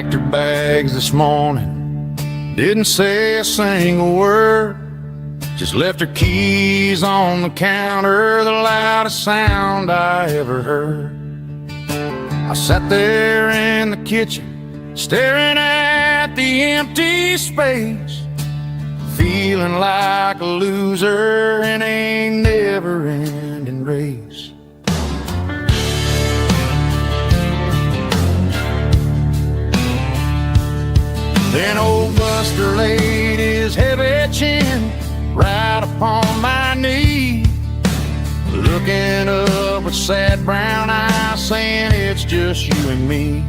packed her bags this morning, didn't say a single word, just left her keys on the counter, the loudest sound I ever heard. I sat there in the kitchen, staring at the empty space, feeling like a loser in a never-ending race. Then old Buster laid his heavy chin right upon my knee, looking up with sad brown eyes, saying it's just you and me.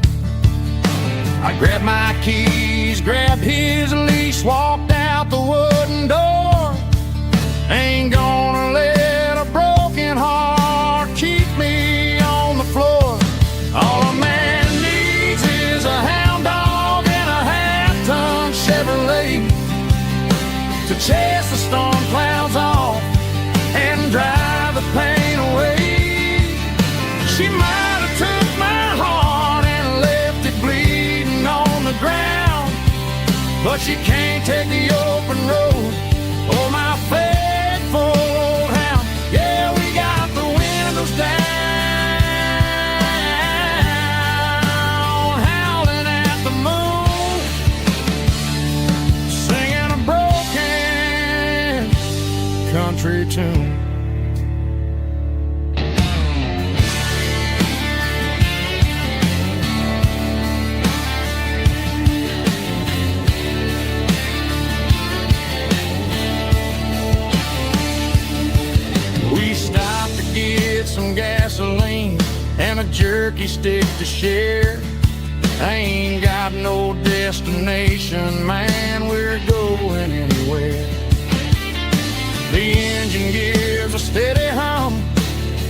I grabbed my keys, grabbed his leash, walked out the wooden door. Ain't gonna let a broken heart keep me on the floor. All a man needs is a hound dog and a half-ton Chevrolet to chase the storm clouds off and drive the pain away. She might have took my heart and left it bleeding on the ground, but she can't take the open road or my faithful old hound. Yeah, we got the windows down, howling at the moon, singing a broken country tune. We stopped to get some gasoline and a jerky stick to share. I ain't got no destination, man, we're going anywhere. The engine gives a steady hum,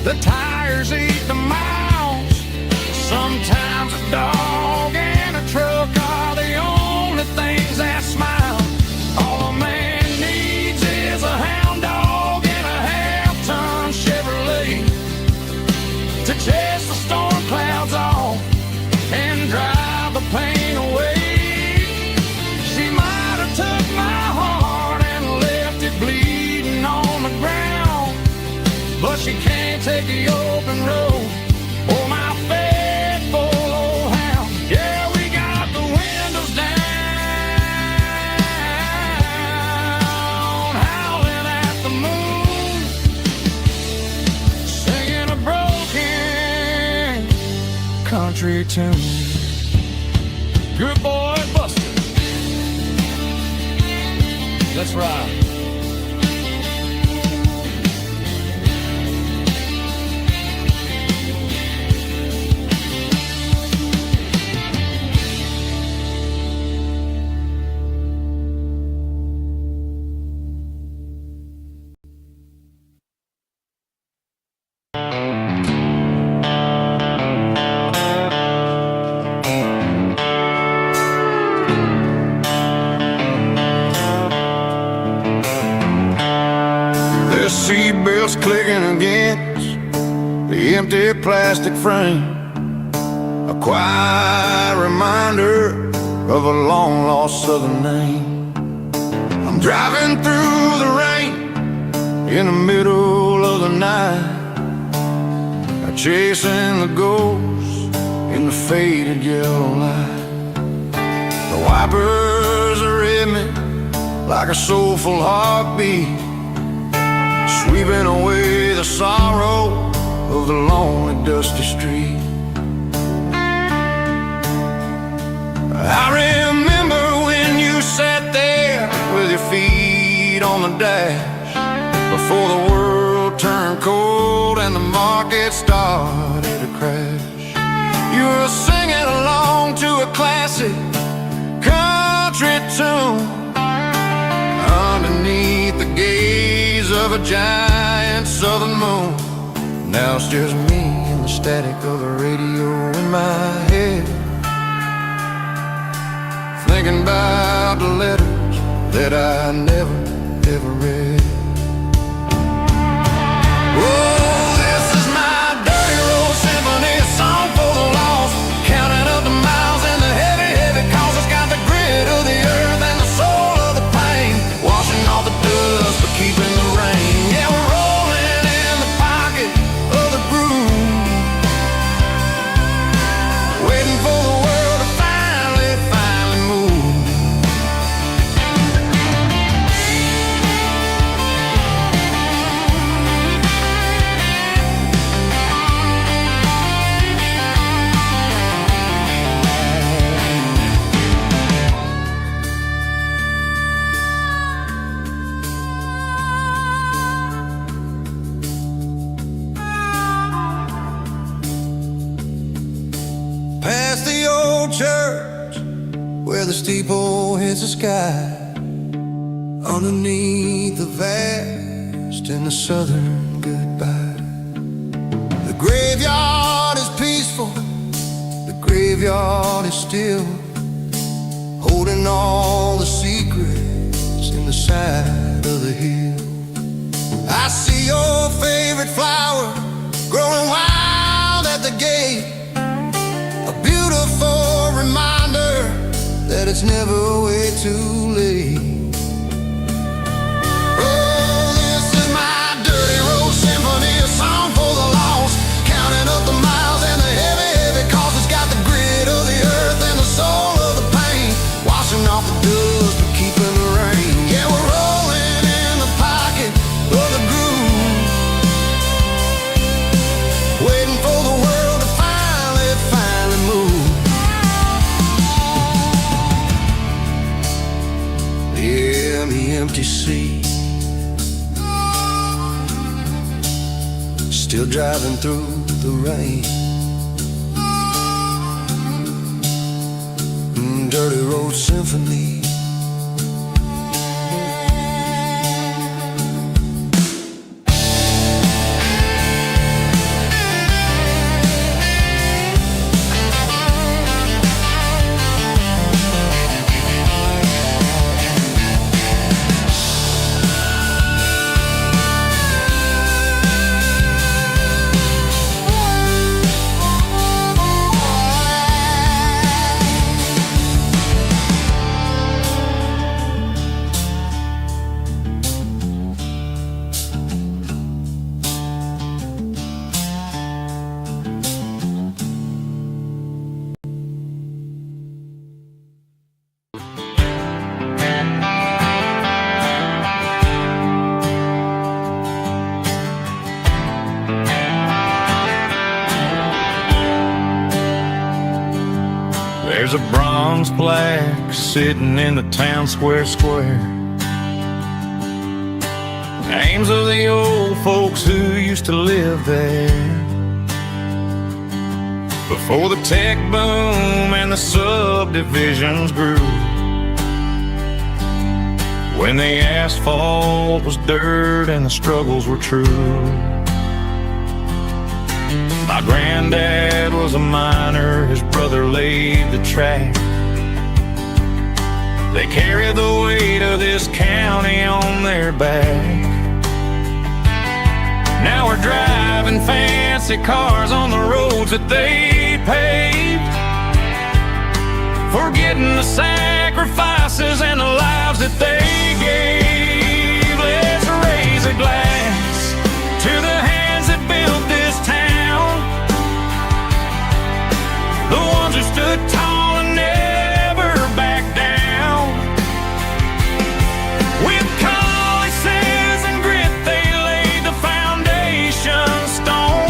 the tires eat the miles. Sometimes a dog and a truck are the only things that smile. All a man needs is a hound dog and a half-ton Chevrolet to chase the storm clouds off and drive the pain away. She might have took my heart and left it bleeding on the ground, but she can't take the open road or my faithful old hound. Yeah, we got the windows down, howling at the moon, singing a broken country tune. Good boy, Buster. Let's ride. Seatbelts clicking against the empty plastic frame, a quiet reminder of a long-lost southern name. I'm driving through the rain in the middle of the night, chasing the ghosts in the faded yellow light. The wipers are in me like a soulful heartbeat, sweeping away the sorrow of the lonely, dusty street. I remember when you sat there with your feet on the dash, before the world turned cold and the market started to crash. You were singing along to a classic country tune underneath the gaze of a giant southern moon. Now it's just me and the static of the radio in my head, thinking about the letters that I never, ever read. Oh, this is my dirty road symphony, a song for the lost, counting up the miles in the heavy, heavy the steeple hits the sky, underneath the vast and the southern goodbye. The graveyard is peaceful, the graveyard is still, holding all the secrets in the side of the hill. I see your favorite flower growing wild at the gate, a beautiful reminder that it's never way too late. Oh, this is my dirty road symphony, a song for the lost, counting up the miles and the heavy, heavy cost. It's got the grit of the earth and the soul of the pain, washing off the dust but keeping the rain. Yeah, we're rolling in the pocket of the groove, waiting for the world to finally move. Yeah, the empty sea, still driving through the rain. Dirty Road Symphony. There's a bronze plaque sitting in the town square. Names of the old folks who used to live there before the tech boom and the subdivisions grew, when the asphalt was dirt and the struggles were true. My granddad was a miner, his brother laid the track. They carried the weight of this county on their back. Now we're driving fancy cars on the roads that they paved, forgetting the sacrifices and the lives that they gave. Let's raise a glass to the hands that built this town, the ones who stood tall and never backed down. With calluses and grit they laid the foundation stone,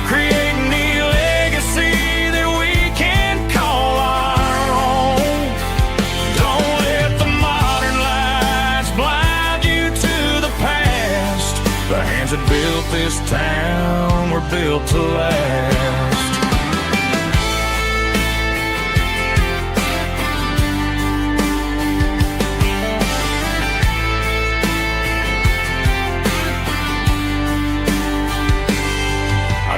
creating the legacy that we can call our own. Don't let the modern lights blind you to the past. The hands that built this town were built to last.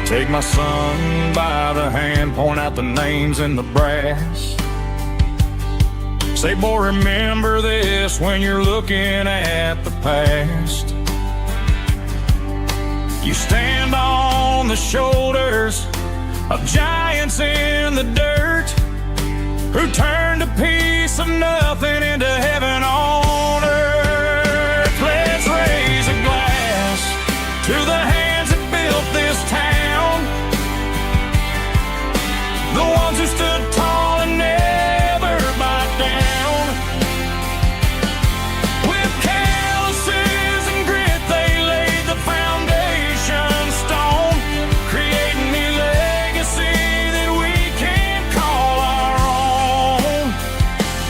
Take my son by the hand, point out the names in the brass. Say, boy, remember this when you're looking at the past. You stand on the shoulders of giants in the dirt, who turned a piece of nothing into heaven on earth. Let's raise a glass to the hands that built this town, the ones who stood tall and never backed down. With calluses and grit they laid the foundation stone, creating the legacy that we can call our own.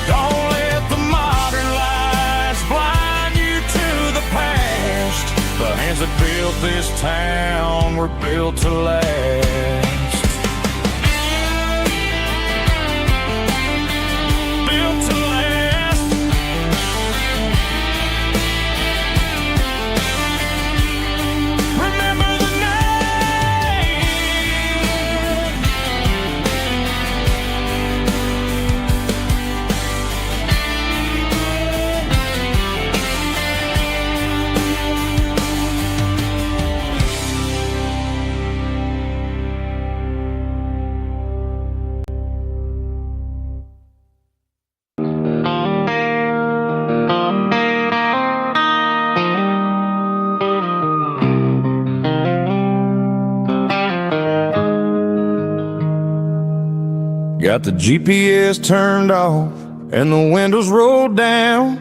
Don't let the modern lights blind you to the past. The hands that built this town were built to last. Built to Got the GPS turned off and the windows rolled down,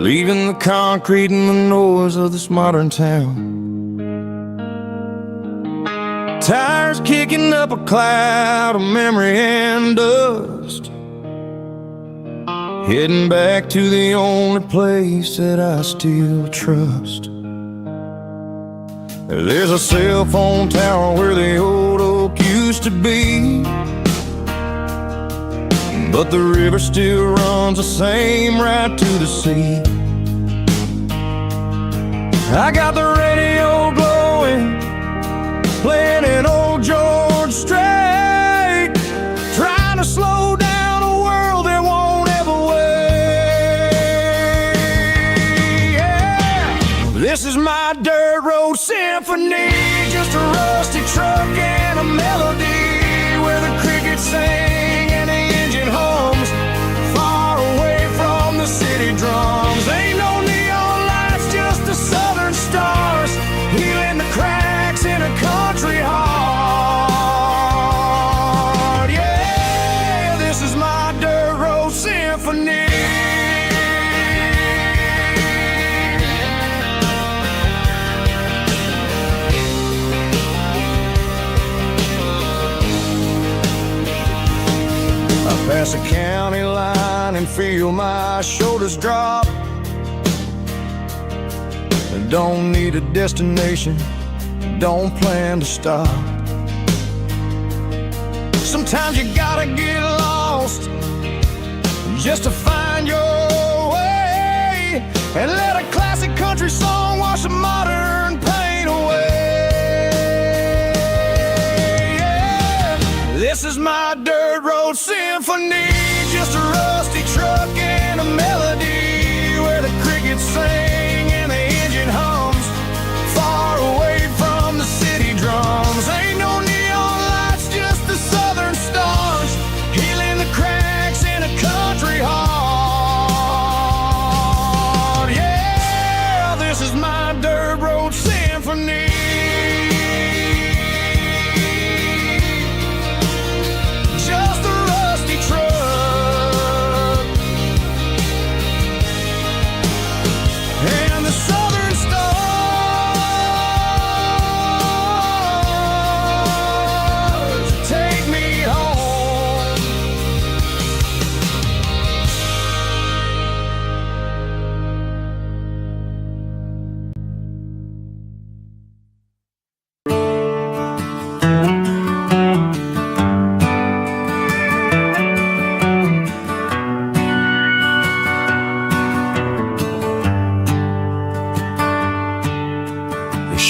leaving the concrete and the noise of this modern town. Tires kicking up a cloud of memory and dust, heading back to the only place that I still trust. There's a cell phone tower where the old oak used to be, but the river still runs the same right to the sea. I got the radio glowing, playing an old George Strait, trying to slow down a world that won't ever wait. Yeah. This is my dirt road symphony, just a rusty truck and a melody where the crickets sing and the engine hums, far away from the city drums. Ain't no neon lights, just the southern stars, healing the cracks in a country heart. Yeah, this is my dirt road symphony. Pass a county line and feel my shoulders drop. Don't need a destination, don't plan to stop. Sometimes you gotta get lost just to find your way, and let a classic country song wash the modern pain away. Yeah. This is my dirt road symphony, just a rusty truck and a melody where the crickets sing and the engine hums, far away from the city drums. Ain't no neon lights, just the southern stars, healing the cracks in a country heart. Yeah, this is my dirt road symphony.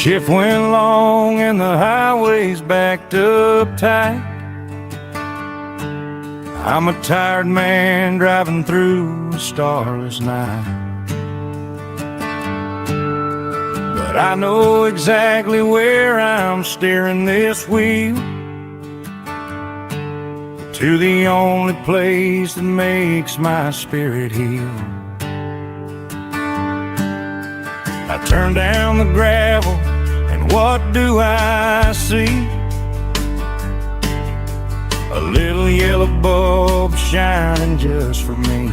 Shift went long and the highway's backed up tight. I'm a tired man driving through a starless night, but I know exactly where I'm steering this wheel, to the only place that makes my spirit heal. I turn down the gravel, and what do I see? A little yellow bulb shining just for me.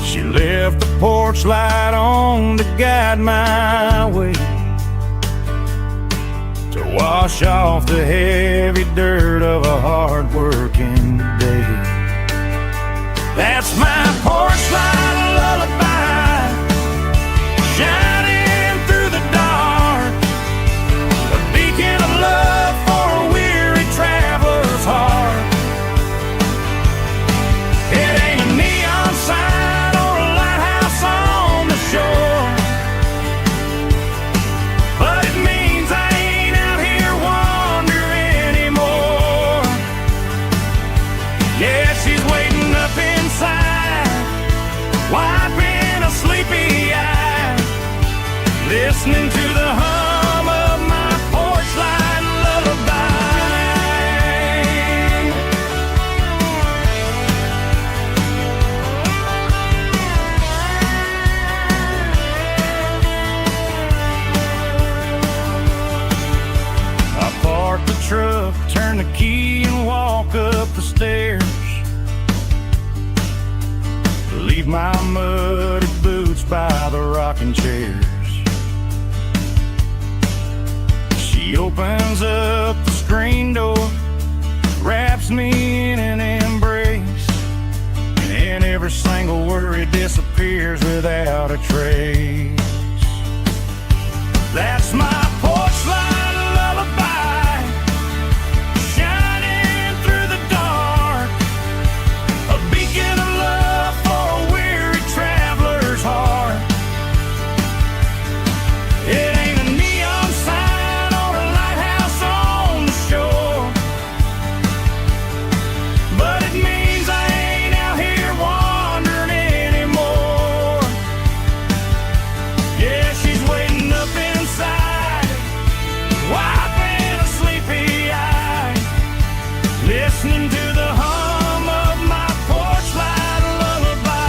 She left the porch light on to guide my way, to wash off the heavy dirt of a hard-working day. That's my porch light lullaby, shining through the dark, a beacon of love for a weary traveler's heart. It ain't a neon sign or a lighthouse on the shore, but it means I ain't out here wandering anymore. Yeah, she's waiting up inside, wiping a sleepy eye, listening to the hum of my porch light lullaby. I rocking chairs. She opens up the screen door, wraps me in an embrace, and every single worry disappears without a trace. That's my porch light lullaby, shining through the dark, a beacon of love for a weary traveler's heart. It ain't a neon sign or a lighthouse on the shore, but it means I ain't out here wandering anymore. Yeah, she's waiting up inside, wiping a sleepy eye, listening to the hum of my porch light lullaby.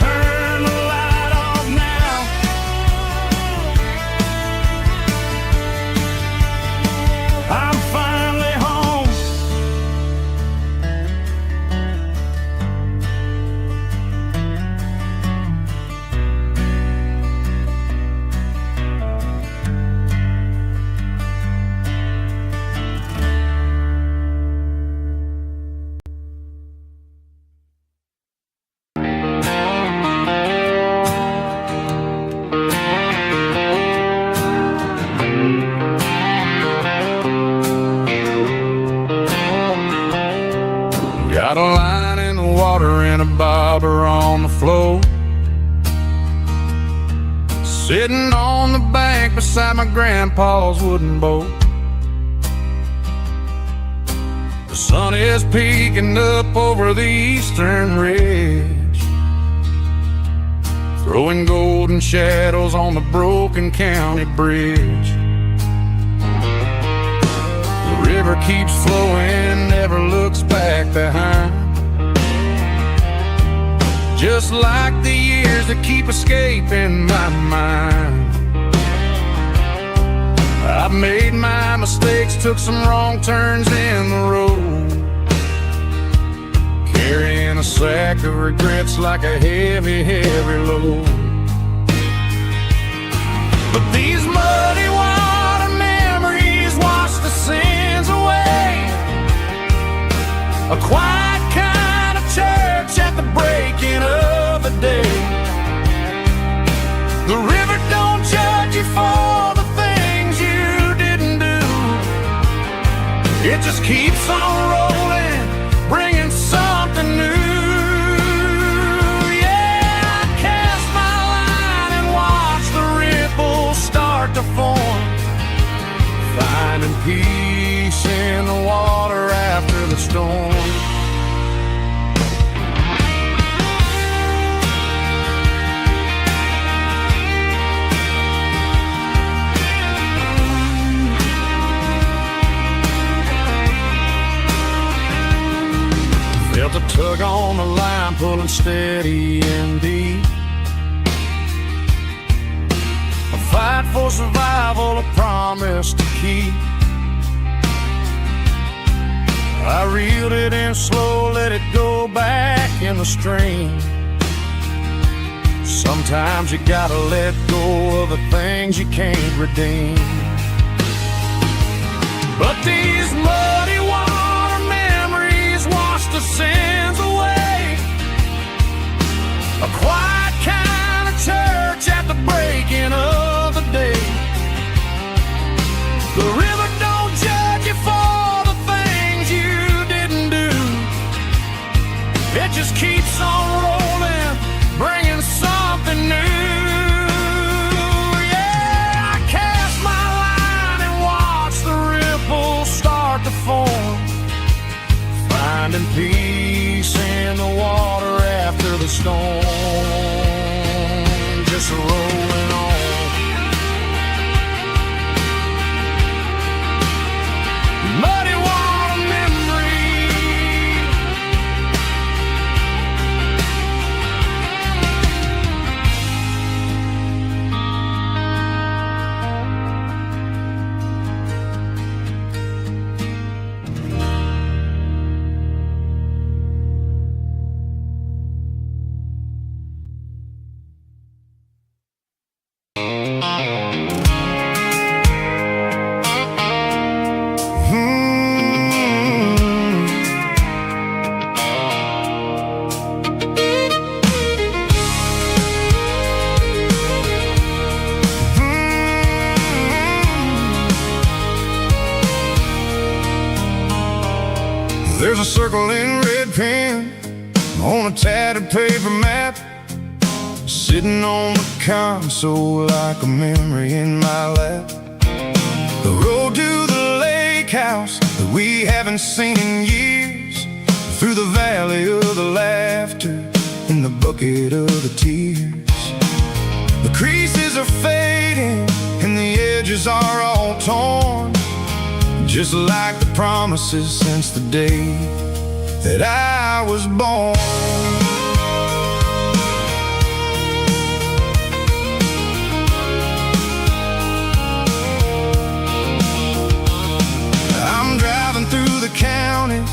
Turn the light off now. I'm finally home. Got a line in the water and a bobber on the floor, sitting on the bank beside my grandpa's wooden boat. The sun is peeking up over the eastern ridge, throwing golden shadows on the broken county bridge. The river keeps flowing, never looks back behind, just like the years that keep escaping my mind. I've made my mistakes, took some wrong turns in the road, carrying a sack of regrets like a heavy, heavy load. But these muddy water memories wash the sins away, a quiet kind of church at the breaking of the day. The river don't judge you for the things you didn't do, it just keeps on rolling, bringing something new. Yeah, I cast my line and watch the ripples start to form, finding peace in the water after the storm. Felt a tug on the line, pulling steady and deep, a fight for survival, a promise to keep. I reeled it in slow, let it go back in the stream. Sometimes you gotta let go of the things you can't redeem. But these muddy water memories wash the sins away, a quiet kind of church at the breaking of the day. The river don't judge you for the things you didn't do, it just keeps on rolling, bringing something new. Yeah, I cast my line and watch the ripples start to form, finding peace in the water after the storm, just rolling on. Muddy water memory, a circle in red pen on a tattered paper map, sitting on the console like a memory in my lap. The road to the lake house that we haven't seen in years, through the valley of the laughter and the bucket of the tears. The creases are fading and the edges are all torn, just like the promises since the day that I was born. I'm driving through the counties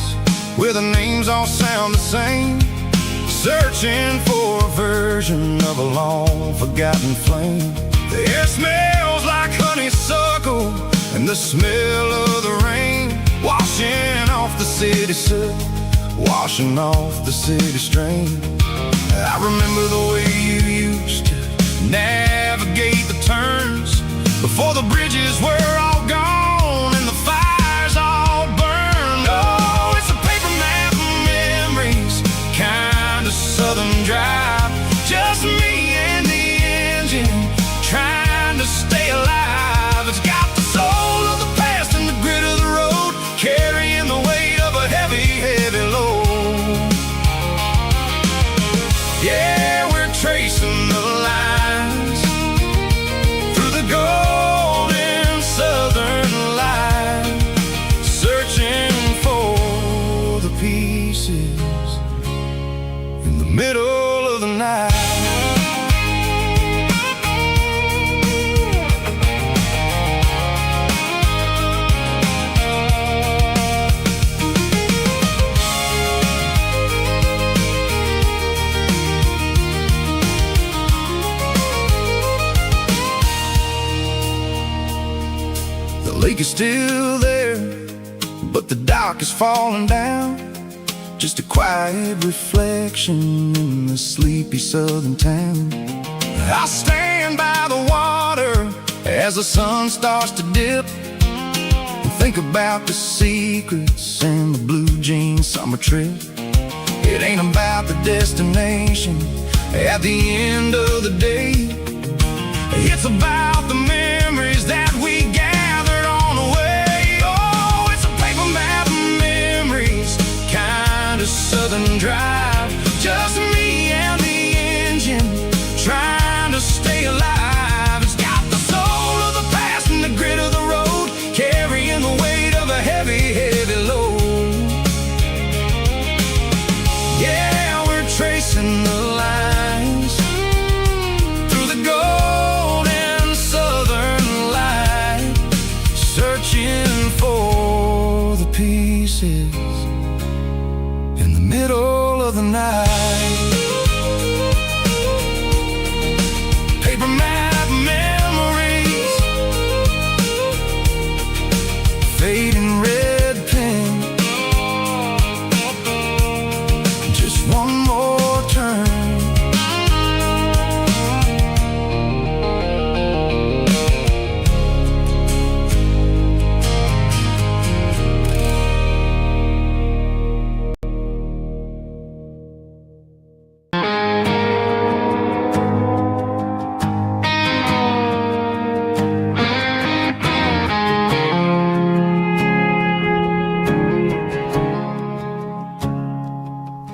where the names all sound the same, searching for a version of a long forgotten flame. The air smells like honeysuckle and the smell of the rain, washing off the city soot, washing off the city strain. I remember the way you used to navigate the turns before the bridges were all gone and the fires all burned. Oh, it's a paper map of memories, kind of southern drive, just me and the engine trying to stay alive. It's got the soul of the past and the grit of the road, carrying the weight of a heavy, heavy load. Yeah, we're tracing the lines through the golden southern light, searching for the pieces in the middle of the night. The lake is still there, but the dock is falling down, just a quiet reflection in the sleepy southern town. I stand by the water as the sun starts to dip, and think about the secrets and the blue jean summer trip. It ain't about the destination at the end of the day, it's about the memories that we gathered on the way. Oh, it's a paper map of memories, kind of southern drive, just me and the engine trying to stay alive. It's got the soul of the past and the grit of the road, carrying the weight of a heavy, heavy load. Yeah, we're tracing the lines through the golden southern light, searching for the pieces in the middle of the night. Paper map memories, fading red pen, just one more turn.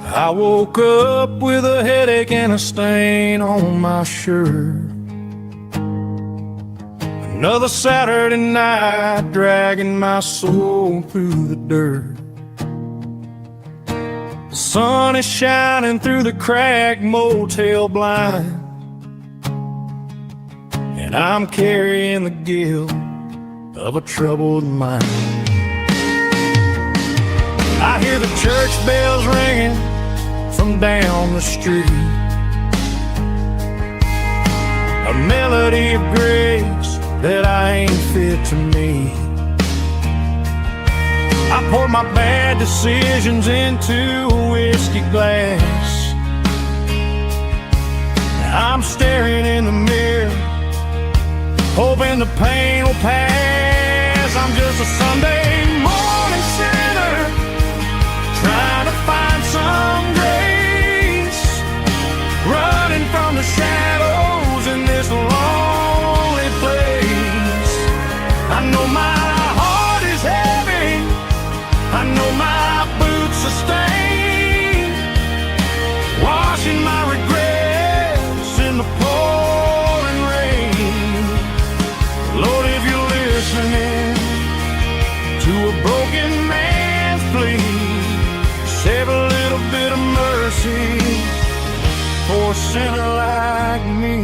I woke up with a headache and a stain on my shirt. Another Saturday night dragging my soul through the dirt. The sun is shining through the cracked motel blind, and I'm carrying the guilt of a troubled mind. I hear the church bells ringing from down the street, a melody of grace that I ain't fit to meet. I poured my bad decisions into a whiskey glass. Now I'm staring in the mirror, hoping the pain will pass. I'm just a Sunday morning sinner, washing my regrets in the pouring rain. Lord, if you're listening to a broken man's plea, save a little bit of mercy for a sinner like me.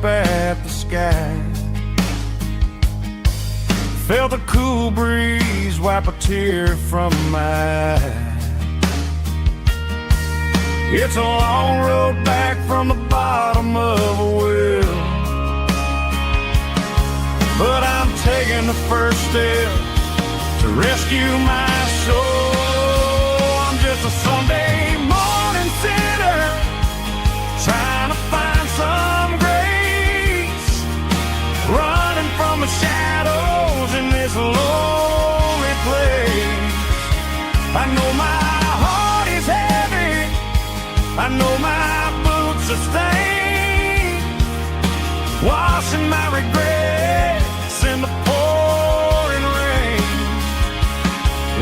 At the sky, felt the cool breeze wipe a tear from my eye. It's a long road back from the bottom of a well, but I'm taking the first step to rescue my soul. I'm just a Sunday morning sinner trying to find some running from the shadows in this lonely place. I know my heart is heavy, I know my boots are stained, washing my regrets in the pouring rain.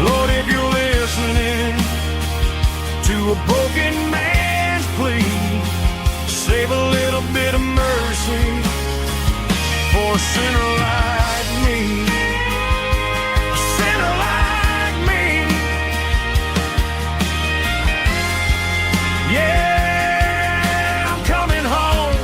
Lord, if you're listening to a broken man's plea, save a little bit of mercy for a sinner like me. A sinner like me. Yeah, I'm coming home.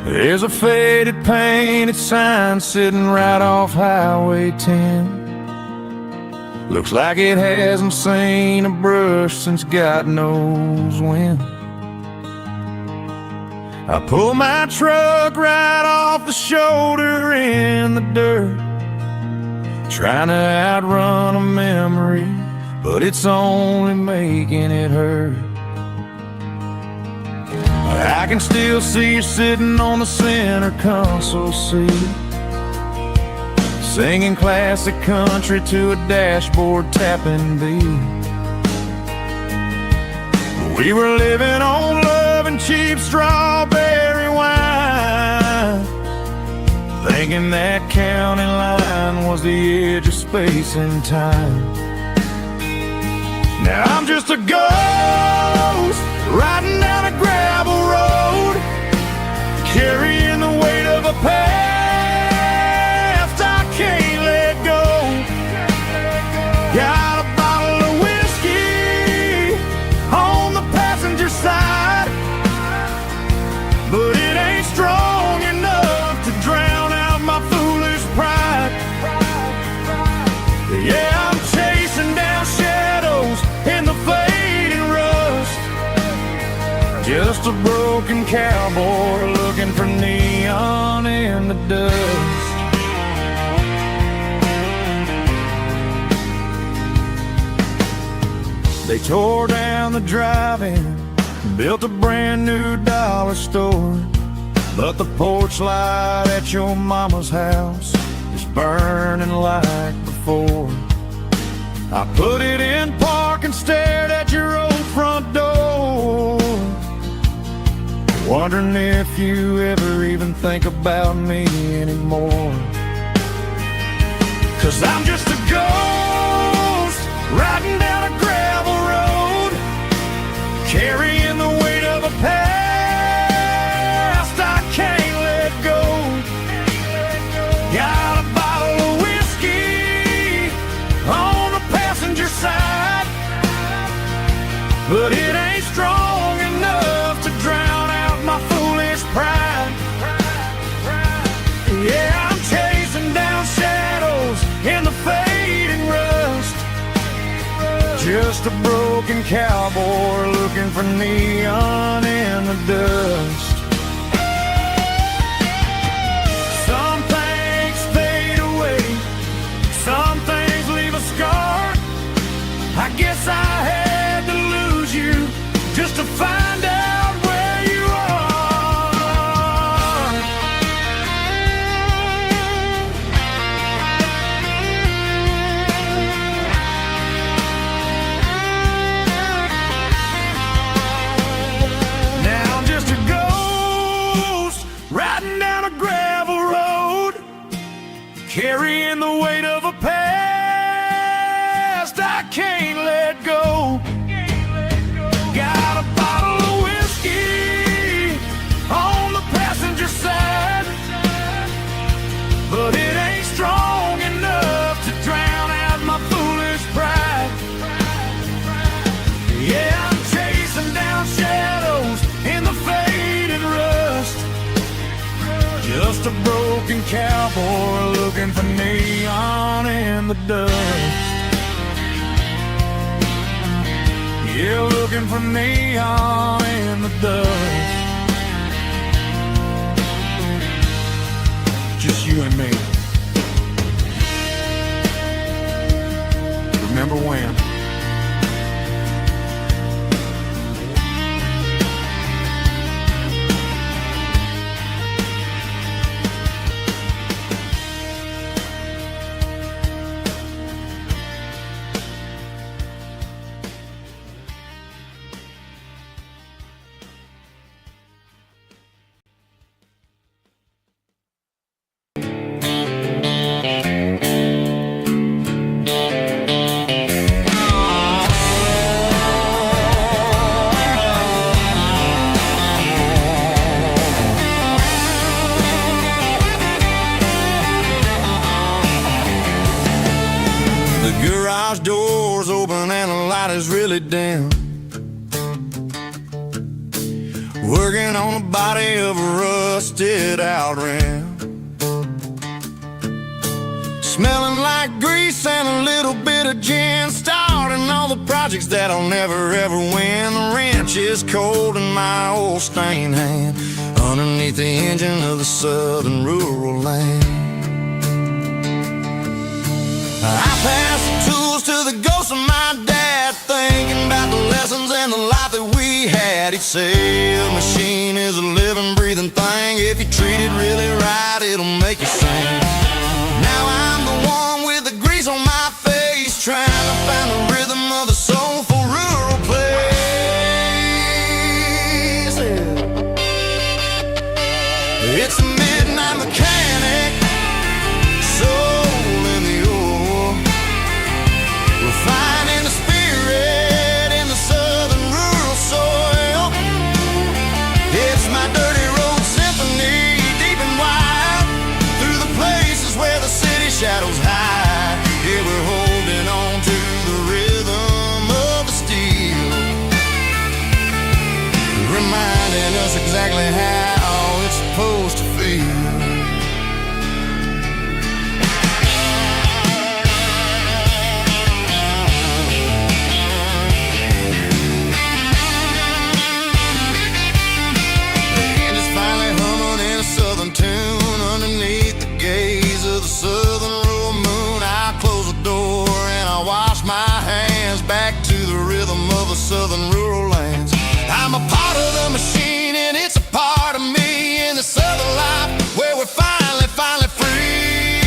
There's a faded painted sign sitting right off Highway 10. Looks like it hasn't seen a brush since God knows when. I pull my truck right off the shoulder in the dirt, trying to outrun a memory, but it's only making it hurt. I can still see you sitting on the center console seat, singing classic country to a dashboard tapping beat. We were living on love and cheap strawberry wine, thinking that county line was the edge of space and time. Now I'm just a ghost riding down a gravel road, carrying the weight of a past I can't let go. Got a bottle of whiskey on the passenger side, but it ain't strong enough to drown out my foolish pride. Yeah, I'm chasing down shadows in the fading rust, just a broken cowboy looking for neon in the dust. They tore down the drive-in, built a brand new dollar store, but the porch light at your mama's house is burning like before. I put it in park and stared at your old front door, wondering if you ever even think about me anymore. 'Cause I'm just a ghost riding down a gravel road, carrying the weight of a past I can't let go. but it ain't strong enough to drown out my foolish pride. Yeah, I'm chasing down shadows in the fading rust, just a broken cowboy looking for neon in the dust. Some things fade away, some things leave a scar. I guess I had to lose you just to find out where you are. Now I'm just a ghost riding down a gravel road, carrying the weight of a past I can't let go. Got a bottle of whiskey on the passenger side, but it ain't strong enough to drown out my foolish pride. Yeah, I'm chasing down shadows in the faded rust, just a broken cowboy looking for neon in the dust. Yeah, looking for neon in the dust. Just you and me. Remember when? Garage doors open and the light is really dim. Working on the body of a rusted out rim, smelling like grease and a little bit of gin, starting all the projects that I'll never ever win. The wrench is cold in my old stained hand, underneath the engine of the southern rural land. I pass the tools to the ghost of my dad, thinking about the lessons and the life that we had. He'd say a machine is a living, breathing thing. If you treat it really right, it'll make you sing. Now I'm the one with the grease on my face, trying to find the rhythm of the soulful rural place. It's a midnight mechanic, soul in the ore, refining the spirit in the southern rural soil. It's my dirty road symphony, deep and wide, through the places where the city shadows hide. Yeah, we're holding on to the rhythm of the steel, reminding us exactly how it's supposed to feel. Tune underneath the gaze of the southern rural moon. I close the door and I wash my hands, back to the rhythm of the southern rural lands. I'm a part of the machine and it's a part of me in this other life where we're finally free.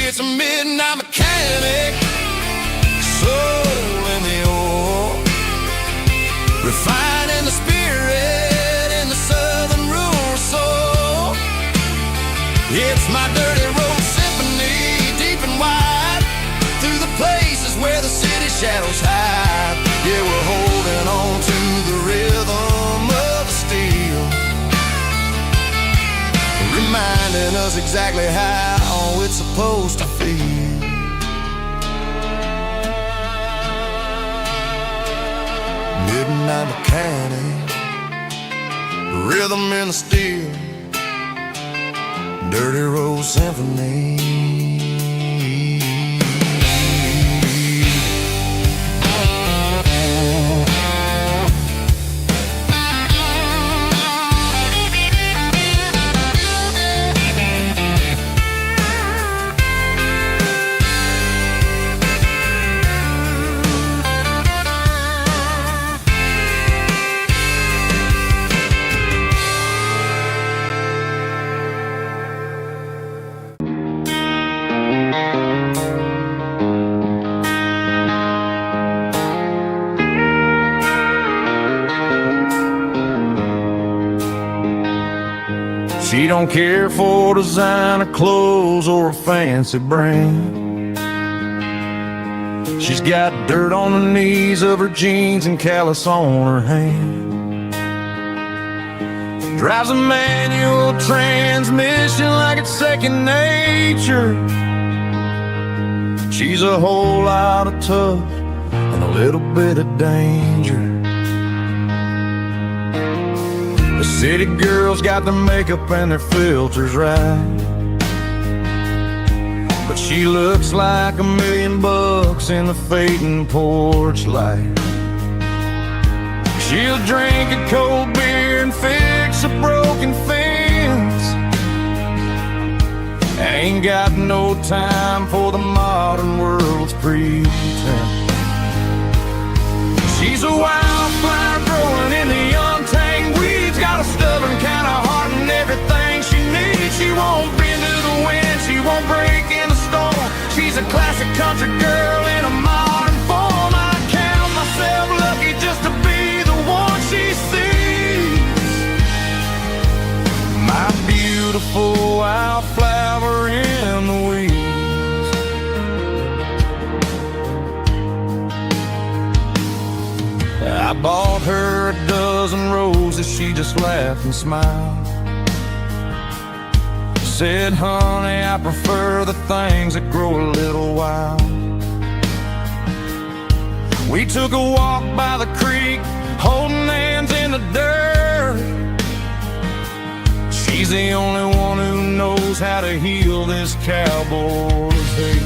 It's a midnight mechanic, soul in the ore, refining the spirit in the southern rural soul. It's my dirty road symphony, deep and wide, through the places where the city shadows hide. Yeah, we're holding on to the rhythm of the steel, reminding us exactly how it's supposed to feel. midnight mechanic, rhythm in the steel, dirty Road Symphony. She don't care for designer clothes or a fancy brand. She's got dirt on the knees of her jeans and callus on her hand. Drives a manual transmission like it's second nature. She's a whole lot of tough and a little bit of danger. The city girls got their makeup and their filters right, but she looks like $1 million in the fading porch light. She'll drink a cold beer and fix a broken fence. Ain't got no time for the modern world's pretense. She's a wildflower growing in the untamed weeds. Got a stubborn kind of heart and everything she needs. She won't bend to the wind, she won't break in the storm. She's a classic country girl in a modern form. I count myself lucky just to be the one she sees. My beautiful wildflower in the weeds. I bought her a dozen roses, she just laughed and smiled. Said, honey, I prefer the things that grow a little wild. We took a walk by the creek, holding hands in the dirt. She's the only one who knows how to heal this cowboy's hate.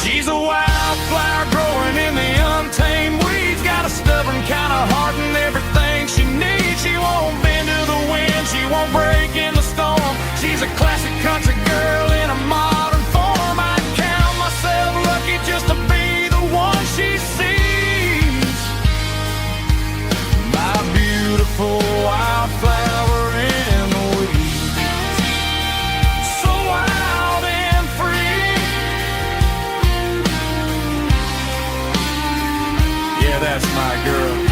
She's a wildflower growing in the untamed weeds. Got a stubborn kind of heart and everything she needs. She won't bend to the wind, she won't break in the storm. She's a classic country girl in a modern form. I count myself lucky just to be the one she sees. My beautiful wildflower in the weeds. So wild and free. Yeah, that's my girl.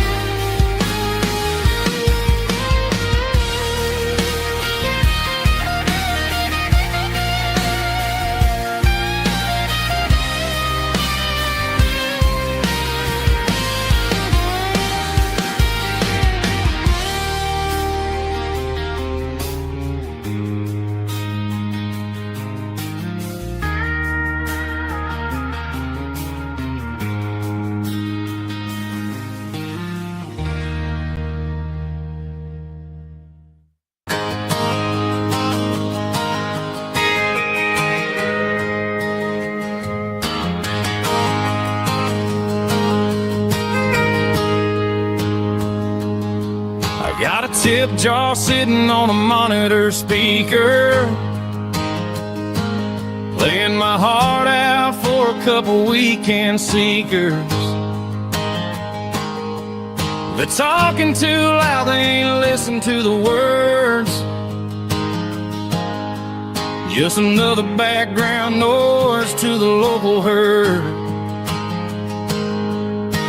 Got a tip jar sitting on a monitor speaker, laying my heart out for a couple weekend seekers. They're talking too loud, they ain't listen to the words. Just another background noise to the local herd.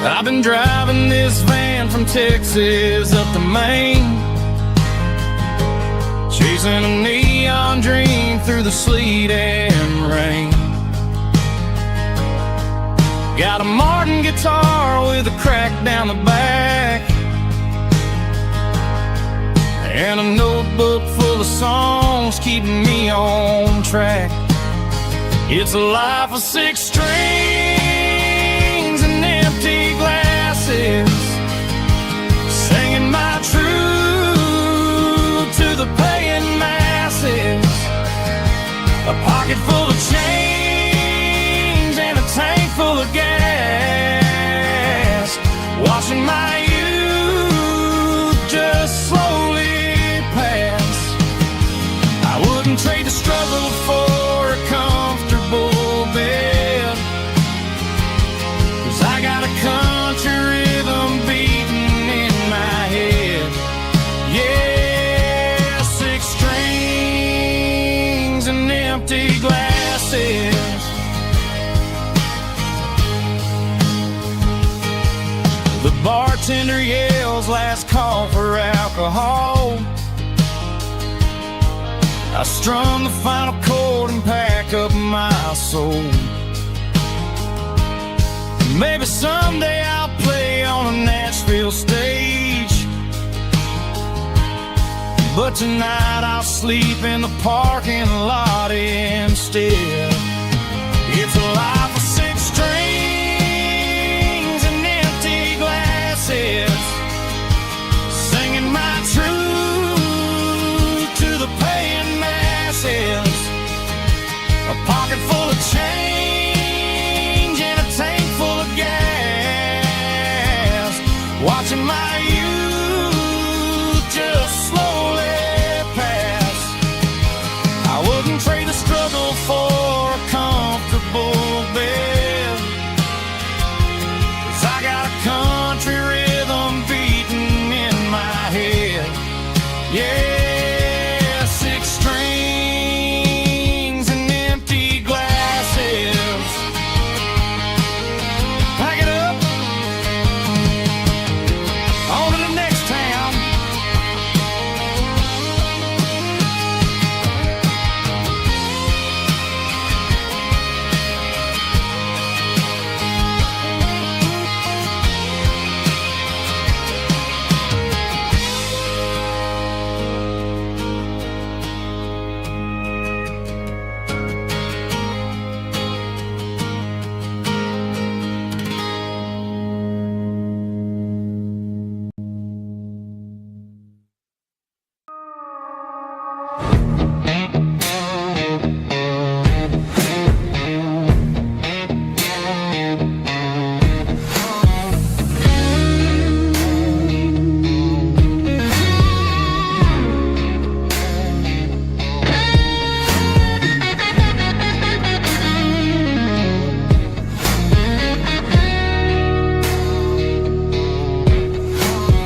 I've been driving this van from Texas up to Maine, chasing a neon dream through the sleet and rain. Got a Martin guitar with a crack down the back, and a notebook full of songs keeping me on track. It's a life of 6 strings and empty glass empty glasses. The bartender yells last call for alcohol. I strum the final chord and pack up my soul. Maybe someday I'll play on a Nashville stage, but tonight I'll sleep in the parking lot instead. It's a life of six strings and empty glasses, singing my truth to the paying masses. A pocket full of change and a tank full of gas, watching my youth just slowly pass. I wouldn't trade the struggle for a comfortable bed, 'cause I got a country rhythm beating in my head. Yeah, six strings and empty glasses. Pack it up, on to the next town.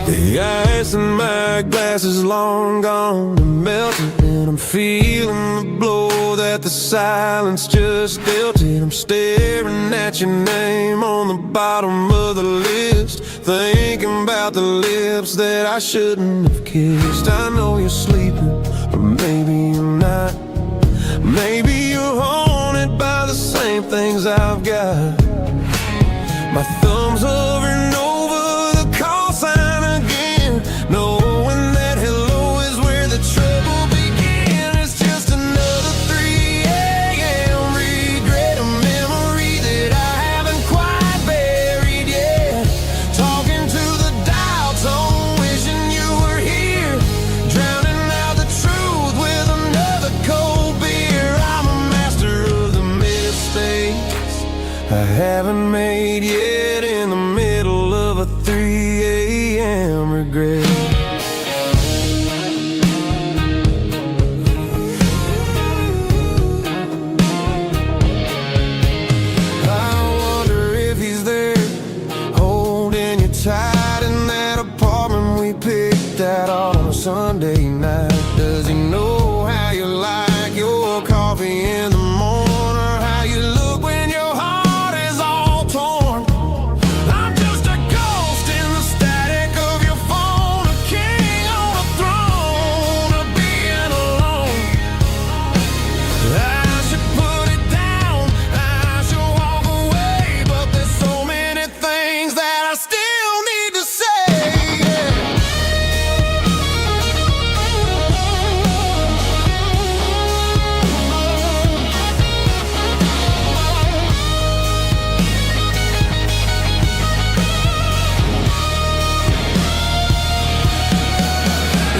The ice in my glass is long gone and melted, and I'm feeling the blow that the silence just dealt it. I'm staring at your name on the bottom of the list, thinking about the lips that I shouldn't have kissed. I know you're sleeping, but maybe you're not. Maybe you're haunted by the same things I've got. My thumb's hovering over the call sign again, knowing that hello is where the trouble began. It's just another 3 a.m. regret, a memory that I haven't quite buried yet. Talking to the dial tone, wishing you were here, drowning out the truth with another cold beer. I'm a master of the mistakes I haven't made yet, in the middle of a 3 a.m. regret. I wonder if he's there, holding you tight in that apartment we picked out on a Sunday night. Does he know how you like your coffee in the morning, or how you look when your heart is all torn? I'm just a ghost in the static of your phone, a king on a throne of being alone. I should put it down, I should walk away, but there's so many things that I still need to say.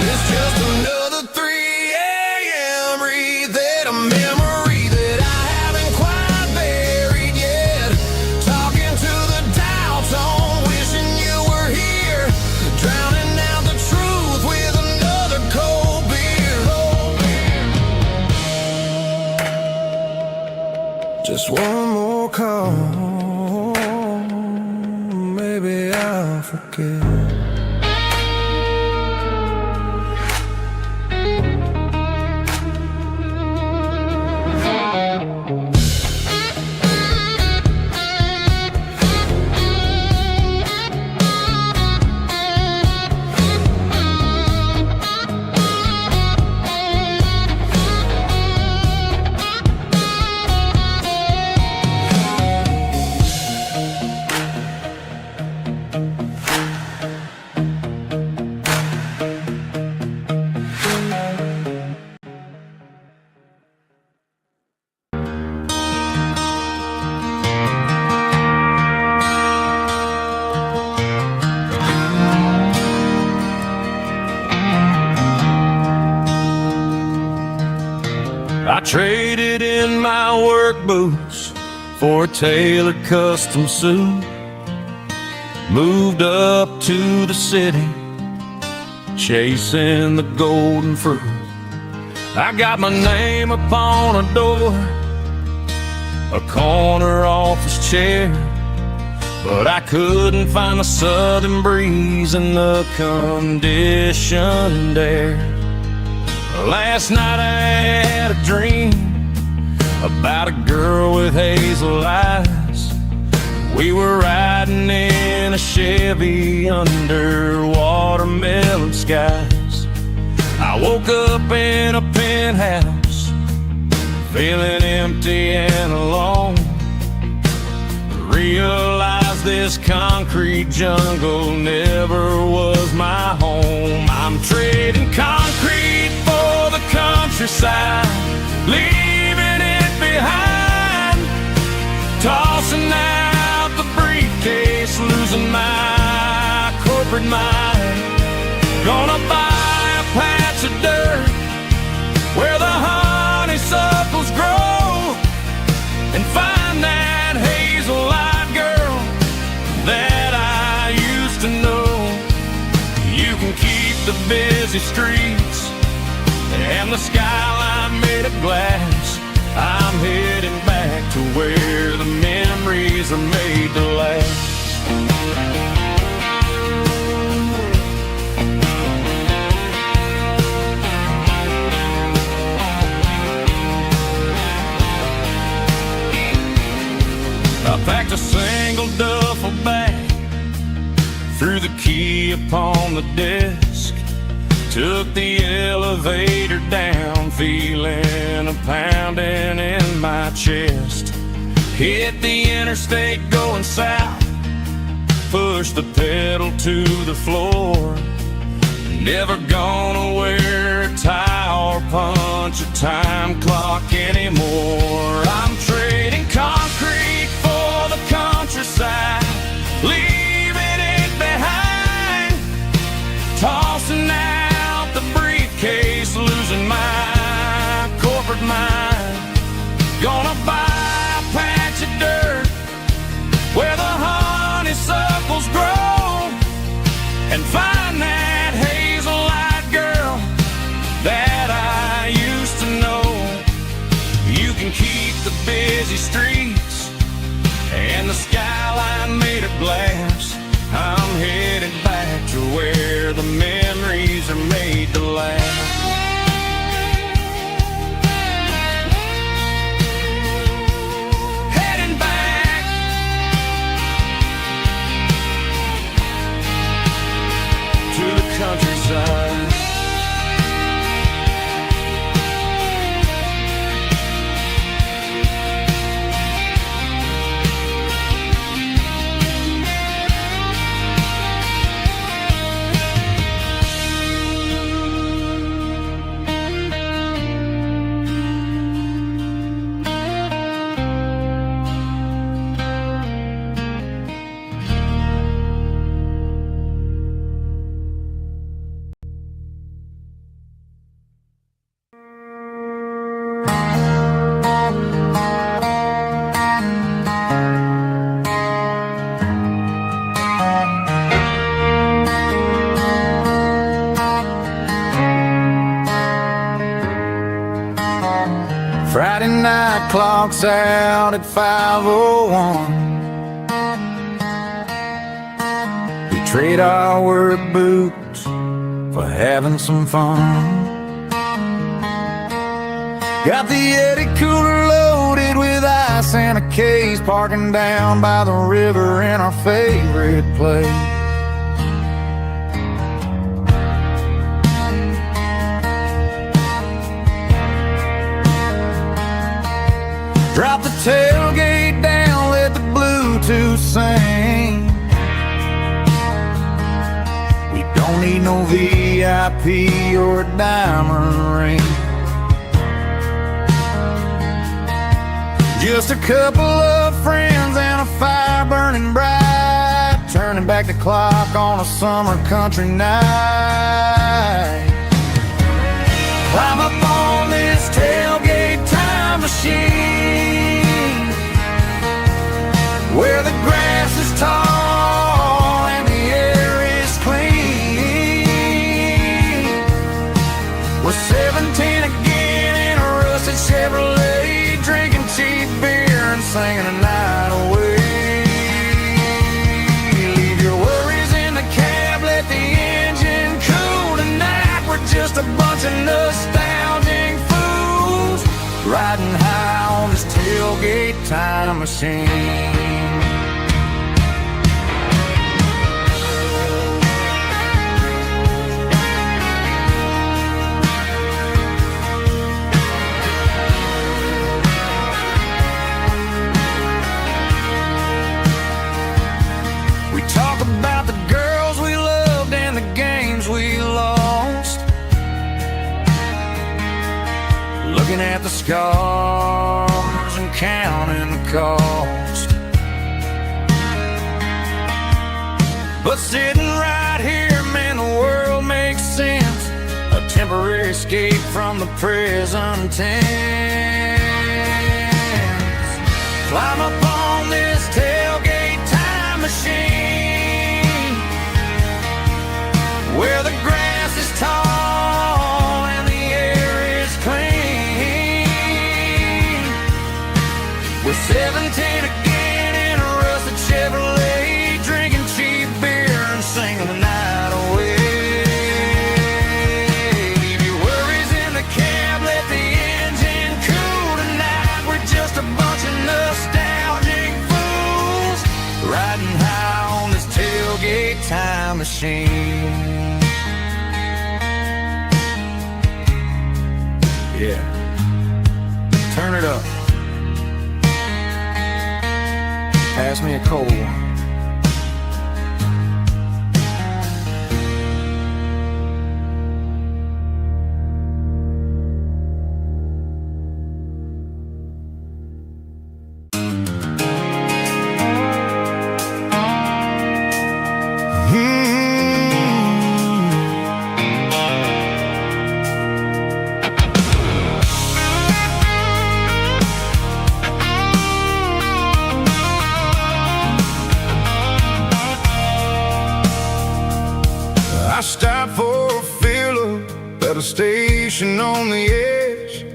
It's just another 3 a.m. read, a memory that I haven't quite buried yet. Talking to the dial tone, wishing you were here, drowning out the truth with another cold beer. Just one more call, maybe I'll forget. I traded in my work boots for a tailored custom suit. Moved up to the city, chasing the golden fruit. I got my name upon a door, a corner office chair, but I couldn't find the southern breeze in the conditioned air. Last night I had a dream about a girl with hazel eyes. We were riding in a Chevy under watermelon skies. I woke up in a penthouse, feeling empty and alone. Realized this concrete jungle never was my home. I'm trading concrete for the countryside, leaving it behind. Tossing out the briefcase, losing my corporate mind. Gonna buy a patch of dirt where the honeysuckles grow, and find that hazel-eyed girl that I used to know. You can keep the busy streets and the skyline made of glass. I'm heading back to where the memories are made to last. I packed a single duffel bag, threw the key upon the desk, took the elevator down, feeling a pounding in my chest. Hit the interstate going south, pushed the pedal to the floor. Never gonna wear a tie or punch a time clock anymore. I'm trading concrete for the countryside, leaving it behind. Tossing out the briefcase, losing my corporate mind. Gonna buy a patch of dirt where the honeysuckles grow, and find that hazel-eyed girl that I used to know. You can keep the busy streets and the skyline made of glass. I'm headed back to where the memories are made to last. Heading back to the countryside. Friday night clock's out at 5:01. We trade our work boots for having some fun. Got the Yeti cooler loaded with ice and a case, parking down by the river in our favorite place. Drop the tailgate down, let the Bluetooth sing. We don't need no VIP or a diamond ring. Just a couple of friends and a fire burning bright, turning back the clock on a summer country night. Climb up on this tailgate 17 again in a rusted Chevrolet, drinking cheap beer and singing the night away. Leave your worries in the cab, let the engine cool. Tonight we're just a bunch of nostalgic fools, riding high on this tailgate time machine. About the girls we loved and the games we lost, looking at the scars and counting the cost. But sitting right here, man, the world makes sense, a temporary escape from the present tense. Climb up on this tailgate time machine, where the grass is tall and the air is clean. We're 17 again in a rusted Chevrolet, drinking cheap beer and singing the night away. Leave your worries in the cab, let the engine cool. Tonight we're just a bunch of nostalgic fools, riding high on this tailgate time machine. Yeah, turn it up. Pass me a cold one. I stopped for a fill-up at a station on the edge.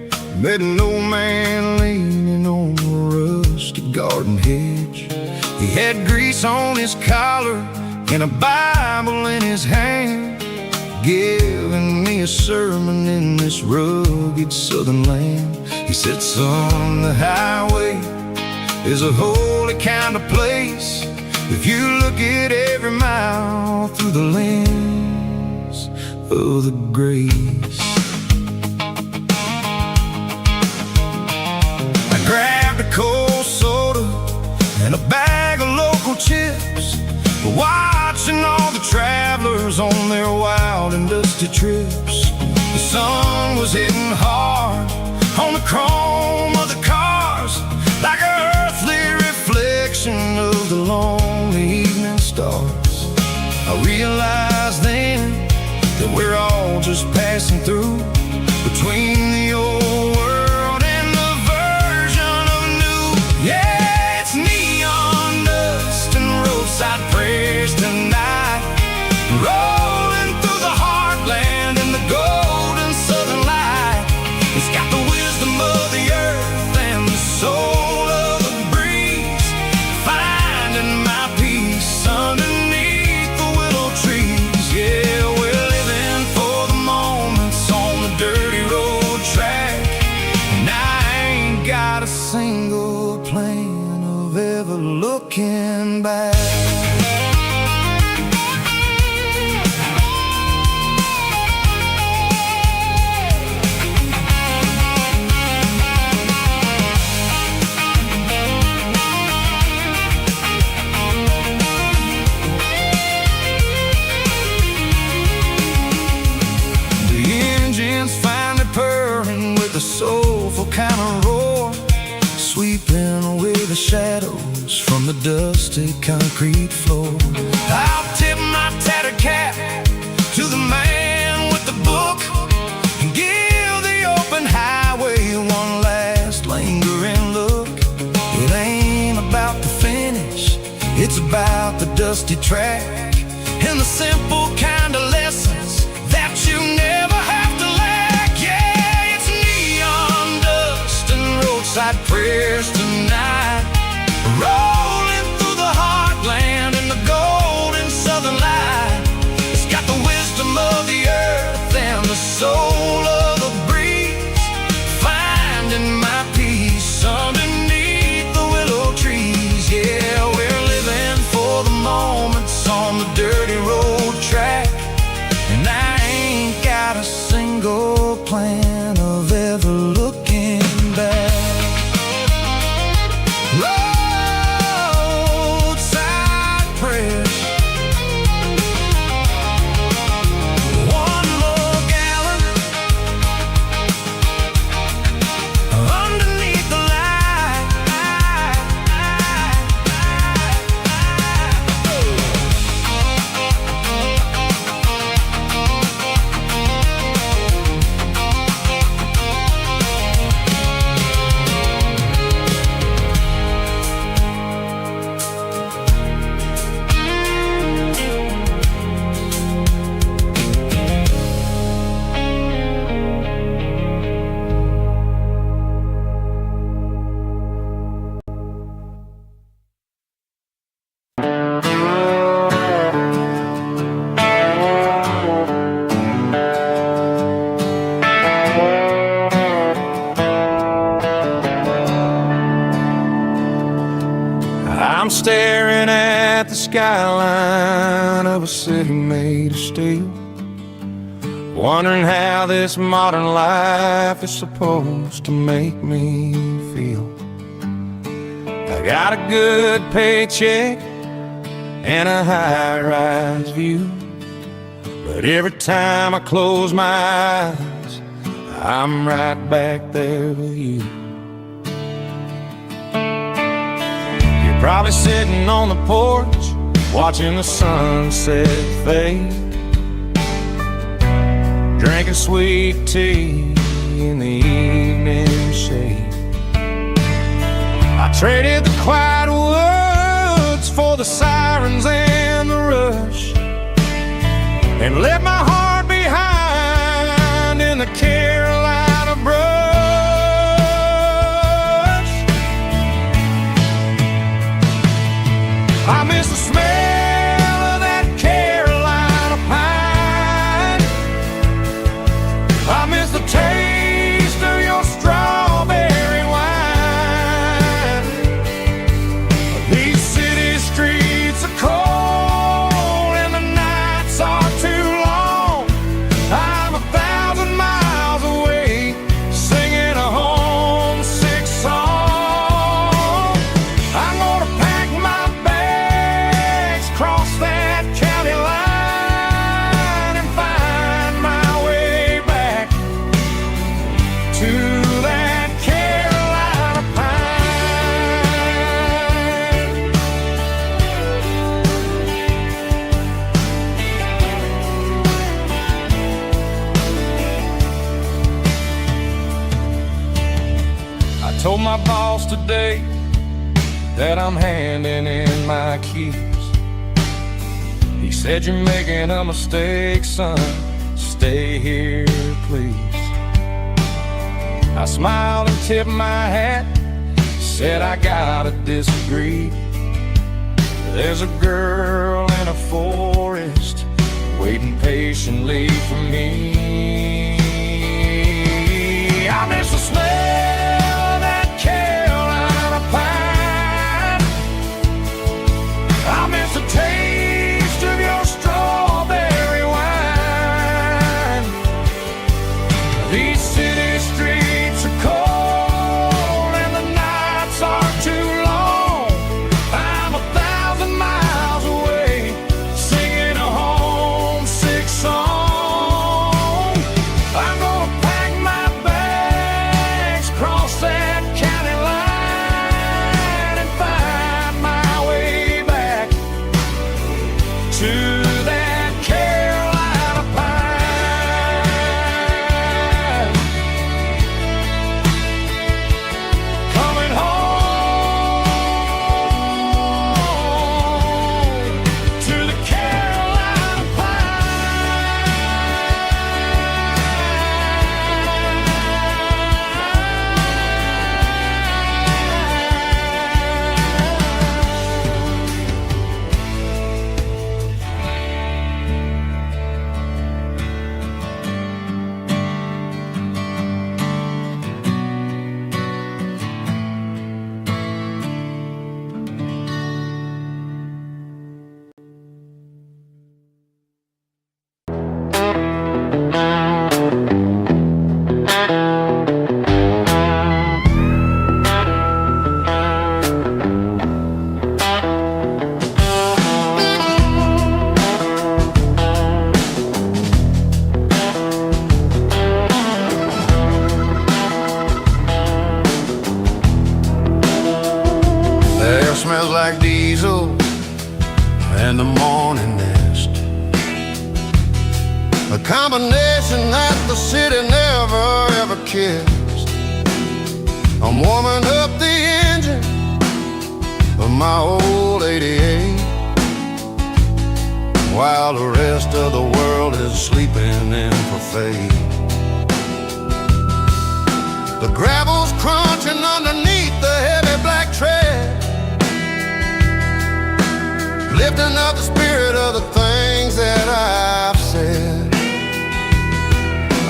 Met an old man leaning on a rusty garden hedge. He had grease on his collar and a Bible in his hand, giving me a sermon in this rugged southern land. He said, son, the highway is a holy kind of place if you look at every mile through the lens of the grace. I grabbed a cold soda and a bag of local chips, watching all the travelers on their wild and dusty trips. The sun was hitting hard on the chrome of the cars, like an earthly reflection of the lonely evening stars. I realized then that we're all just passing through, between the old world and the version of new. Yeah, it's neon dust and roadside prayers tonight, rolling through the heartland in the golden southern light. It's got the wisdom of the earth and the soul of the breeze, finding my peace underneath the willow trees. Yeah, we're living for the moments on the dirty road track, and I ain't got a single plan of ever looking back. A soulful kind of roar, sweeping away the shadows from the dusty concrete floor. I'll tip my tattered cap to the man with the book and give the open highway one last lingering look. It ain't about the finish, it's about the dusty track and the simple kind of lessons that you never have to lack. Yeah, Southside prayers tonight, rolling through the heartland in the golden southern light. It's got the wisdom of the earth and the soul of the breeze, finding my peace underneath the willow trees. Yeah, we're living for the moments on the dirty road track, and I ain't got a single plan of ever looking back. Roadside prayers, one more gallon underneath the light. I'm staring at the skyline of a city made of steel, wondering how this modern life is supposed to make me feel. I got a good paycheck and a high-rise view, but every time I close my eyes, I'm right back there with you. Probably sitting on the porch, watching the sunset fade, drinking sweet tea in the evening shade. I traded the quiet woods for the sirens and the rush, and left my heart behind in the Carolina brush. I miss the smell of that Carolina pine. I miss the taste of your strawberry wine. These city streets are cold and the nights are too long. I'm 1,000 miles away, singing a homesick song. I'm gonna pack my cross that county line and find my way back to that Carolina pine. I told my boss today that I'm handing in my keys. He said, "You're making a mistake, son. Stay here, please." I smiled and tipped my hat, said, "I gotta disagree. There's a girl in a forest waiting patiently for me. I miss the smell of that Carolina pine. I miss the taste of your strawberry wine. These city streets are cold and the nights are too long. I'm 1,000 miles away, singing a homesick song. diesel and the morning nest, a combination that the city never ever kissed. I'm warming up the engine of my old 88 while the rest of the world is sleeping in for fate. The gravel's crunching underneath the heavy black tread, lifting up the spirit of the things that I've said.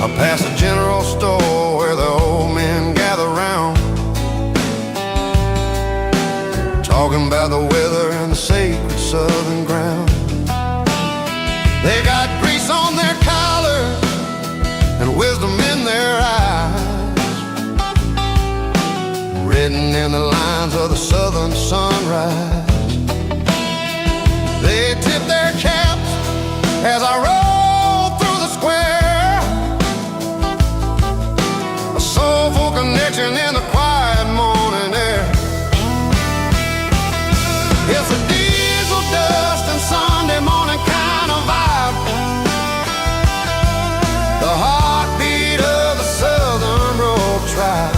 I pass a general store where the old men gather round, talking about the weather and the sacred southern ground. They got grease on their collars and wisdom in their eyes, written in the lines of the southern sunrise. They tip their caps as I roll through the square, a soulful connection in the quiet morning air. It's a diesel dust and Sunday morning kind of vibe, the heartbeat of the southern road tribe.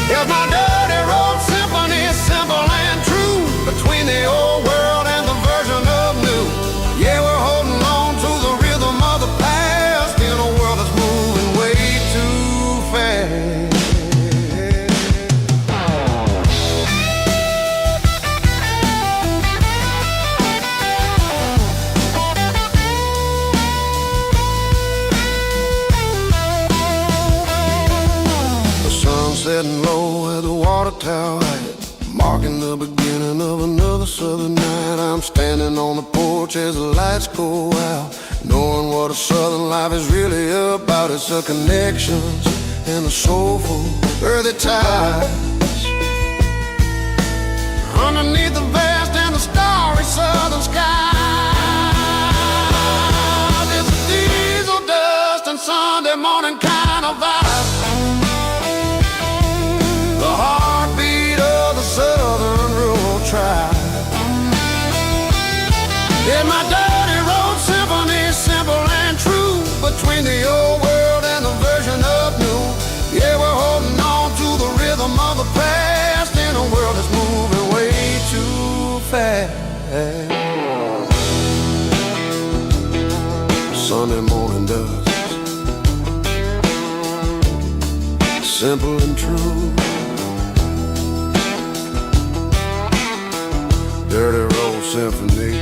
It's my dirty road symphony, simple and true, between the old world and the version of new. Yeah, we're holding on to the rhythm of the past in a world that's moving way too fast. The sun setting low at the water tower height, marking the beginning of another southern night. I'm standing on the porch as the lights go out, knowing what a southern life is really about. It's the connections and the soulful earthy ties underneath the vast and the starry southern sky. It's a diesel dust and Sunday morning kind of vibe, the heartbeat of the southern rural tribe. Yeah, my dirty road symphony, simple and true, between the old world and the version of new. Yeah, we're holding on to the rhythm of the past in a world that's moving way too fast. Sunday morning dust, simple and true, dirty road symphony.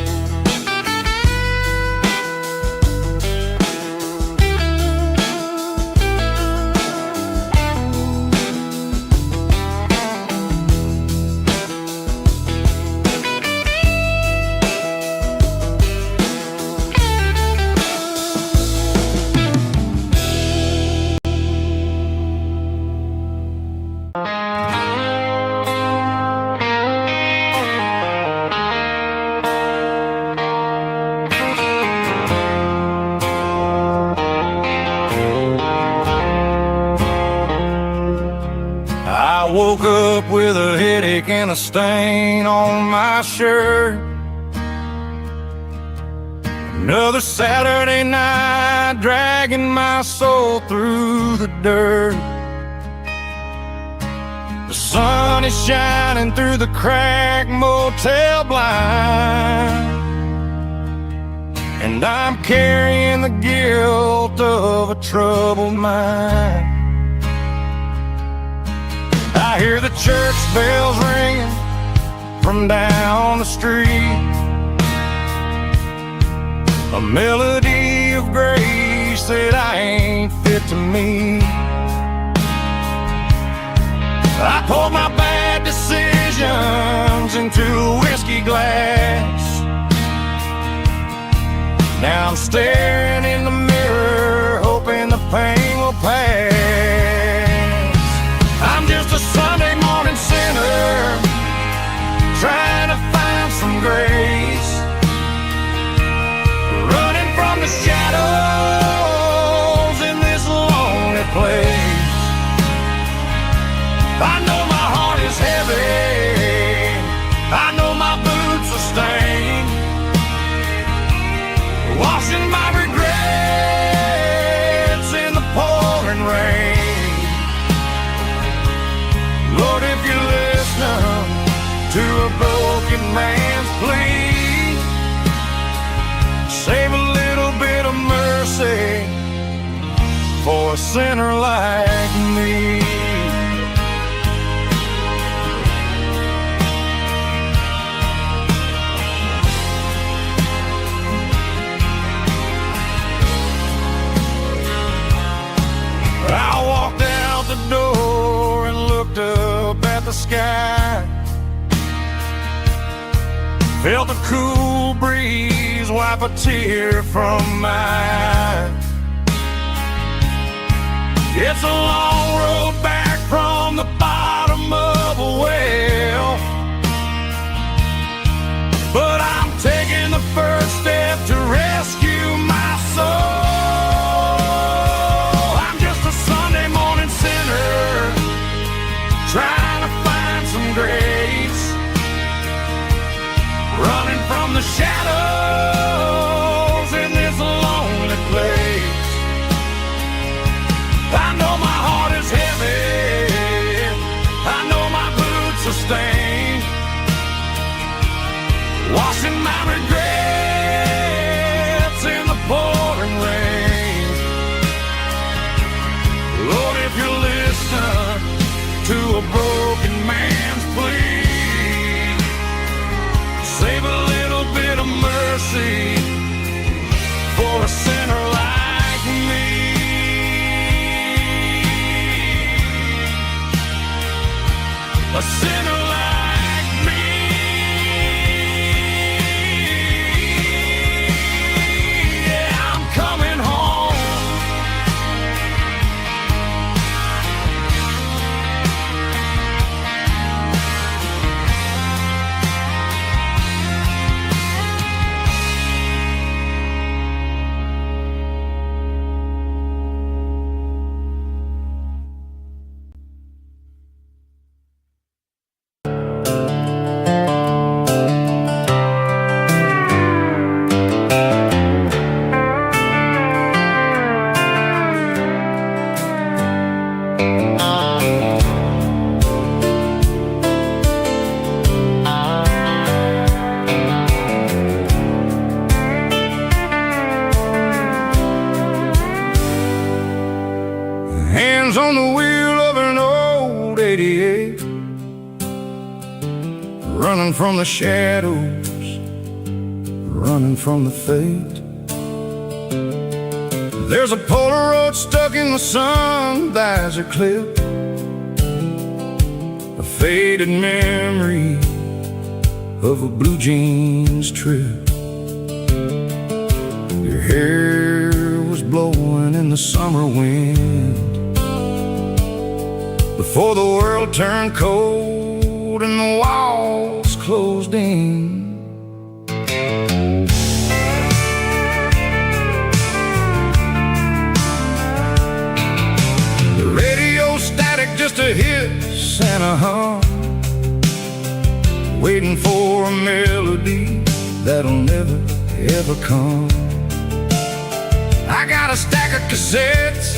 I woke up with a headache and a stain on my shirt. Another Saturday night dragging my soul through the dirt. The sun is shining through the cracked motel blind, and I'm carrying the guilt of a troubled mind. I hear the church bells ringing from down the street, a melody of grace that I ain't fit to meet. I poured my bad decisions into a whiskey glass. Now I'm staring in the mirror, hoping the pain will pass. I'm just a Sunday morning sinner, trying to find some grace, running from the shadows in this lonely place. I know my heart is heavy, sinner like me. I walked out the door and looked up at the sky. Felt the cool breeze wipe a tear from my eye. It's a long road back from the bottom of a well, but I'm taking the first step to rescue my soul. I'm just a Sunday morning sinner trying to find some grace, running from the shadows in this lonely place. I know my heart is heavy, I know my boots are stained, washing my regrets in the pouring rain. Lord, if you listen to a broken man's plea, save a little bit of mercy for a sinner like me. A sinner like me. Yeah, I'm coming home. Hands on the wheel of an old 88, running from the shadows, running from the fate. There's a Polaroid stuck in the sun visor clip, a faded memory of a blue jeans trip. Your hair was blowing in the summer wind before the world turned cold and the walls closed in. The radio static, just a hiss and a hum, waiting for a melody that'll never ever come. I got a stack of cassettes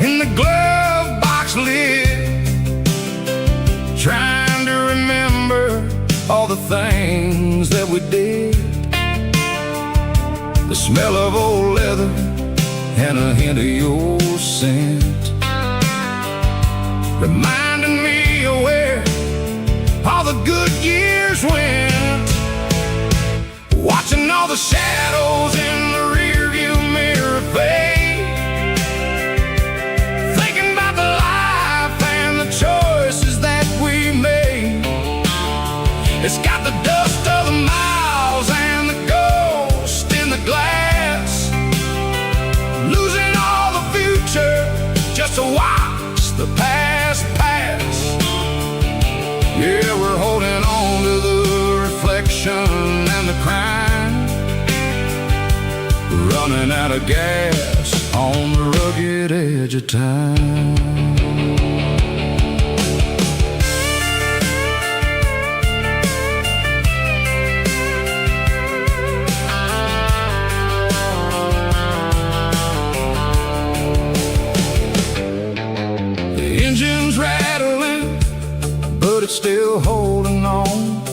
in the glove box lid, trying to remember all the things that we did. The smell of old leather and a hint of your scent, reminding me of where all the good years went. Watching all the shadows in the rearview mirror fade, thinking about the life and the choices that we made. It's got the dust of the miles and the ghost in the glass, losing all the future just to watch the past pass. Yeah, we're holding on to the reflection and the crime, running out of gas on the rugged edge of time. The engine's rattling, but it's still holding on,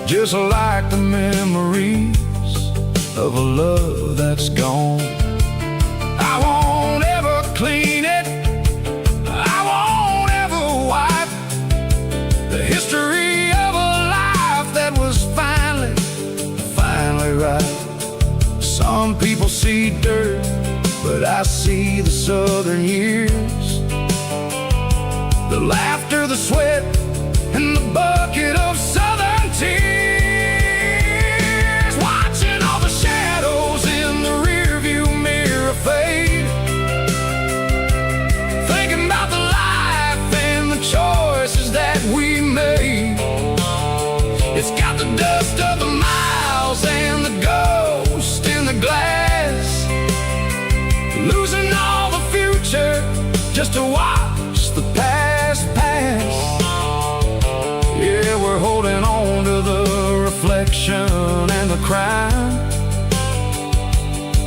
just like the memories of a love that's gone. I won't ever laughter, the sweat, and the bucket of southern tears. Watching all the shadows in the rearview mirror fade, thinking about the life and the choices that we made. It's got the dust of the miles and the ghost in the glass, losing all the future just to watch the past pass. Yeah, we're holding on to the reflection and the crime,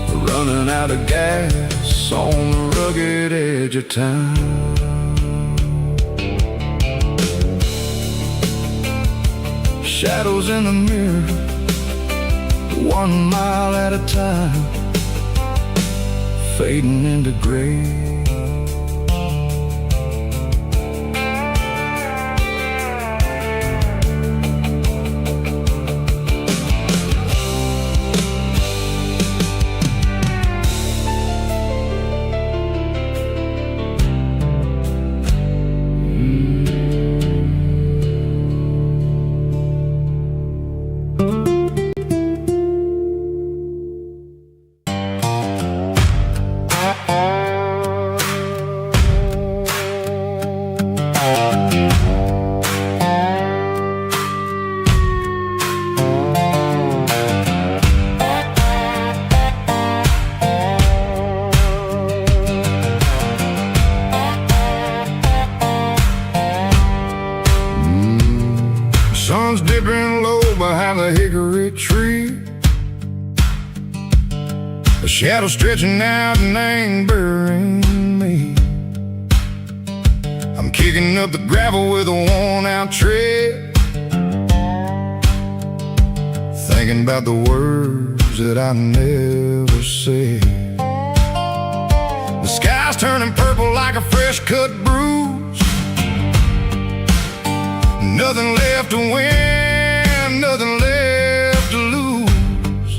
we're running out of gas on the rugged edge of time. Shadows in the mirror, 1 mile at a time, fading into gray. Sun's dipping low behind the hickory tree, a shadow stretching out and angering me. I'm kicking up the gravel with a worn-out tread, thinking about the words that I never said. The sky's turning purple like a fresh-cut bruise, nothing left to win, nothing left to lose,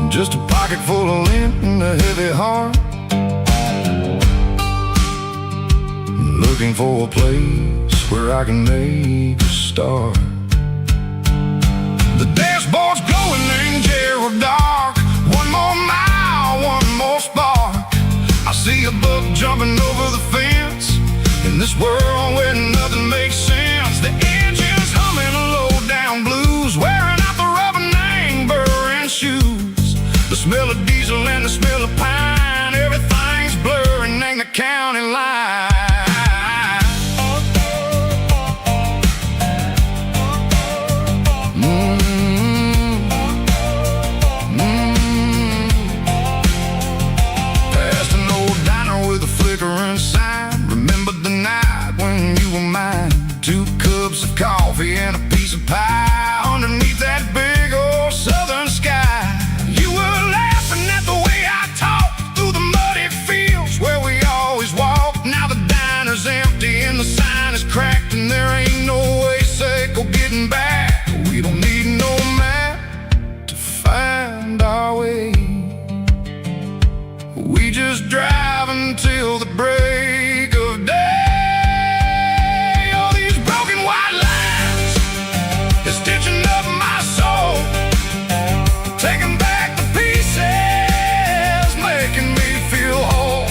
just a pocket full of lint and a heavy heart, looking for a place where I can make a start. The dashboard's glowing in Gerald dark, 1 more mile, 1 more spark. I see a buck jumping over the fence, in this world where nothing makes sense. The engine's humming a low-down blues, wearing out the rubber name, burring shoes. The smell of diesel and the smell of pine, everything's blurring in the county line. Past an old diner with a flickering sign, remembered the night when you were mine. 2 cups of coffee and a piece of pie underneath that big old southern sky. You were laughing at the way I talked through the muddy fields where we always walked. Now the diner's empty and the sign is cracked, and there ain't no way safe or getting back. We don't need no map to find our way, we just drive until the break of day. Stitching up my soul, taking back the pieces, making me feel whole.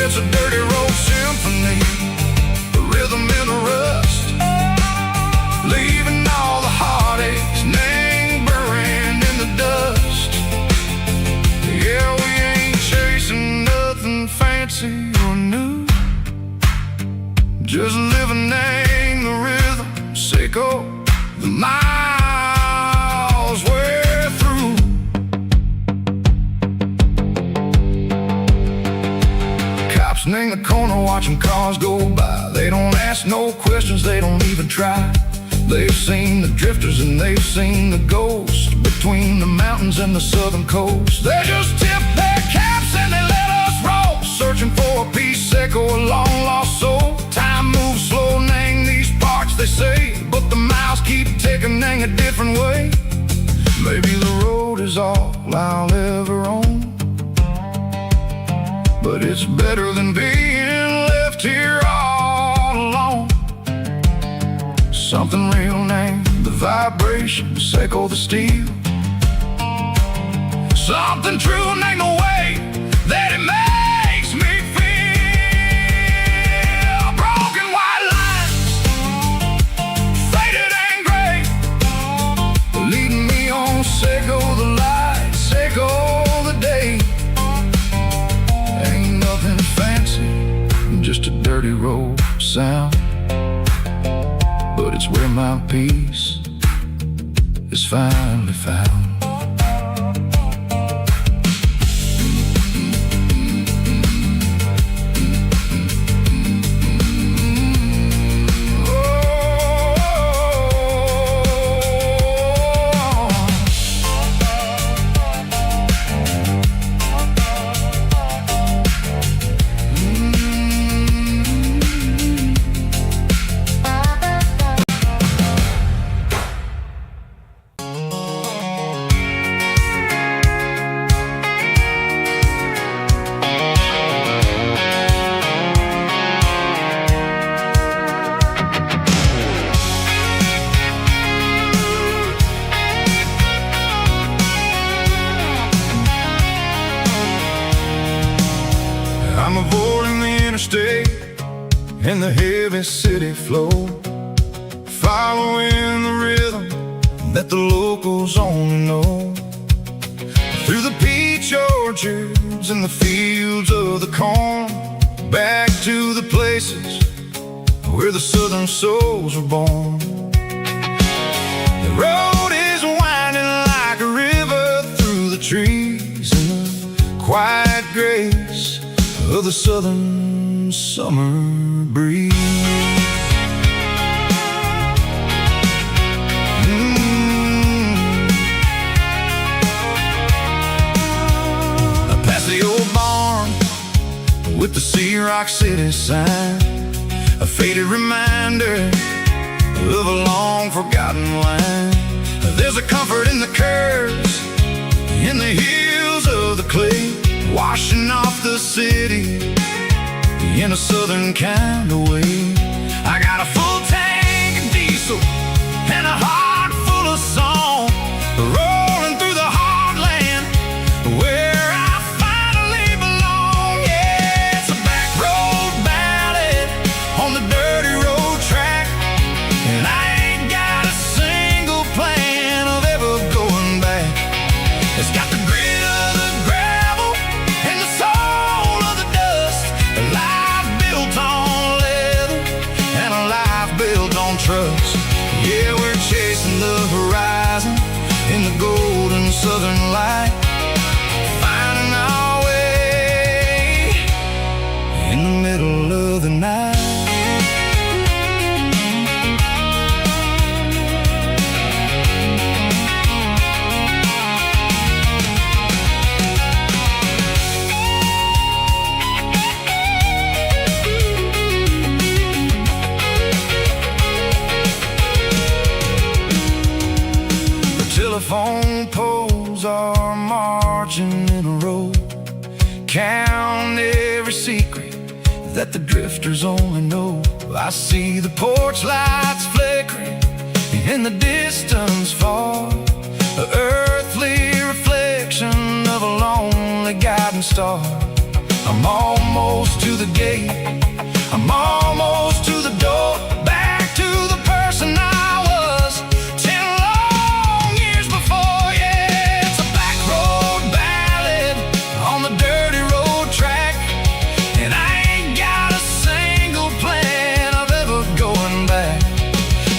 It's a dirty road symphony, a rhythm in the rust, leaving all the heartaches lingering in the dust. Yeah, we ain't chasing nothing fancy or new, just living in the rhythm, sicko. The miles we're through. Cops in the corner watching cars go by. They don't ask no questions, they don't even try. They've seen the drifters and they've seen the ghosts between the mountains and the southern coast. They just tip their caps and they let us roll, searching for a piece echo, a long lost soul. Time moves slow, nang these parts they say, but the miles keep ticking in a different way. Maybe the road is all I'll ever own, but it's better than being left here all Something real named the vibrations echo the steel. Something true named the way that it makes me feel. Broken white lines, faded and gray, leading me on, echo the lights, echo the day. Ain't nothing fancy, just a dirty road sound, but it's where my peace is finally found. I'm avoiding the interstate and the heavy city flow, following the rhythm that the locals only know. Through the peach orchards and the fields of the corn, back to the places where the southern souls were born. The road is winding like a river through the trees in the quiet grace of the southern summer breeze. Past the old barn with the Sea Rock City sign, a faded reminder of a long forgotten line. There's a comfort in the curves, in the hills of the clay, washing off the city in a southern kind of way. I got a full tank of diesel and a heart full of song, rolling through the heartland where I finally belong. Yeah, it's a back road ballad on the dirty road track, and I ain't got a single plan of ever going back. It's got the grit of the gravel and the soul of the dust, a life built on leather and a life built on trust. Yeah, we're chasing the horizon in the golden southern light, finding our way in the middle of the night. Telephone poles are marching in a row, count every secret that the drifters only know. I see the porch lights flickering in the distance far, an earthly reflection of a lonely guiding star. I'm almost to the gate, I'm almost to the door, back to the person I was 10 long years before. Yeah, it's a back road ballad on the dirty road track, and I ain't got a single plan of ever going back.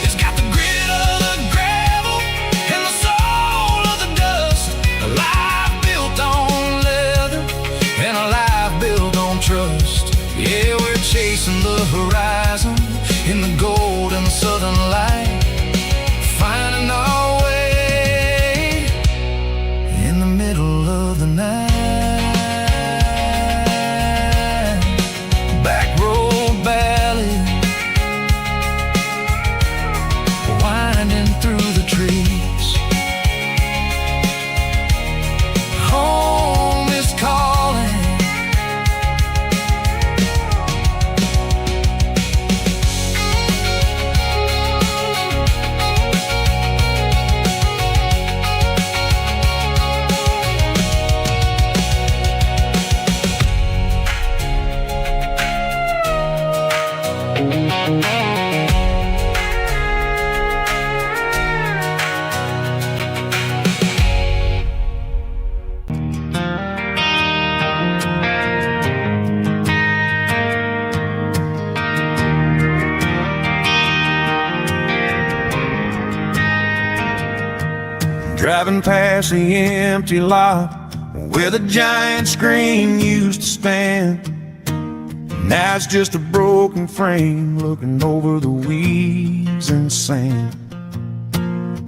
It's got the grit of the gravel and the soul of the dust, a life built on leather and a life built on trust. Yeah, we're chasing the horizon in the golden southern light, finding our way in the middle of the night. Back road ballad, winding through the trees. Home is calling, Driving past the empty lot where the giant screen used to stand. Now it's just a broken frame looking over the weeds and sand.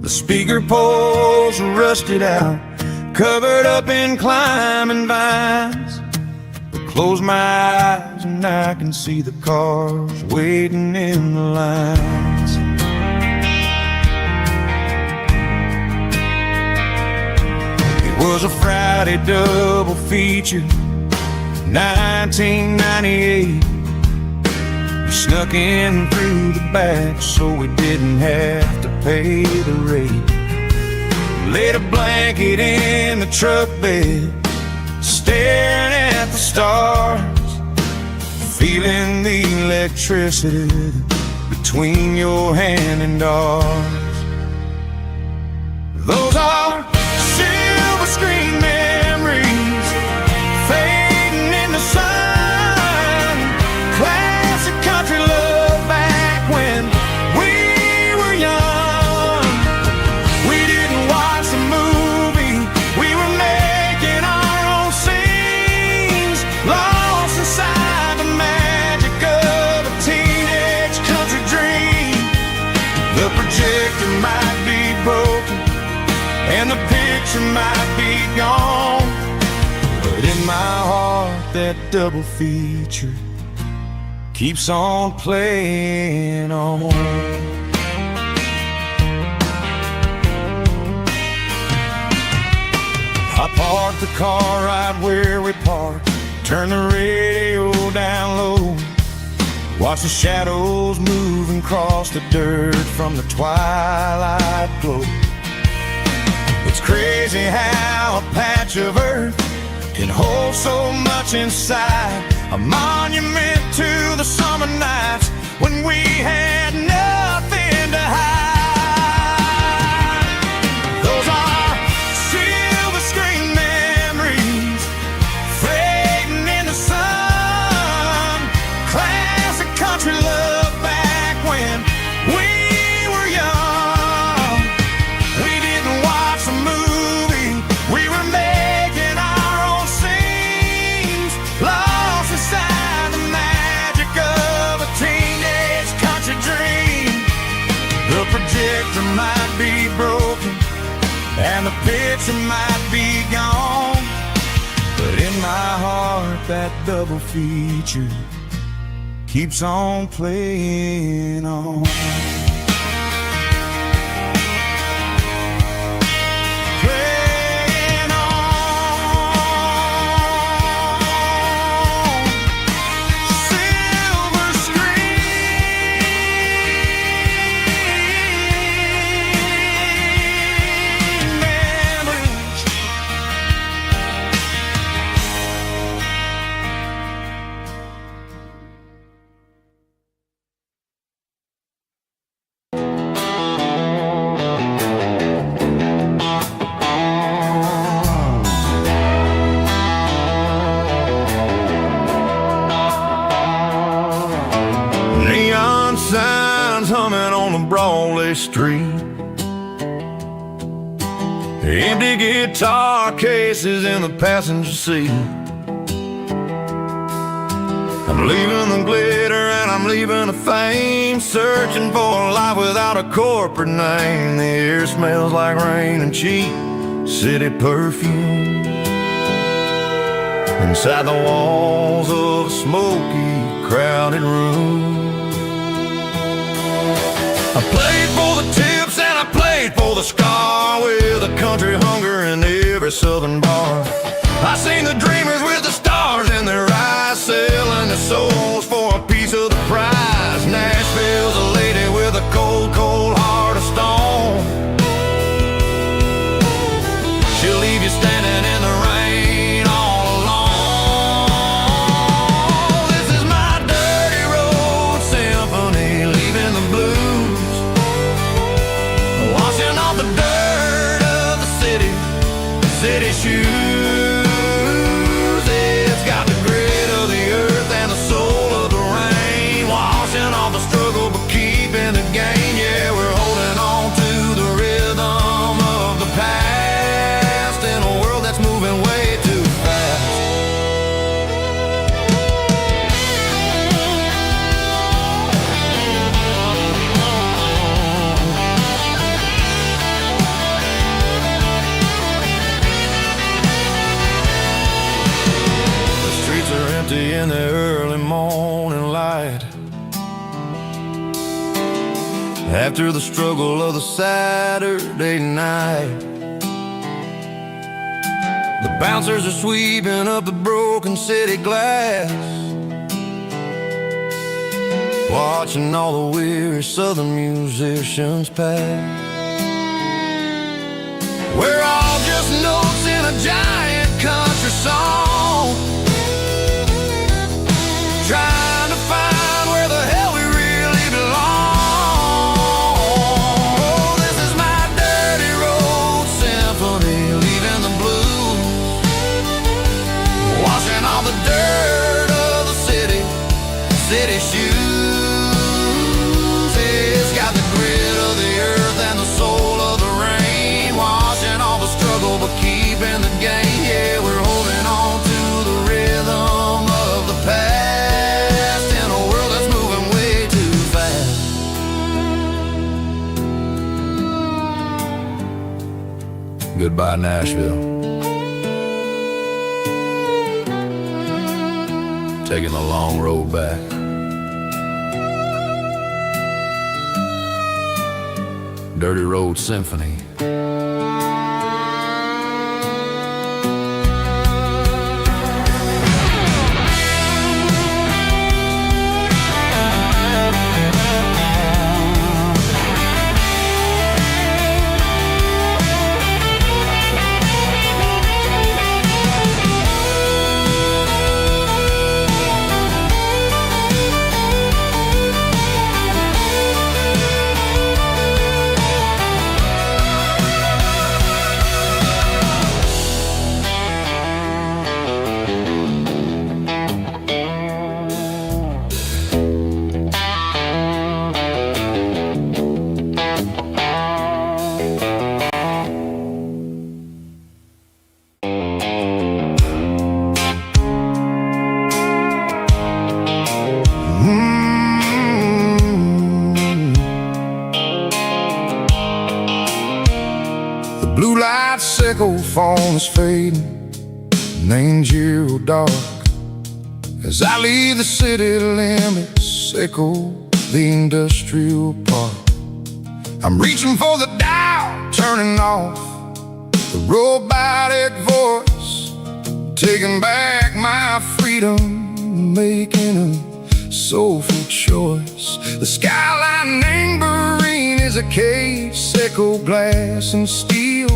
The speaker poles are rusted out, covered up in climbing vines. I close my eyes and I can see the cars waiting in the lines. It was a Friday double feature, 1998. We snuck in through the back so we didn't have to pay the rate. Laid a blanket in the truck bed, staring at the stars, feeling the electricity between your hand and ours. Those are silver screen memories fading in the sun. Classic country love back when we were young. We didn't watch the movie, we were making our own scenes, lost inside the magic of a teenage country dream. The projector might be broken and the picture might be gone, but in my heart that double feature keeps on playing on. I parked the car right where we parked, turned the radio down low, watch the shadows move and cross the dirt from the twilight glow. It's crazy how a patch of earth can hold so much inside, a monument to the summer nights when we had nothing to hide. Those are silver screen memories fading in the sun. Classic country love back when we were young. We didn't watch the movie, we were making our own scenes, lost inside the magic of a teenage country dream. The projector might be broken and the picture might be gone, but in my heart that double feature keeps on playing on. Playing on. Silver screen memories. Neon signs humming on the Broadway street, empty guitar cases in the passenger seat. I'm leaving the glitter and I'm leaving the fame, searching for a life without a corporate name. The air smells like rain and cheap city perfume inside the walls of a smoky, crowded room. I played for the tips and I played for the scar, with a country hunger in every southern bar. I seen the dreamers with the stars in their eyes, selling their souls for a piece of the prize. Nashville's a lady with a cold, cold heart of stone. She'll leave you standing in the rain all alone. This is my dirty road symphony. early morning light. After the struggle of the Saturday night, the bouncers are sweeping up the broken city glass, watching all the weary southern musicians pass. We're all just notes in a giant country song, trying to find where the hell we really belong. Oh, this is my dirty road symphony, leaving the blues, washing all the dirt of the city shoes. It's got the grit of the earth and the soul of the rain, washing all the struggle but keeping the game. Yeah, we're holding on to the rhythm of the past in a world that's moving way too fast. Goodbye, Nashville. Taking the long road back. Dirty Road Symphony. Blue light sickle phone is fading, and ain't zero dark. As I leave the city limits, echo the industrial park. I'm reaching for the dial, turning off the robotic voice, taking back my freedom, making a soulful choice. The skyline anchorine is a case, echo glass and steel,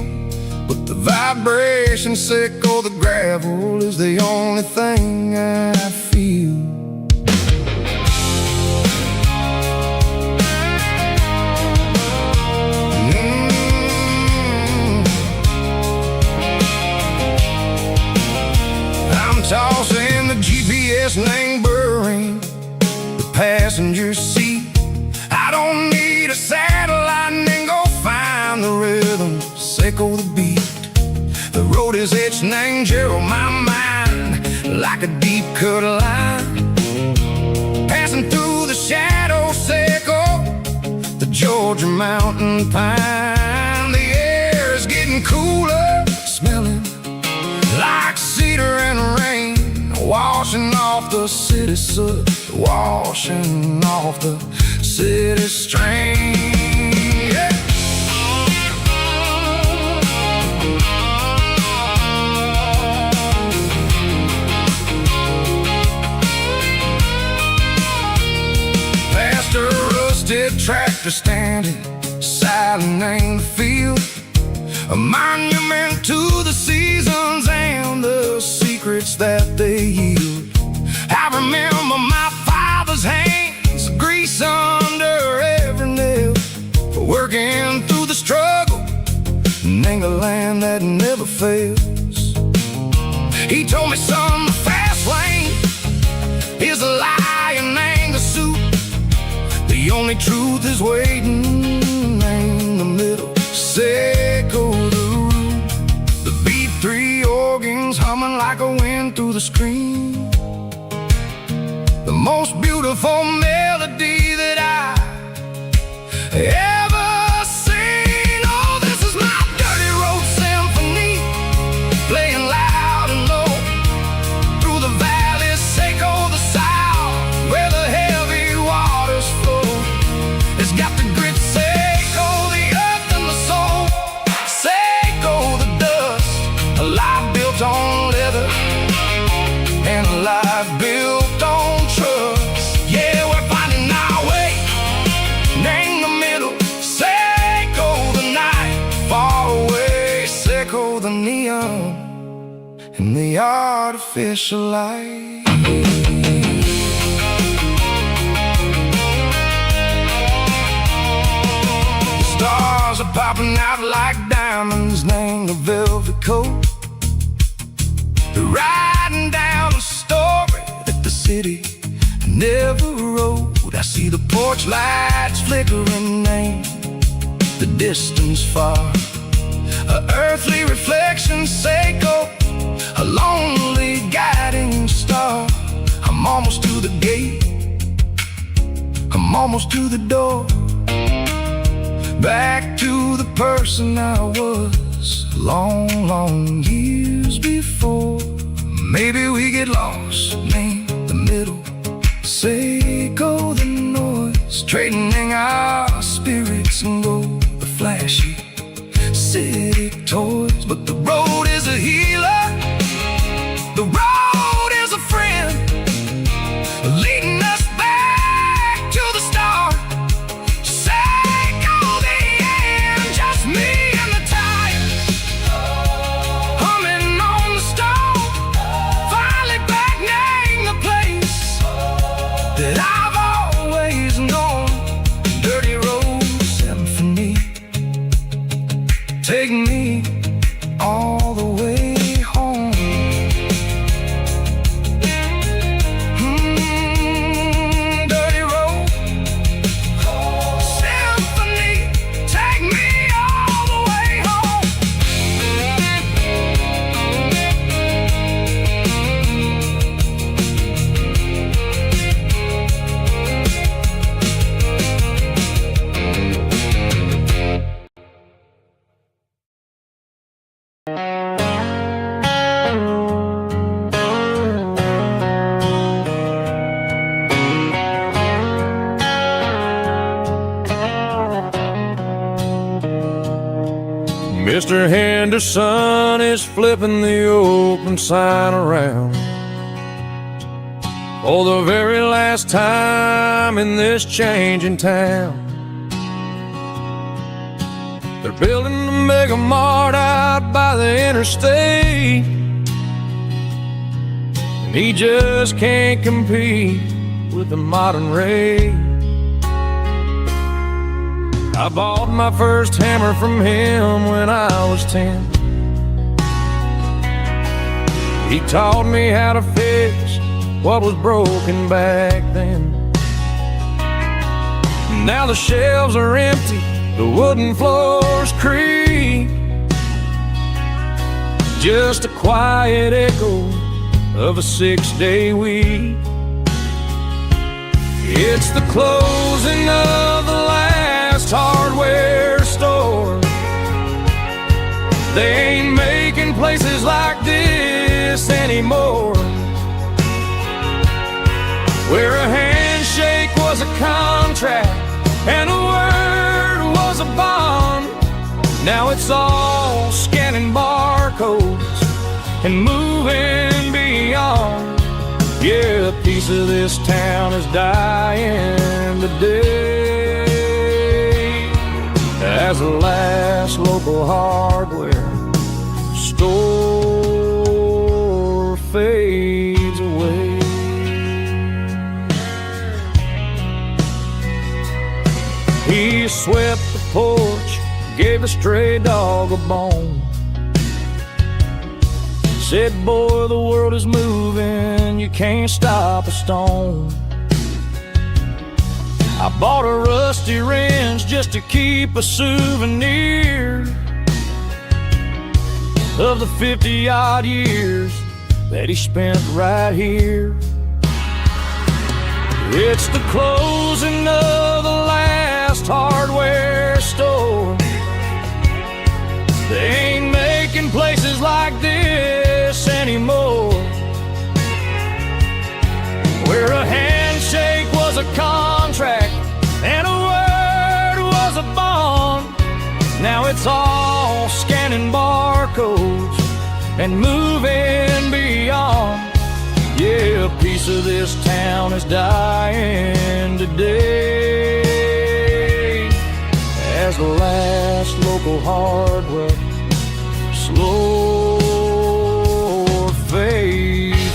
but the vibration sickle, the gravel is the only thing I feel. I'm tossing the GPS neighboring the passenger seat. I don't need a satellite and go find the rhythm, sickle the beat. The road is etched and angel on my mind like a deep cut line, passing through the shadow sickle, the Georgia mountain pine. The air is getting cooler, smelling like cedar and rain, washing off the city soot, washing off the city strain. Yeah. Past a rusted tractor standing silent in the field, a monument to the seasons and the secrets that they yield. I remember my father's hands, grease under every nail, for working through the struggle in a land that never fails. He told me, son, the fast lane is a lie and ain't the suit. The only truth is waiting in the middle, sickle the root. The B3 organs humming like a wind through the screen, the most beautiful melody that I ever seen. Oh, this is my dirty road symphony, playing loud and low through the valleys, sickle the south. artificial light. Stars are popping out like diamonds named a velvet coat. They're writing down a story that the city never wrote. I see the porch lights flickering in the distance far. An earthly reflection, Seiko, a lonely guiding star. I'm almost to the gate, I'm almost to the door. Back to the person I was long, long years before. Maybe we get lost in the middle, Seiko the noise, trading our spirits and go the flashy city toys. But the road is a healer, the road is a friend, leading us back to the start. Seiko the end, just me and the tires, humming on the stove, finally back name the place that I've always known. Dirty Road Symphony, take me all the way home. Dirty Road Symphony, take me all the way home. Mr. Henderson is flipping the open sign around for the very last time in this changing town. They're building the mega mart out by the interstate, and he just can't compete with the modern rate. I bought my first hammer from him when I was 10. He taught me how to fix what was broken back then. Now the shelves are empty, the wooden floors creak, just a quiet echo of a 6-day week. It's the closing of the last hardware store. They ain't making places like this anymore, where a handshake was a contract and a word was a bond. Now it's all scanning barcodes and moving beyond. Yeah, a piece of this town is dying today as the last local hardware store fades away. He swept the porch, gave the stray dog a bone, said, boy, the world is moving, you can't stop a stone. I bought a rusty wrench just to keep a souvenir of the 50-odd years that he spent right here. It's the closing of the last hardware store. They ain't making places like this anymore, where a handshake was a contract and a word was a bond. Now it's all scanning barcodes and moving beyond. Yeah, a piece of this town is dying today as the last local hardware slow fades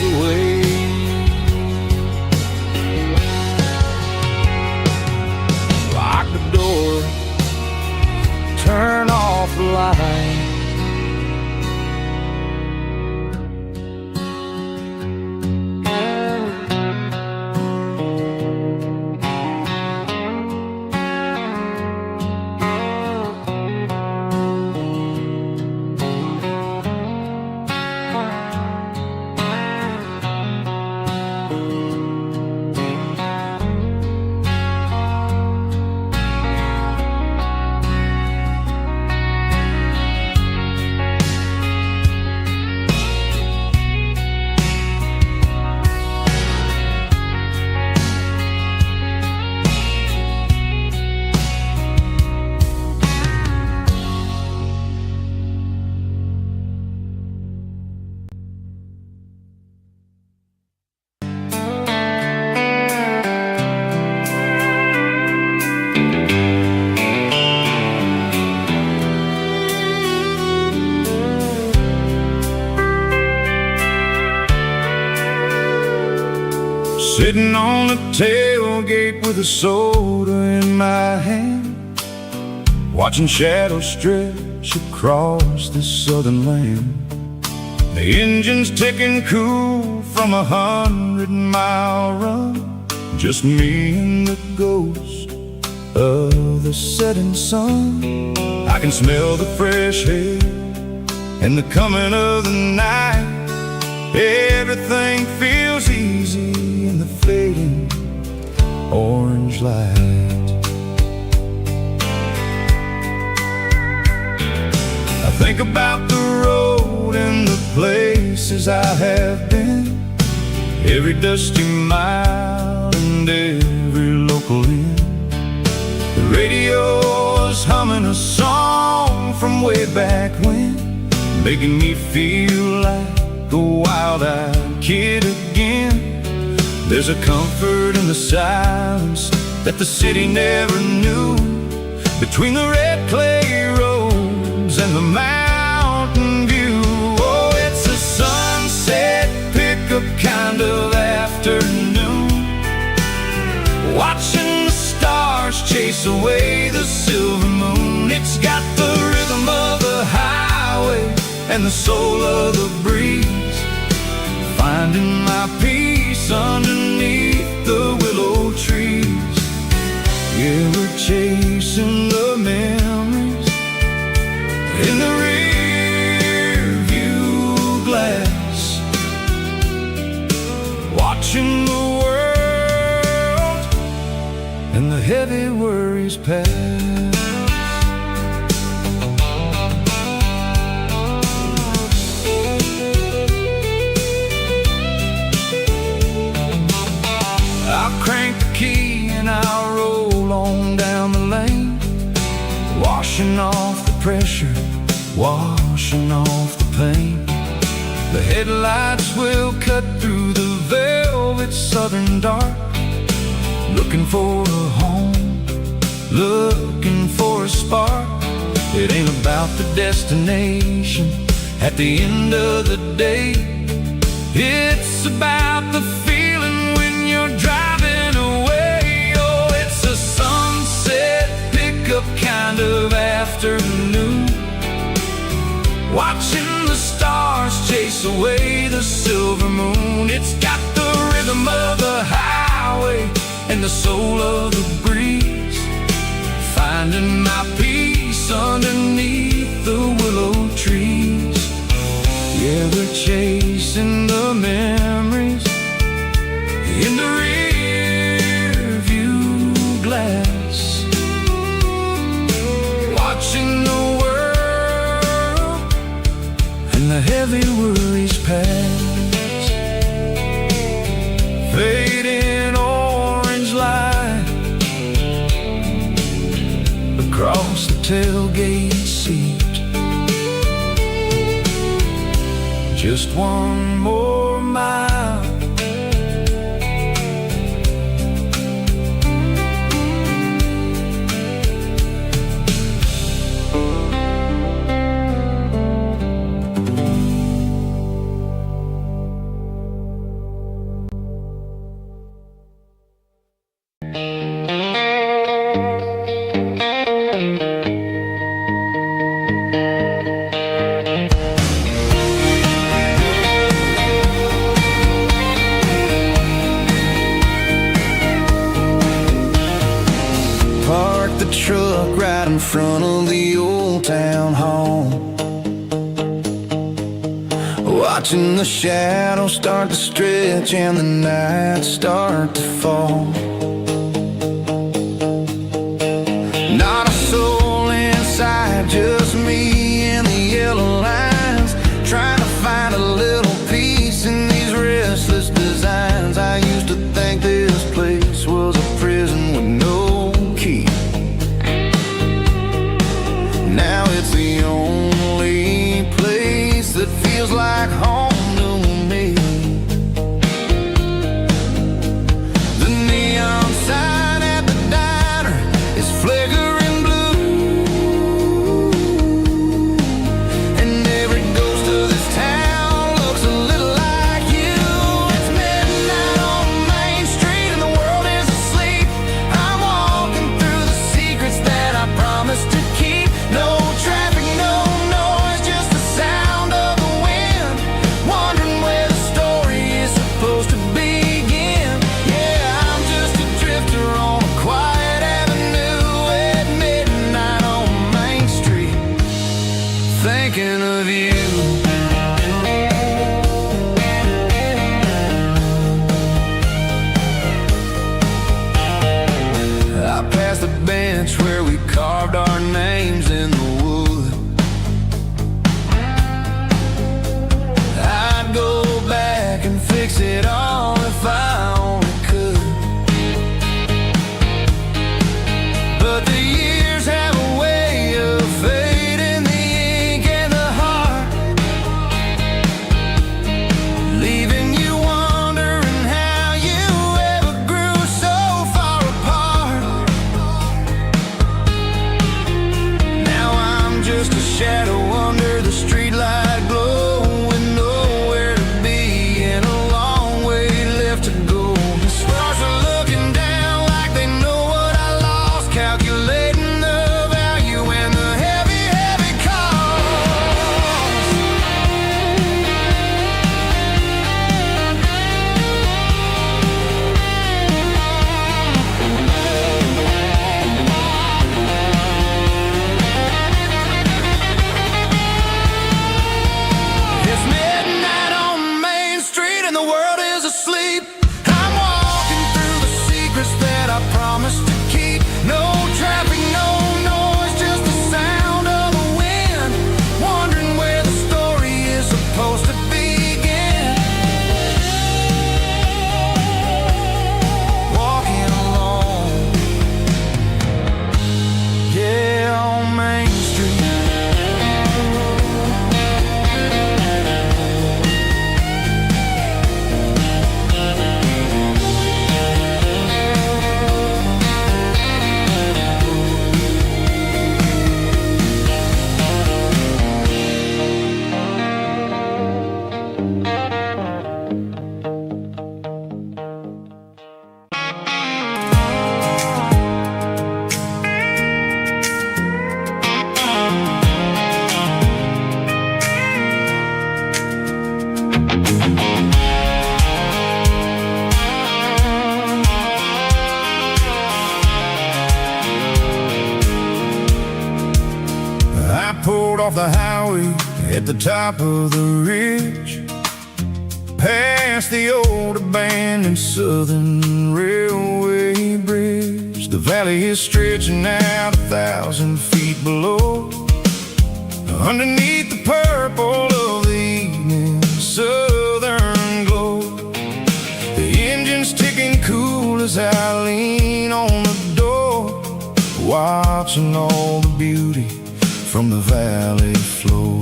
Sitting on the tailgate with a soda in my hand, watching shadows stretch across this southern land. The engine's ticking cool from 100-mile run, just me and the ghost of the setting sun. I can smell the fresh air and the coming of the night. Everything feels easy in the fading orange light. I think about the road and the places I have been, every dusty mile and every local inn. The radio is humming a song from way back when, making me feel like a wild-eyed kid again. There's a comfort in the silence that the city never knew, between the red clay roads and the mountain view. Oh, it's a sunset pickup kind of afternoon, watching the stars chase away the silver moon. It's got the rhythm of the highway and the soul of the breeze, finding my peace underneath the willow trees. Yeah, we're chasing the memories in the rear view glass, watching the world and the heavy worries pass. Crank the key and I'll roll on down the lane, washing off the pressure, washing off the pain. The headlights will cut through the velvet southern dark, looking for a home, looking for a spark. It ain't about the destination at the end of the day, it's about the feeling when you're driving away. Oh, it's a sunset pickup kind of afternoon, watching the stars chase away the silver moon. It's got the rhythm of the highway and the soul of the breeze, finding my peace underneath the willow trees. Yeah, we're chasing the memories in the rear view glass, watching the world and the heavy worries pass. Fading orange light across the tailgate seat, just one more mile. Truck right in front of the old town hall, watching the shadows start to stretch and the nights start to fall. Not a soul inside, just me and the yellow lines, trying to find a little peace in these restless designs. I used to think this place was a prison with no key. Now it's the only place that feels like home to me. The neon secrets that I promised to keep. No traffic, no noise, just the sound of the wind, wondering where the story is supposed to begin. Walking alone, yeah, on Main Street. I pulled off the highway at the top of the ridge, past the old abandoned Southern Railway bridge. The valley is stretching out 1,000 feet below, underneath the purple of the evening southern glow. The engine's ticking cool as I lean on the door, watching all the beauty from the valley floor.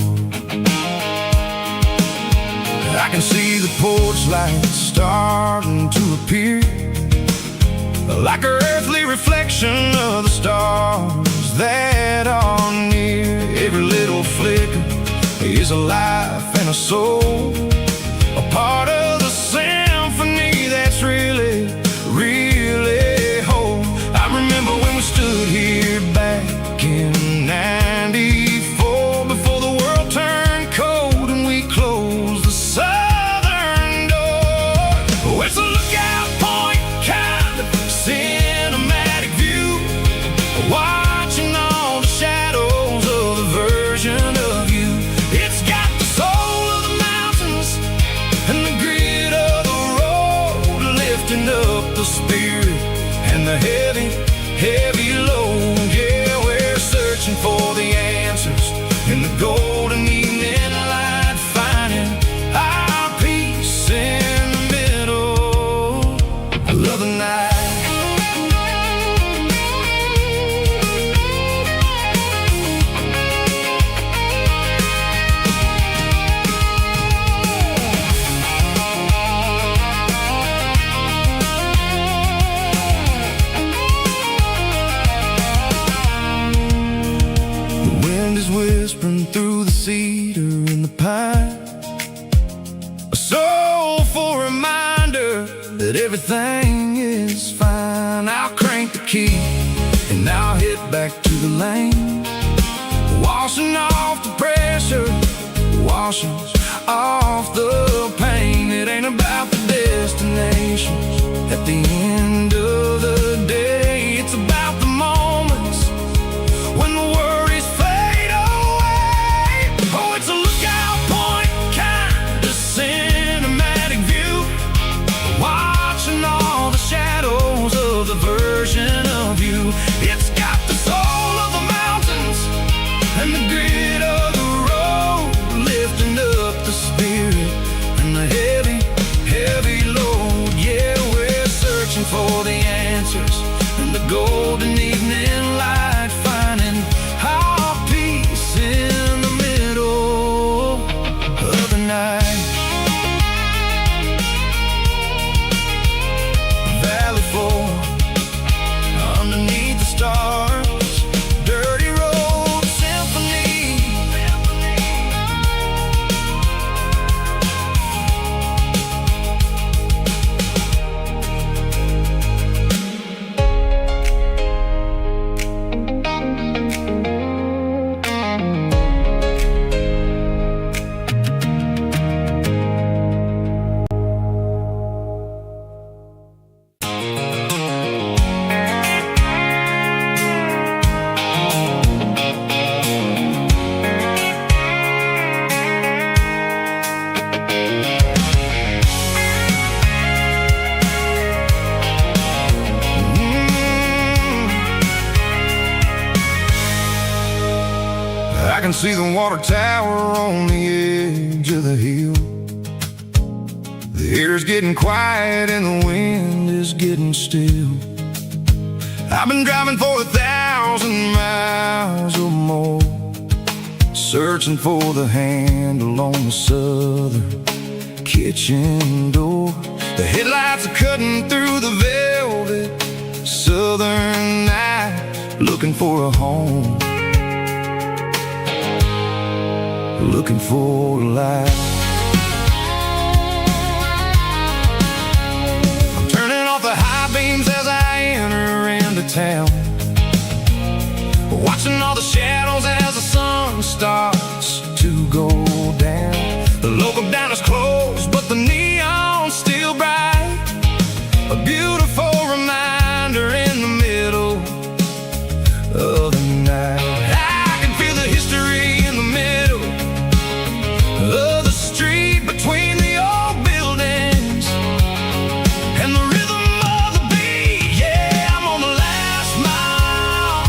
I can see the porch lights starting to appear, like an earthly reflection of the stars that are near. Every little flicker is a life and a soul, a part of the symphony that's really, really whole. I remember when we stood here back in '94, before the world turned cold and we closed the southern door. Oh, it's a lookout point, kind of cinematic view, watching all the shadows of the version of you. It's got the soul of the mountains and the grit of the road, lifting up the spirit and the heavy, heavy load. Yeah, we're searching for the answers in the golden evening light, finding our peace in the middle of the night. Whispering through the cedar and the pine, a soulful reminder that everything is fine. I'll crank the key and I'll hit back to the lane, washing off the pressure, washing off the pain. It ain't about the destinations at the end of the day, it's about the moments when the worries fade away. Oh, it's a lookout point, kind of cinematic view, watching all the shadows of the version of you. It's got the soul of the mountains and the grit of the road, lifting up the spirit and the heavy, heavy load. Yeah, we're searching for the answers in the golden evening light, finding our peace in the middle of the night. Valley floor, underneath the stars, dirty road symphony. can see the water tower on the edge of the hill. The air's getting quiet and the wind is getting still. I've been driving for 1,000 miles or more, searching for the handle on the southern kitchen door. The headlights are cutting through the velvet southern night, looking for a home, looking for a life. I'm turning off the high beams as I enter into town, watching all the shadows as the sun starts to go down. The local diner's closed, but the neon's still bright, a beautiful reminder in the middle of the night. I can feel the history in the middle of the street, between the old buildings and the rhythm of the beat. Yeah, I'm on the last mile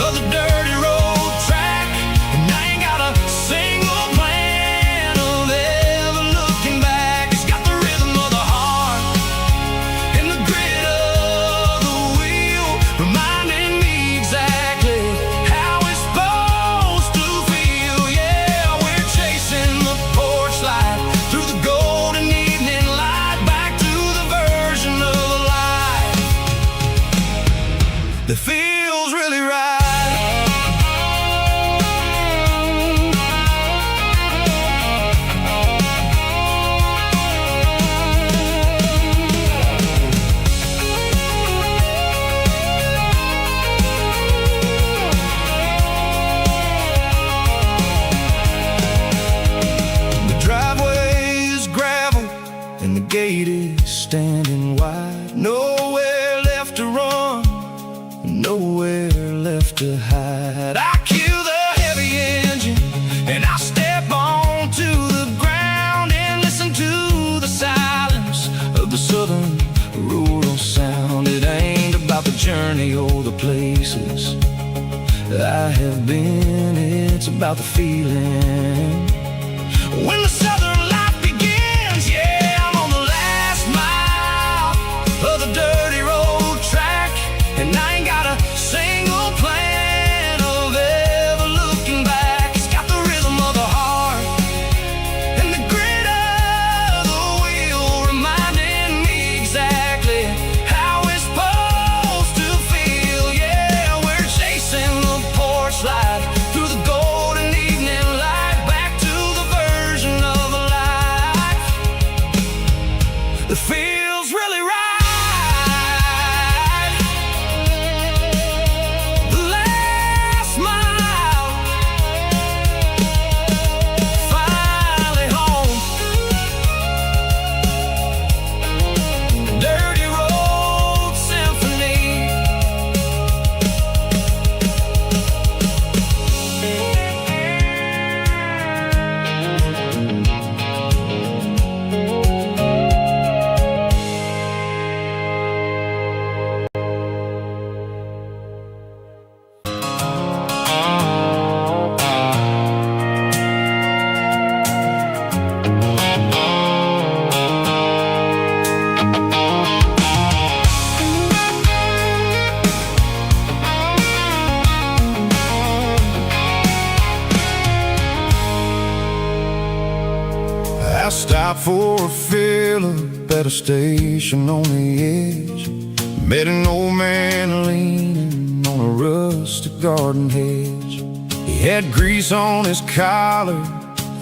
of the dirty road track, and I ain't got a single plan of ever looking back. It's got the rhythm of the heart and the grit of the wheel, reminding me exactly how it's supposed to feel. Yeah, we're chasing the porch light through the golden evening light, back to the version of life that feels really right. The driveway is gravel and the gate is standing wide. Nowhere left to run, nowhere left to hide. I kill the heavy engine and I step onto the ground and listen to the silence of the southern rural sound. It ain't about the journey or the places I have been, it's about the feeling when the southern life begins. Yeah, I'm on the last mile of the dirty road track, and I ain't got a single plan of ever looking back. It's got the rhythm of the heart and the grit of the wheel, reminding me exactly how it's supposed to feel. Yeah, we're chasing the porch light through the golden evening light, back to the version of life that feels really right. The last mile, finally home. Dirty Road Symphony. I stopped for a fill-up at a station on the edge. Met an old man leaning on a rustic garden hedge. He had grease on his collar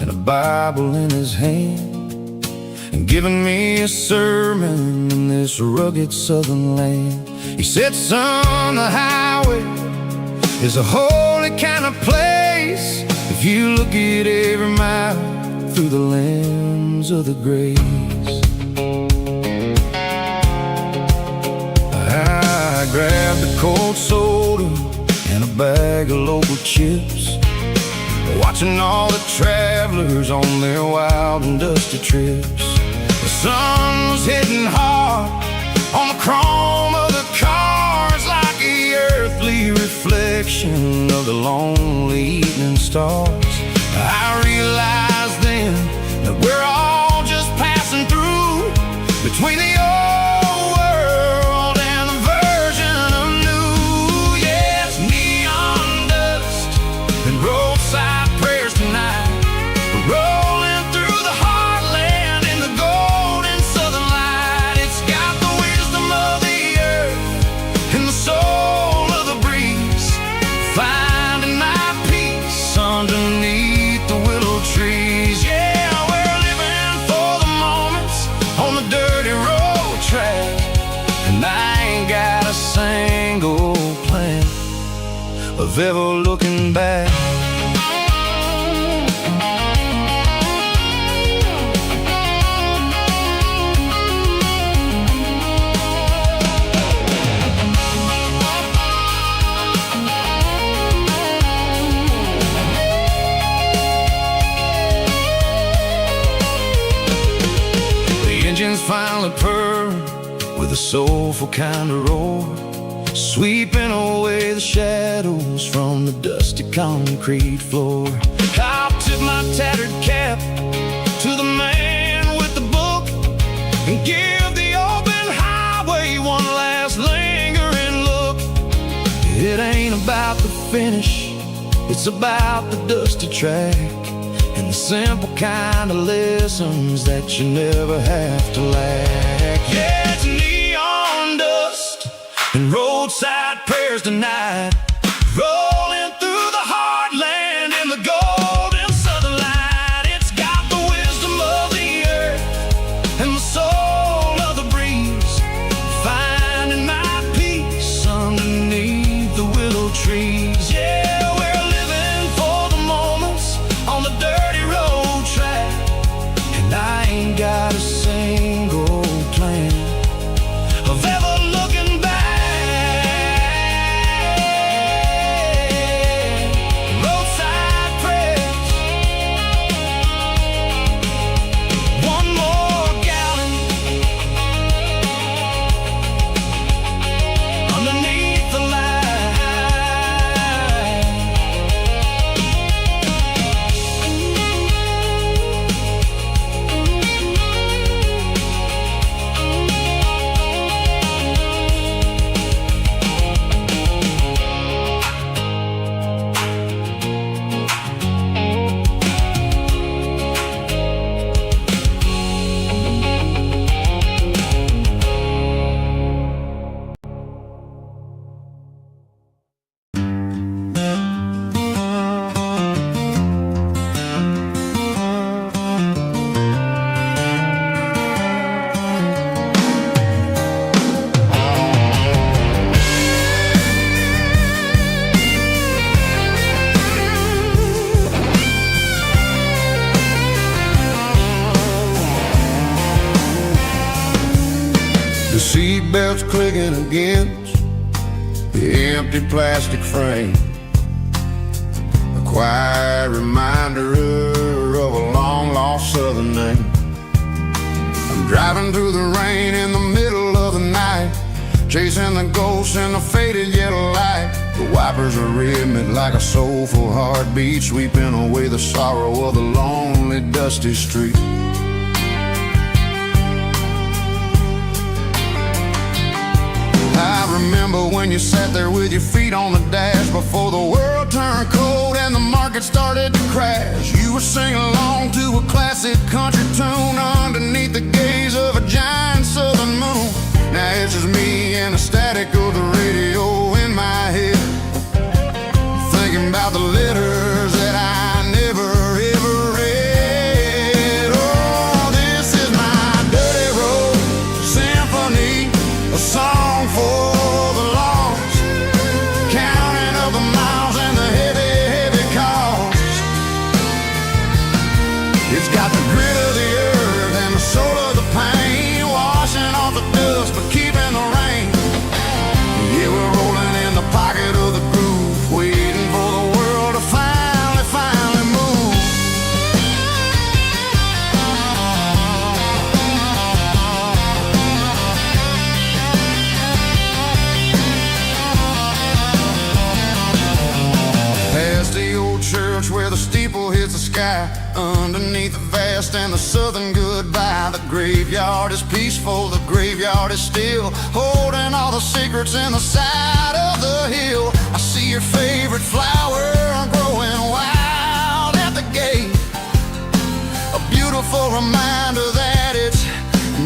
and a Bible in his hand, and giving me a sermon in this rugged southern land. He said, son, the highway is a holy kind of place if you look at every mile through the lens of the grace. I grabbed a cold soda and a bag of local chips, watching all the travelers on their wild and dusty trips. The sun was hitting hard on the chrome of the cars like a earthly reflection of the lonely evening stars. I realized then that we're all just passing through between the old world and the version of new. Yeah, it's neon dust and roadside prayers tonight. We're rolling through the heartland in the golden southern light. It's got the wisdom of the earth and the soul of the breeze, finding my peace underneath the willow trees. Yeah, we're living for the moments on the dirty road track, and I ain't got a single plan of ever looking back. Finally purr with a soulful kind of roar, sweeping away the shadows from the dusty concrete floor. I'll tip my tattered cap to the man with the book and give the open highway one last lingering look. It ain't about the finish, it's about the dusty track and the simple kind of lessons that you never have to lack. Yeah, it's neon dust and roadside prayers tonight, rolling through the heartland in the golden southern light. It's got the wisdom of the earth and the soul of the breeze, finding my peace underneath the willow trees. Yeah, we're living for the moments on the dirty road track, and I ain't got a single plan of ever looking back. Roadside prayers, one more gallon underneath the light. The seatbelt's clicking against the empty plastic frame, a quiet reminder of a long-lost southern name. I'm driving through the rain in the middle of the night, chasing the ghosts in the faded yellow light. The wipers are rhythmic like a soulful heartbeat, sweeping away the sorrow of the lonely, dusty street. I remember when you sat there with your feet on the dash before the world turned cold and the market started to crash. You were singing along to a classic country tune underneath the gaze of a giant southern moon. Now it's just me and the static of the radio in my head, thinking about the letters that I never ever read. Oh, this is my dirty road symphony, a song for the lost, counting up the miles and the heavy, heavy cost. It's got the grit of the earth and the soul of the pain, washing off the dust but keeping the rain. sky, underneath the vast and the southern goodbye. The graveyard is peaceful, the graveyard is still, holding all the secrets in the side of the hill. I see your favorite flower growing wild at the gate, a beautiful reminder that it's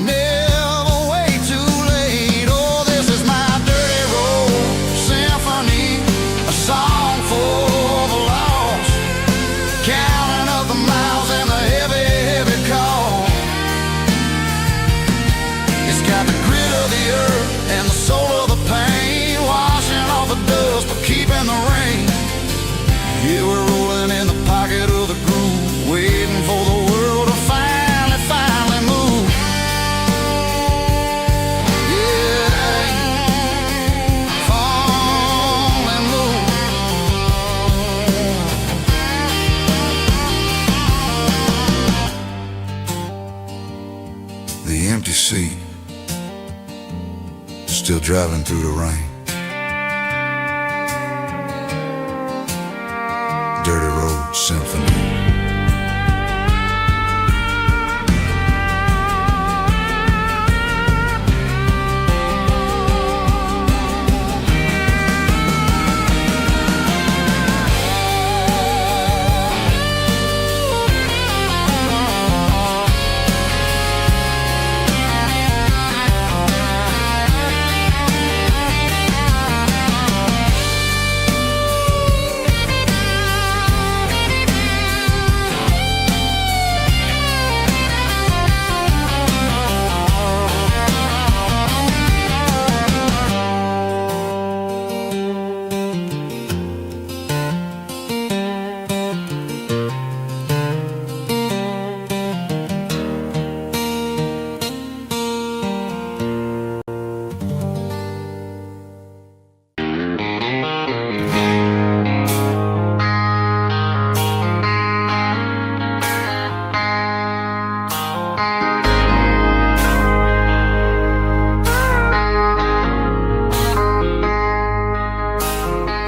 never way too late. Oh, this is my dirty road symphony, a song for the lost, counting up the miles and the heavy, heavy call. It's got the grit of the earth and the soul of the pain, washing off the dust but keeping the rain. Yeah, we're rolling in the pocket of the groove, waiting for the world to finally move. Yeah, finally move. The empty seat, still driving through the rain. Dirty Road Symphony.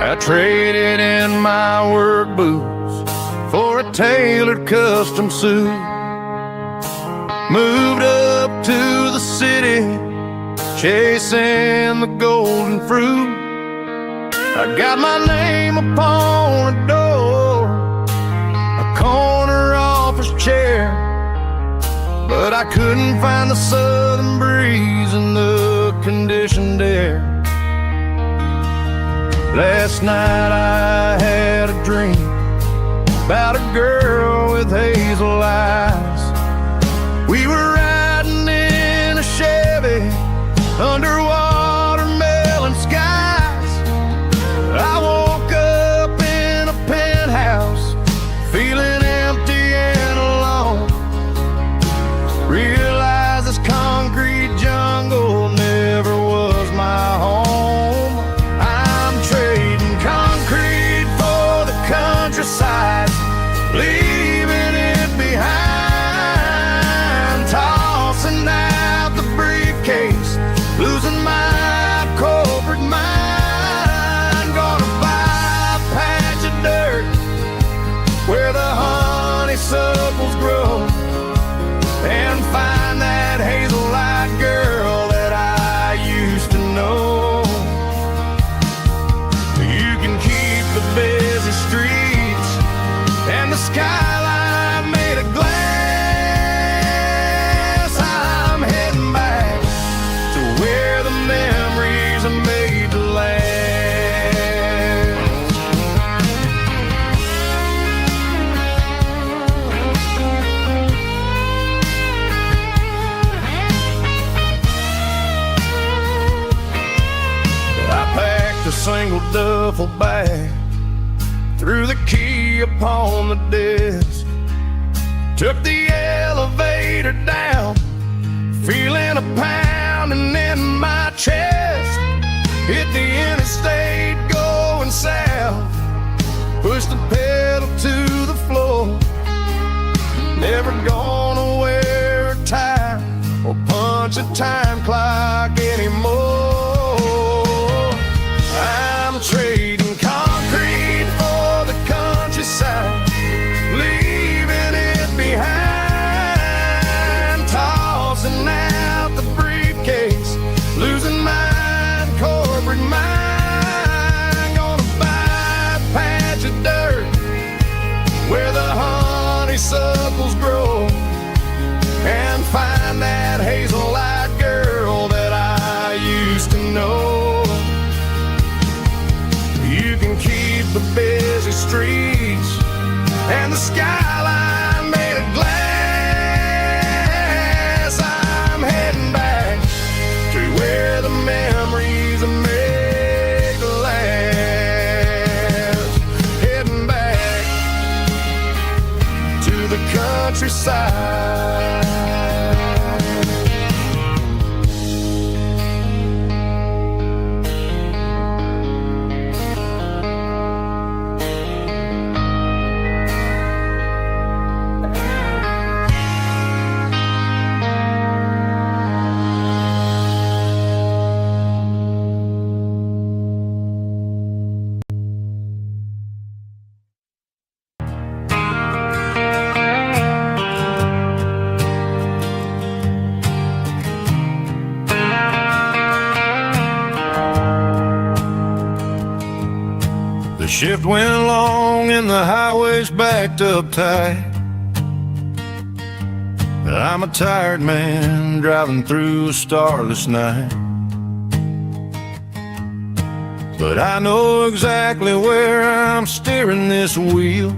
I traded in my work boots for a tailored custom suit. Moved up to the city, chasing the golden fruit. I got my name upon a door, a corner office chair, but I couldn't find the southern breeze in the conditioned air. Last night I had a dream about a girl with hazel eyes. We were riding in a Chevy under watermelon skies. I woke up in a penthouse feeling empty and alone. Realized this concrete jungle never was my home. Countryside, leaving it behind, tossing out the briefcase, losing my corporate mind. Gonna buy a patch of dirt where the honeysuckles grow and find that hazel-eyed girl that I used to know. You can keep the busy streets and the skyline made of glass. I'm heading back to where the memories are made to last. I packed a single duffel bag, threw the key upon the desk, took the elevator down, feeling a pounding in my chest. Hit the interstate going south, pushed the pedal to the floor. Never gonna wear a tie or punch a time clock anymore. I'm trading concrete for the countryside, leaving keep the busy streets and the skyline made of glass. I'm heading back to where the memories are made to last. Heading back to the countryside. The shift went long and the highway's backed up tight. I'm a tired man driving through a starless night, but I know exactly where I'm steering this wheel,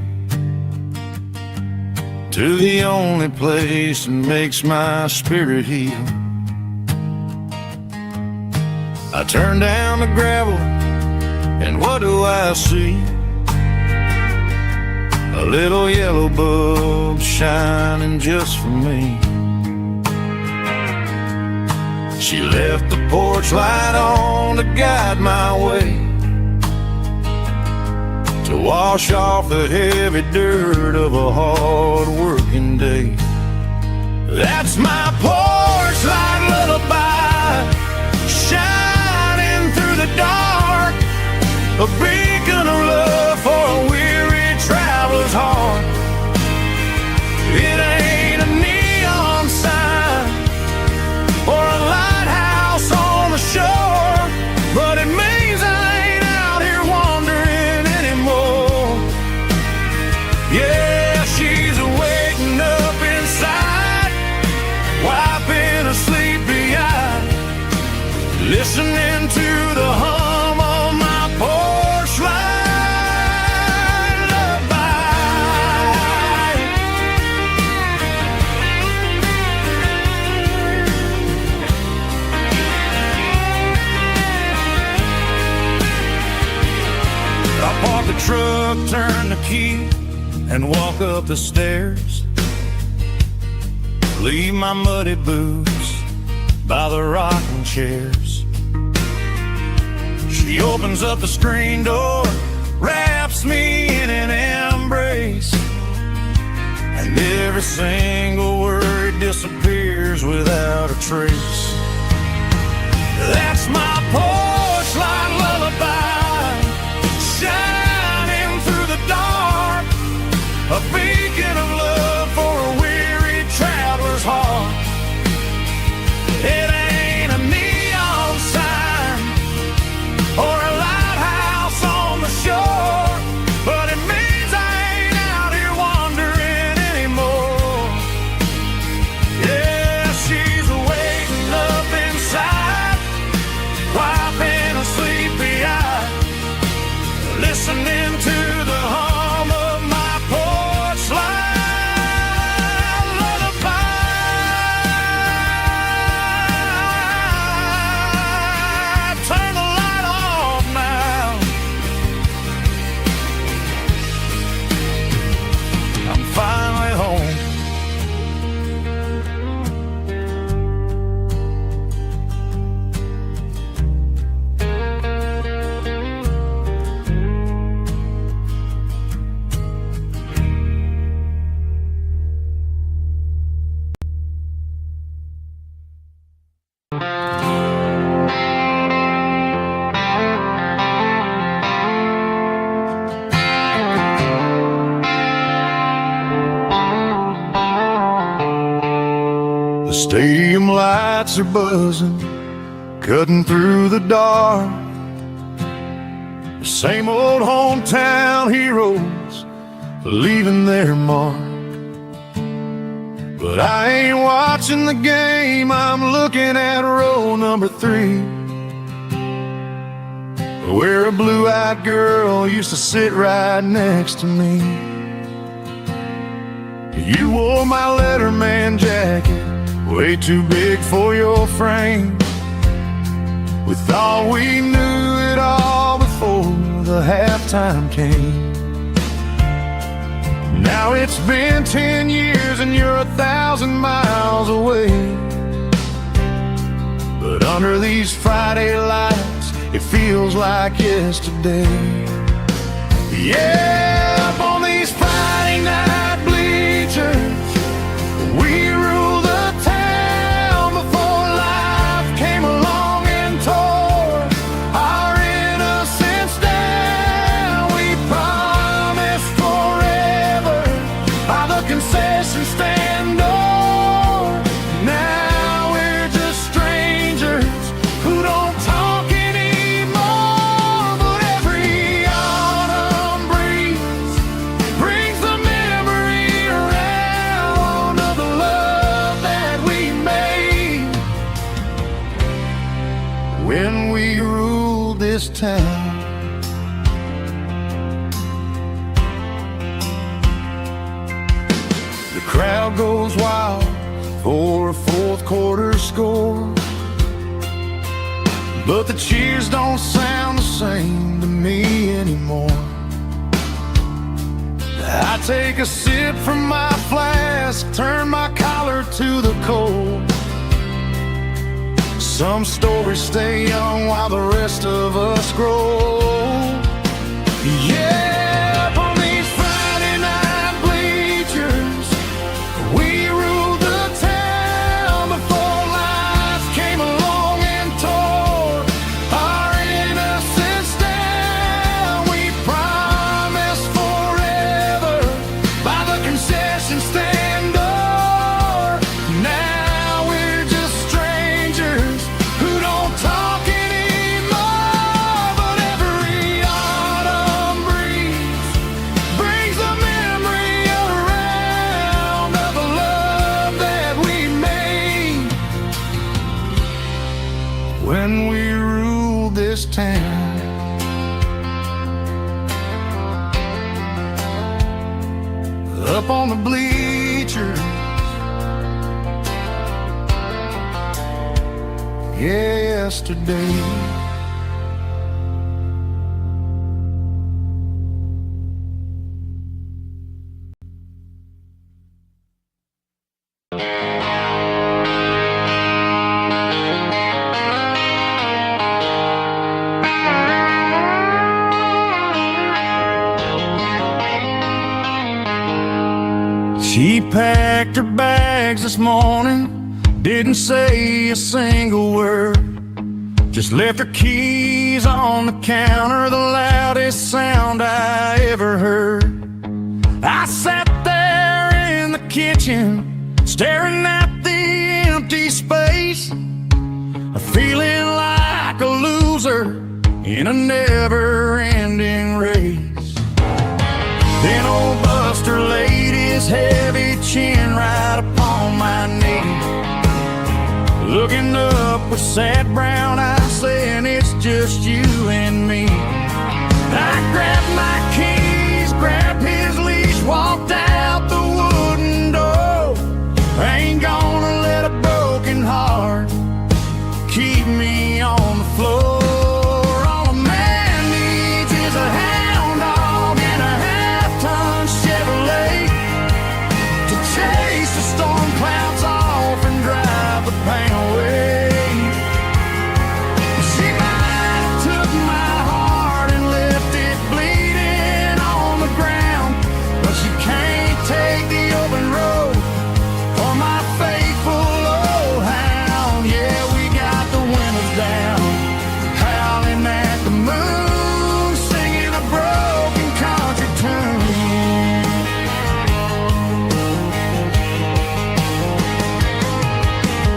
to the only place that makes my spirit heal. I turn down the gravel and what do I see? A little yellow bulb shining just for me. She left the porch light on to guide my way, to wash off the heavy dirt of a hard working day. That's my porch light lullaby, shining through the dark, a beacon of love for a weary traveler's heart. It ain't a neon sign or a lighthouse on the shore, but it means I ain't out here wandering anymore. Yeah, she's waking up inside, wiping a sleepy eye, listening to the hum of my porch light lullaby. I park the truck, turn the key, and walk up the stairs. Leave my muddy boots by the rocking chairs. She opens up the screen door, wraps me in an embrace, and every single word disappears without a trace. That's my porch light lullaby, shining through the dark, a beacon of love for a weary traveler's heart. It ain't a neon sign or a lighthouse on the shore, but it means I ain't out here wandering anymore. Yeah, she's waking up inside, wiping a sleepy eye, listening to the hum of my porch light lullaby. Turn the light off now. I'm finally home. The stadium lights are buzzing, cutting through the dark. The same old hometown heroes leaving their mark. But I ain't watching the game, I'm looking at row number 3. where a blue-eyed girl used to sit right next to me. You wore my Letterman jacket, way too big for your frame. We thought we knew it all before the halftime came. Now it's been 10 years and you're 1,000 miles away. But under these Friday lights, it feels like yesterday. Yeah, up on these Friday night bleachers, we ruled the town before life came along and tore our innocence down. We promised forever by the concession stand door. Now we're just strangers who don't talk anymore. But every autumn breeze brings the memory around of the love that we made when we ruled this town. The crowd goes wild for a fourth quarter score, but the cheers don't sound the same to me anymore. I take a sip from my flask, turn my collar to the cold. Some stories stay young while the rest of us grow. Yeah, up on these Friday night bleachers, we ruled the town before life came along and tore our innocence down. We promised forever by the concession stand door. Now we're just strangers who don't talk anymore. But every autumn breeze brings the memory around of the love that we made when we ruled this town. Up on the bleachers, yesterday. She packed her bags this morning, didn't say a single word, just left her keys on the counter, the loudest sound I ever heard. I sat there in the kitchen, staring at the empty space, feeling like a loser in a never-ending race. Then old Buster laid his heavy chin right upon my knee, looking up with sad brown eyes, saying it's just you and me. I grabbed my keys, grabbed his leash, walked out the wooden door. I ain't gonna let a broken heart keep me on the floor. All a man needs is a hound dog and a half-ton Chevrolet to chase the storm clouds off and drive the pain away. She might have took my heart and left it bleeding on the ground, but she can't take the open road for my faithful old hound. Yeah, we got the windows down, howling at the moon, singing a broken country tune.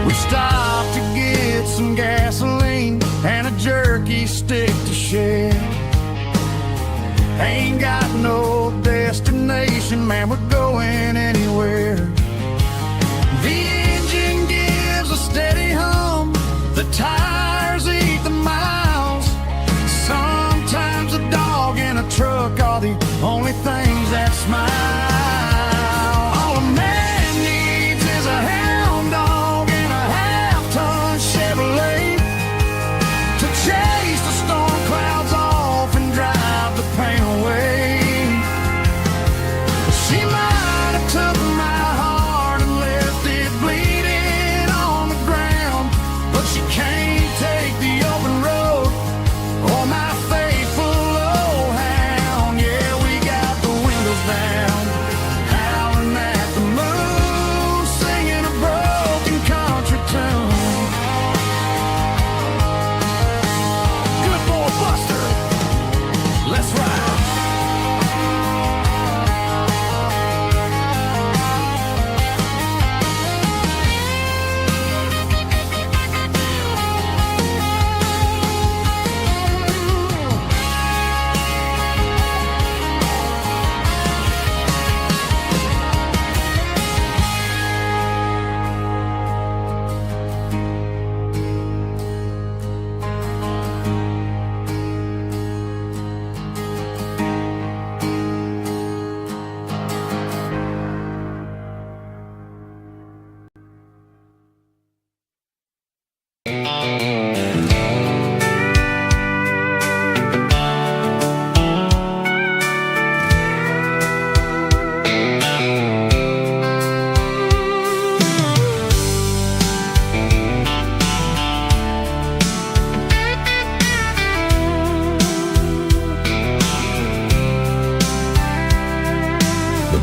We stopped to get some gasoline and a jerky stick to share. Ain't got no destination, man, we're going anywhere. The engine gives a steady hum, the tires eat the miles. Sun things that smile. All a man needs is a hound dog and a half-ton Chevrolet to chase the storm clouds off and drive the pain away. She might have took my heart and left it bleeding on the ground, but she can't take the open road or my faithful old hound. Yeah, we got the windows down, howling at the moon, singing a broken country tune. Good boy Buster, let's ride.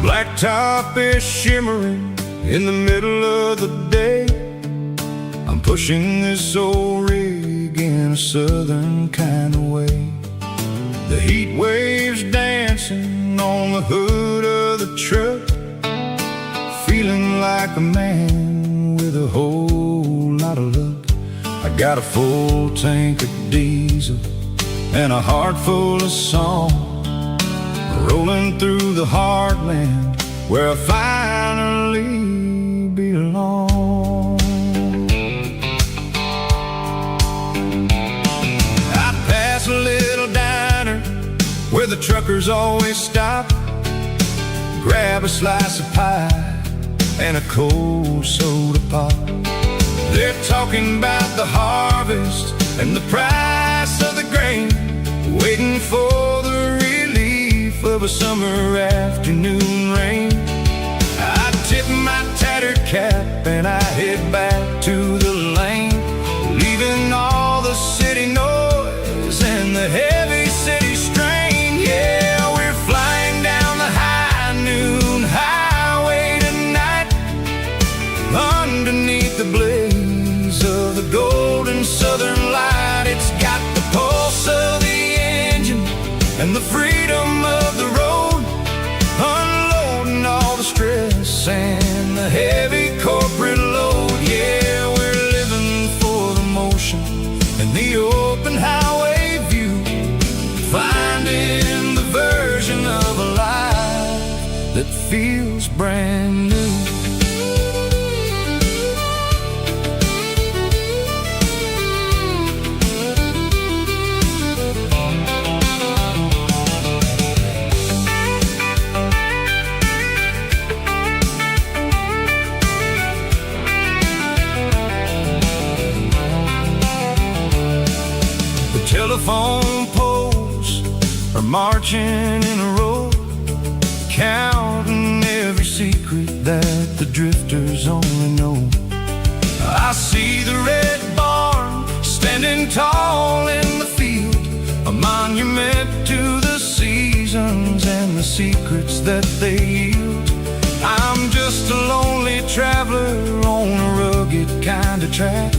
Blacktop is shimmering in the middle of the day. I'm pushing this old rig in a southern kind of way. The heat waves dancing on the hood of the truck, feeling like a man with a whole lot of luck. I got a full tank of diesel and a heart full of song, rolling through the heartland where I finally belong. I pass a little diner where the truckers always stop, grab a slice of pie and a cold soda pop. They're talking about the harvest and the price of the grain, waiting for the relief of a summer afternoon rain. I tip my tattered cap and I head back to the lane, leaving all the city noise and the heavy city strain. Yeah, we're flying down the high noon highway tonight, underneath the blaze of the golden southern light. It's got the pulse of the engine and the freedom of the road, unloading all the stress and the heavy corporate load. Yeah, we're living for the motion and the open highway view, finding the version of a life that feels brand new. Telephone poles are marching in a row, counting every secret that the drifters only know. I see the red barn standing tall in the field, a monument to the seasons and the secrets that they yield. I'm just a lonely traveler on a rugged kind of track,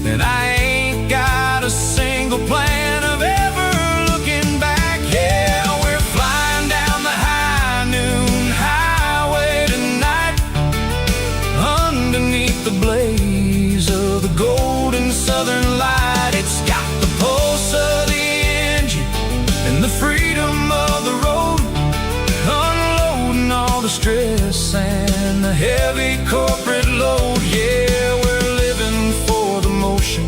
and I ain't got a single plan of ever looking back. Yeah, we're flying down the high noon highway tonight, underneath the blaze of the golden southern light. It's got the pulse of the engine and the freedom of the road, unloading all the stress and the heavy corporate load. Yeah, we're living for the motion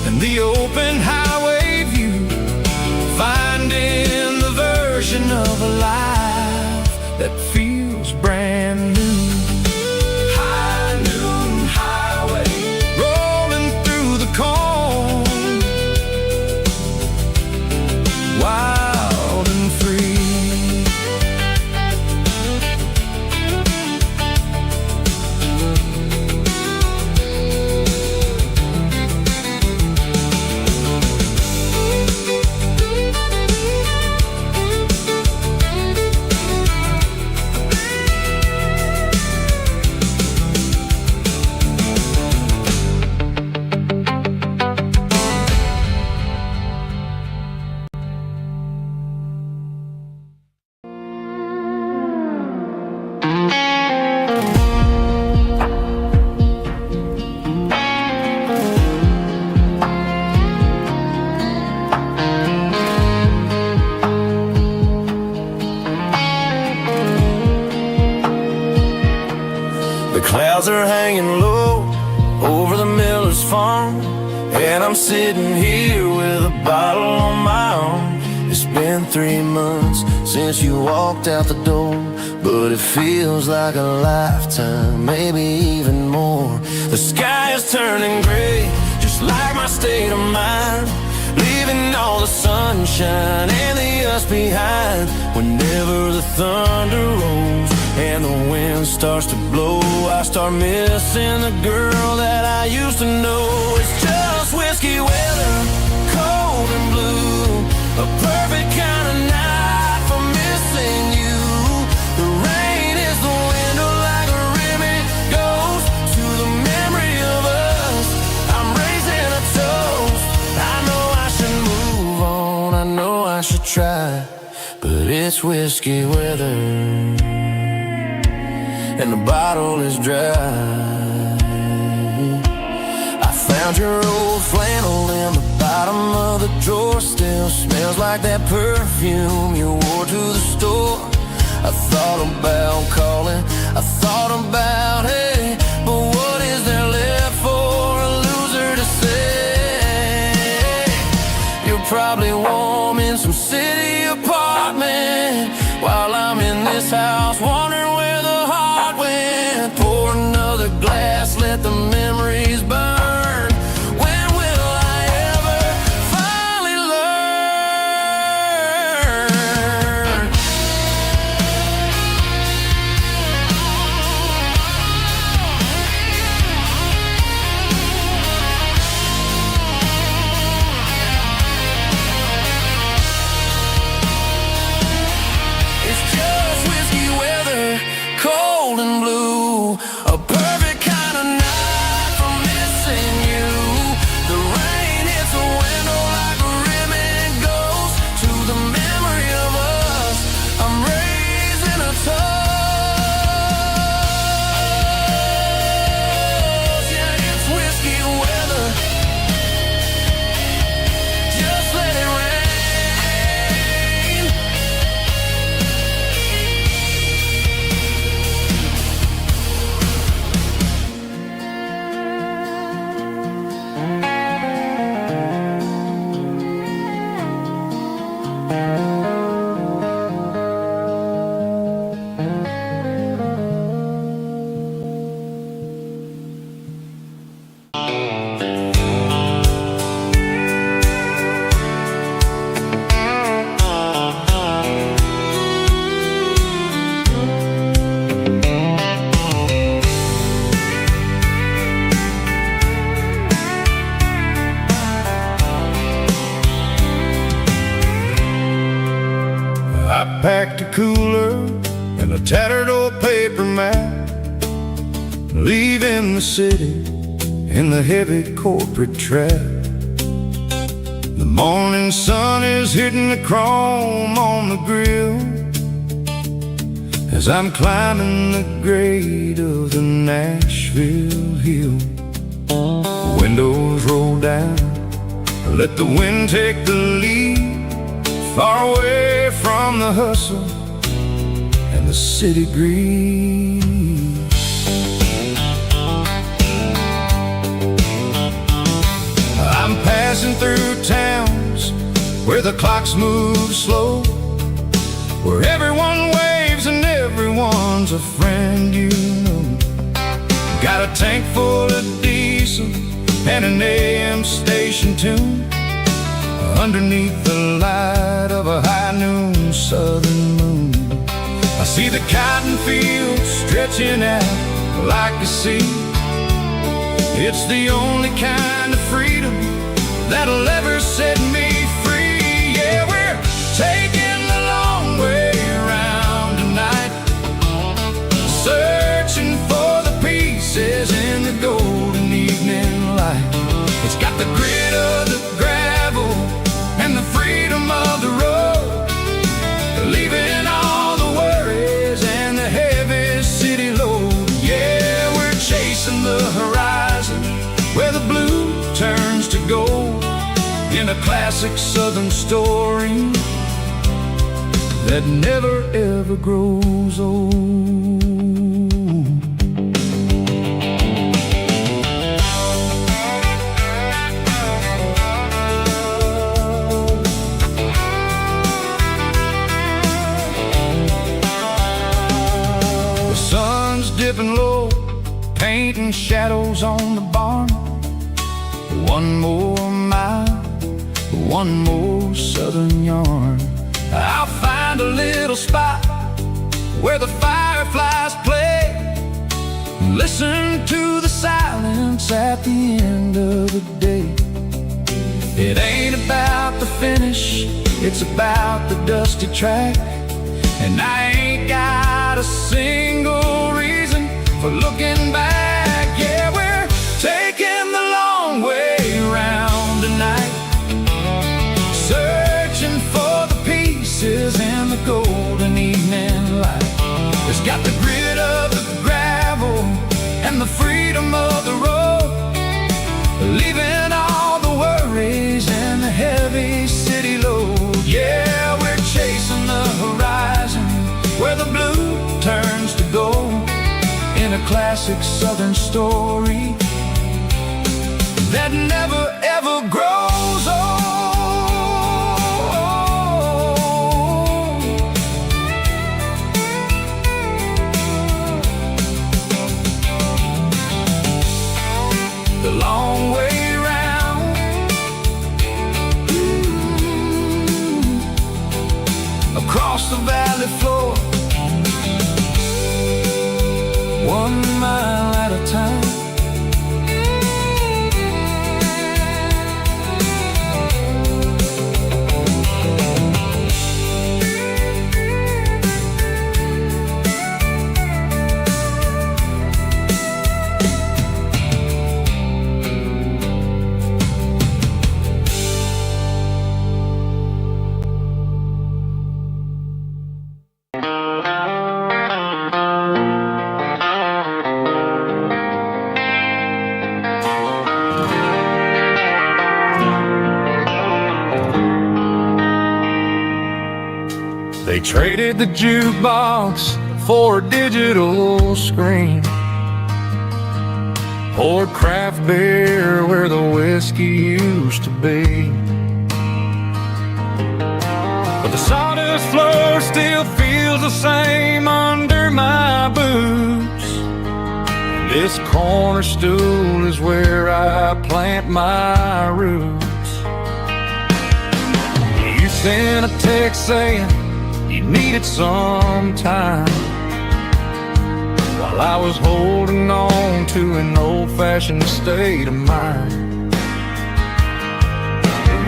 and the open highway Clouds are hanging low over the miller's farm, and I'm sitting here with a bottle on my arm. It's been 3 months since you walked out the door, but it feels like a lifetime, maybe even more. The sky is turning gray, just like my state of mind, leaving all the sunshine and the us behind. Whenever the thunder rolls and the wind starts to blow, I start missing the girl that I used to know. It's just whiskey weather, cold and blue, a perfect kind of night for missing you. The rain is the window like a ribbon goes to the memory of us. I'm raising a toast. I know I should move on, I know I should try, but it's whiskey weather and the bottle is dry. I found your old flannel in the bottom of the drawer, still smells like that perfume you wore to the store. I thought about calling, I thought about, hey, but what is there left for a loser to say? You're probably warm in some city apartment, while I'm in this house wondering where the heart went. Pour another glass, let the memories burn. When will I ever finally learn? It's just whiskey weather, cold and blue, a perfect kind of night for missing you. The rain hits the window like a ribbon goes to the memory of us. I'm raising a toast. Yeah, it's whiskey weather, just let it rain. I packed a cooler and a tattered old paper map, leaving the city in the heavy corporate trap. The morning sun is hitting the chrome on the grill as I'm climbing the grade of the Nashville hill. Windows roll down, let the wind take the lead, far away from the hustle and the city greed. I'm passing through towns where the clocks move slow, where everyone waves and everyone's a friend you know. Got a tank full of diesel and an AM station tune underneath the light of a high noon southern moon. I see the cotton fields stretching out like a sea. It's the only kind of freedom that'll ever set me free. Yeah, we're taking the long way around tonight, searching for the pieces in the golden evening light. It's got the grit of the gravel and the freedom of the road, leaving all the worries and the heavy city load. Yeah, we're chasing the horizon where the blue turns to gold, in a classic southern story that never ever grows old. painting shadows on the barn. One more mile, one more southern yarn. I'll find a little spot where the fireflies play. Listen to the silence at the end of the day. It ain't about the finish, it's about the dusty track. And I ain't got a single reason for looking back. Yeah, we're taking the long way round tonight, searching for the pieces in the golden evening light. It's got the grit of the gravel and the freedom of the road, leaving all the worries and the heavy city load. Yeah, we're chasing the horizon where the blue turns to gold, in a classic southern story that never ever grows old. The long way round, across the valley floor, 1 mile at a time. They traded the jukebox for a digital screen, poured craft beer where the whiskey used to be. But the sawdust floor still feels the same under my boots. This corner stool is where I plant my roots. You sent a text saying you needed some time, while I was holding on to an old-fashioned state of mind.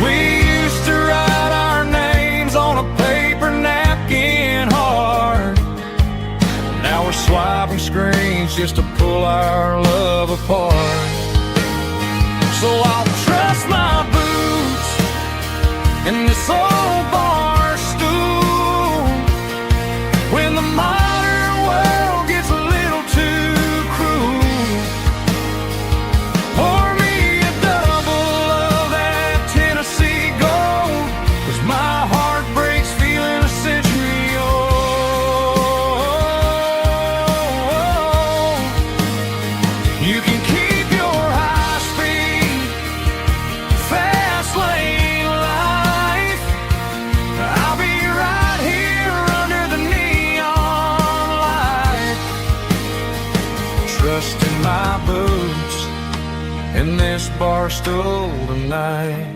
We used to write our names on a paper napkin hard. Now we're swiping screens just to pull our love apart. So I'll trust my boots in this old bar stool when the modern world gets a little too cruel. Pour me a double of that Tennessee gold, 'cause my heart breaks feeling a century old. You can keep your high speed, fast lane life. I'll be right here under the neon light, trusting my boots in this bar stool tonight.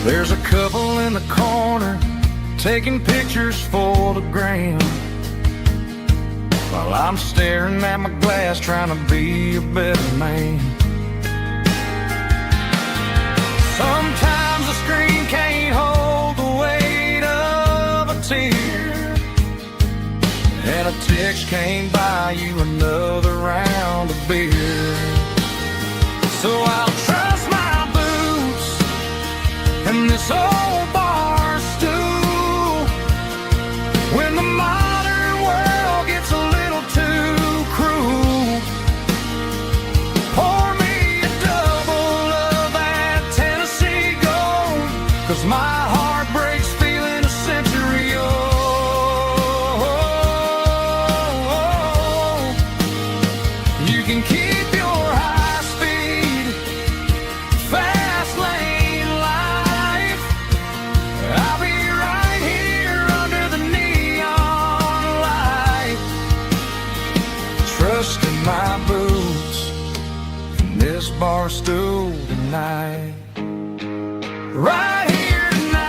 There's a couple in the corner taking pictures for the gram, while I'm staring at my glass trying to be a better man. Sometimes the screen can't hold the weight of a tear, and a text can't buy you another round of beer. So I'll trust my boots in this old bar stool when the modern world gets a little too cruel. Pour me a double of that Tennessee gold, 'cause my heart breaks feeling a century old. You can keep tonight. Right here tonight.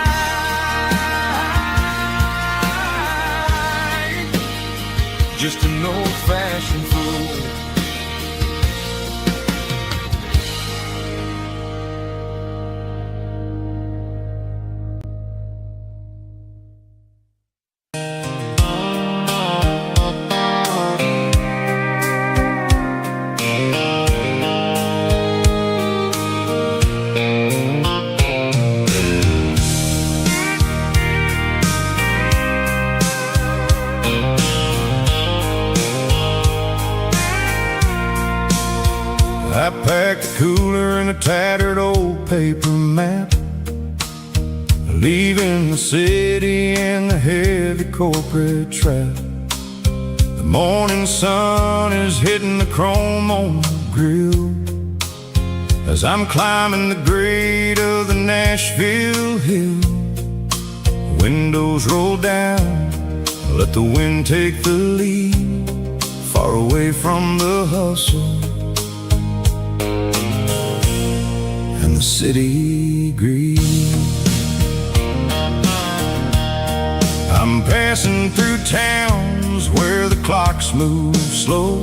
Just an old-fashioned fool. I packed a cooler and a tattered old paper map, leaving the city and the heavy corporate trap. The morning sun is hitting the chrome on the grill as I'm climbing the grade of the Nashville hill. Windows roll down, let the wind take the lead, far away from the hustle and the city greed. I'm passing through towns where the clocks move slow,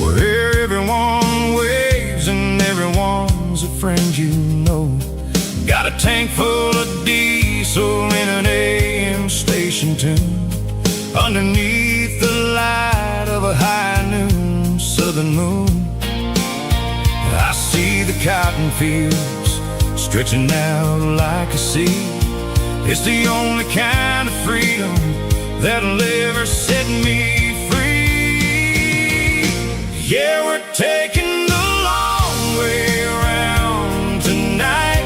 where everyone waves and everyone's a friend you know. Got a tank full of diesel in an AM station tune, underneath the light of a high noon southern moon. I see the cotton fields stretching out like a sea. It's the only kind of freedom that'll ever set me free. Yeah, we're taking the long way around tonight,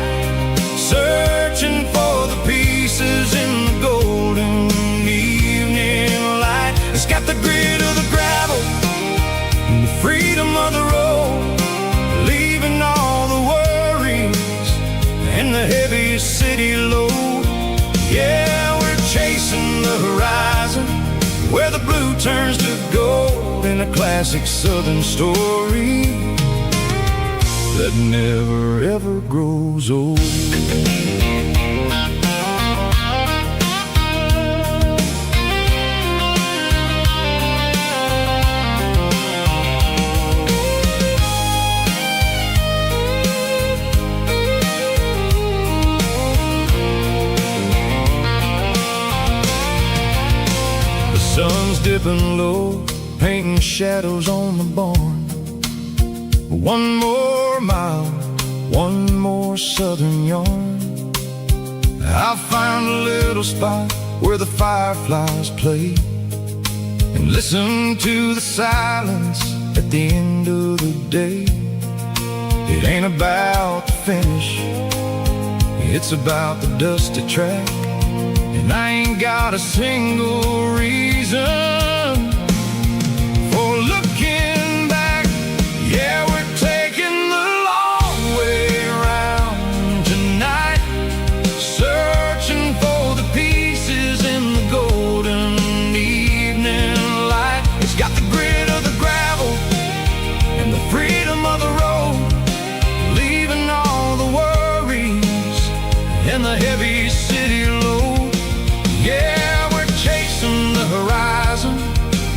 searching for the pieces in the golden evening light. It's got the grit of the gravel and the freedom of the road, leaving all the worries and the heavy city load. Yeah, we're chasing the horizon where the blue turns to gold, in a classic southern story that never ever grows old. Sun's dipping low, painting shadows on the barn. One more mile, one more southern yarn. I'll find a little spot where the fireflies play and listen to the silence at the end of the day. It ain't about the finish, it's about the dusty track. And I ain't got a single reason for looking back. Yeah, we're taking the long way around tonight, searching for the pieces in the golden evening light. It's got the grit of the gravel and the freedom of the road, leaving all the worries and the heavy city load. Yeah, we're chasing the horizon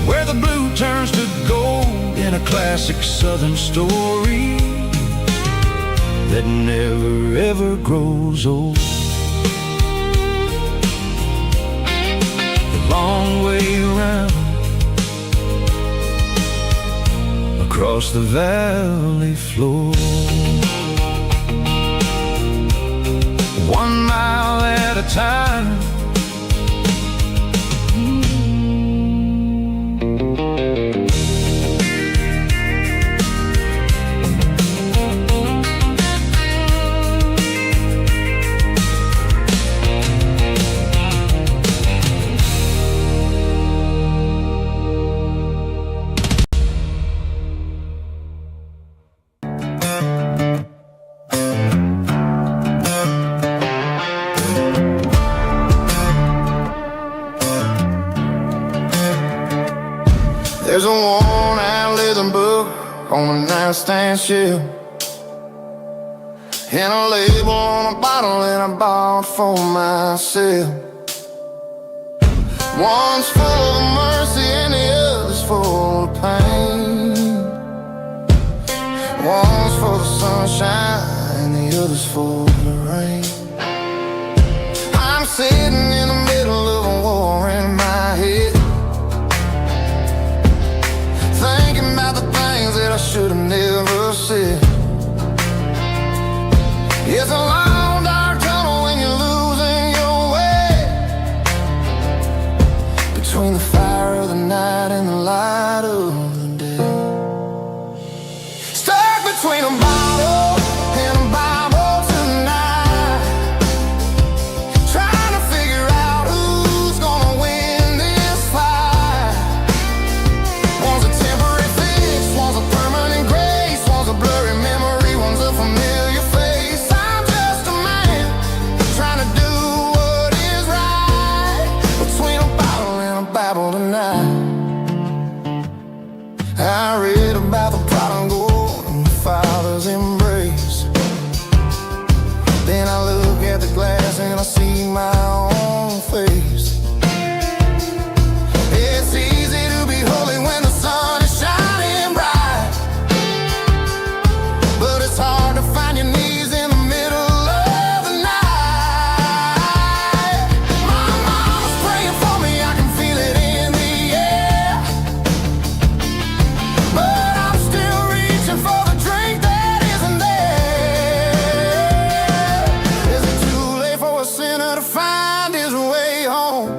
where the blue turns to gold, in a classic southern story that never ever grows old. The long way around across the valley floor, 1 mile at a time. There's a worn-out leather book on a nightstand shelf. and a label on a bottle that I bought for myself. One's full of mercy and the other's full of pain. One's full of sunshine and the other's full of rain. I'm sitting in the middle of a war in my head, thinking about the things that I should have never said. It's a long dark tunnel when you're losing your way, between the fire of the night and the light of the day. Stuck between a bottle and a Bible tonight, trying to figure out who's gonna win this fight. One's a temporary fix, one's a permanent grace, one's a blurry memory, one's a familiar face. I'm just a man trying to do what is right, between a bottle and a Bible tonight. I read about the prodigal and the Father's embrace. Then I look at the glass and I see my own face. It's easy to be holy when the sun is shining bright, but it's hard to find your knees in the middle of the night. My mom's praying for me, I can feel it in the air, but I'm still reaching for the drink that isn't there. Is it too late for a sinner to find his way home?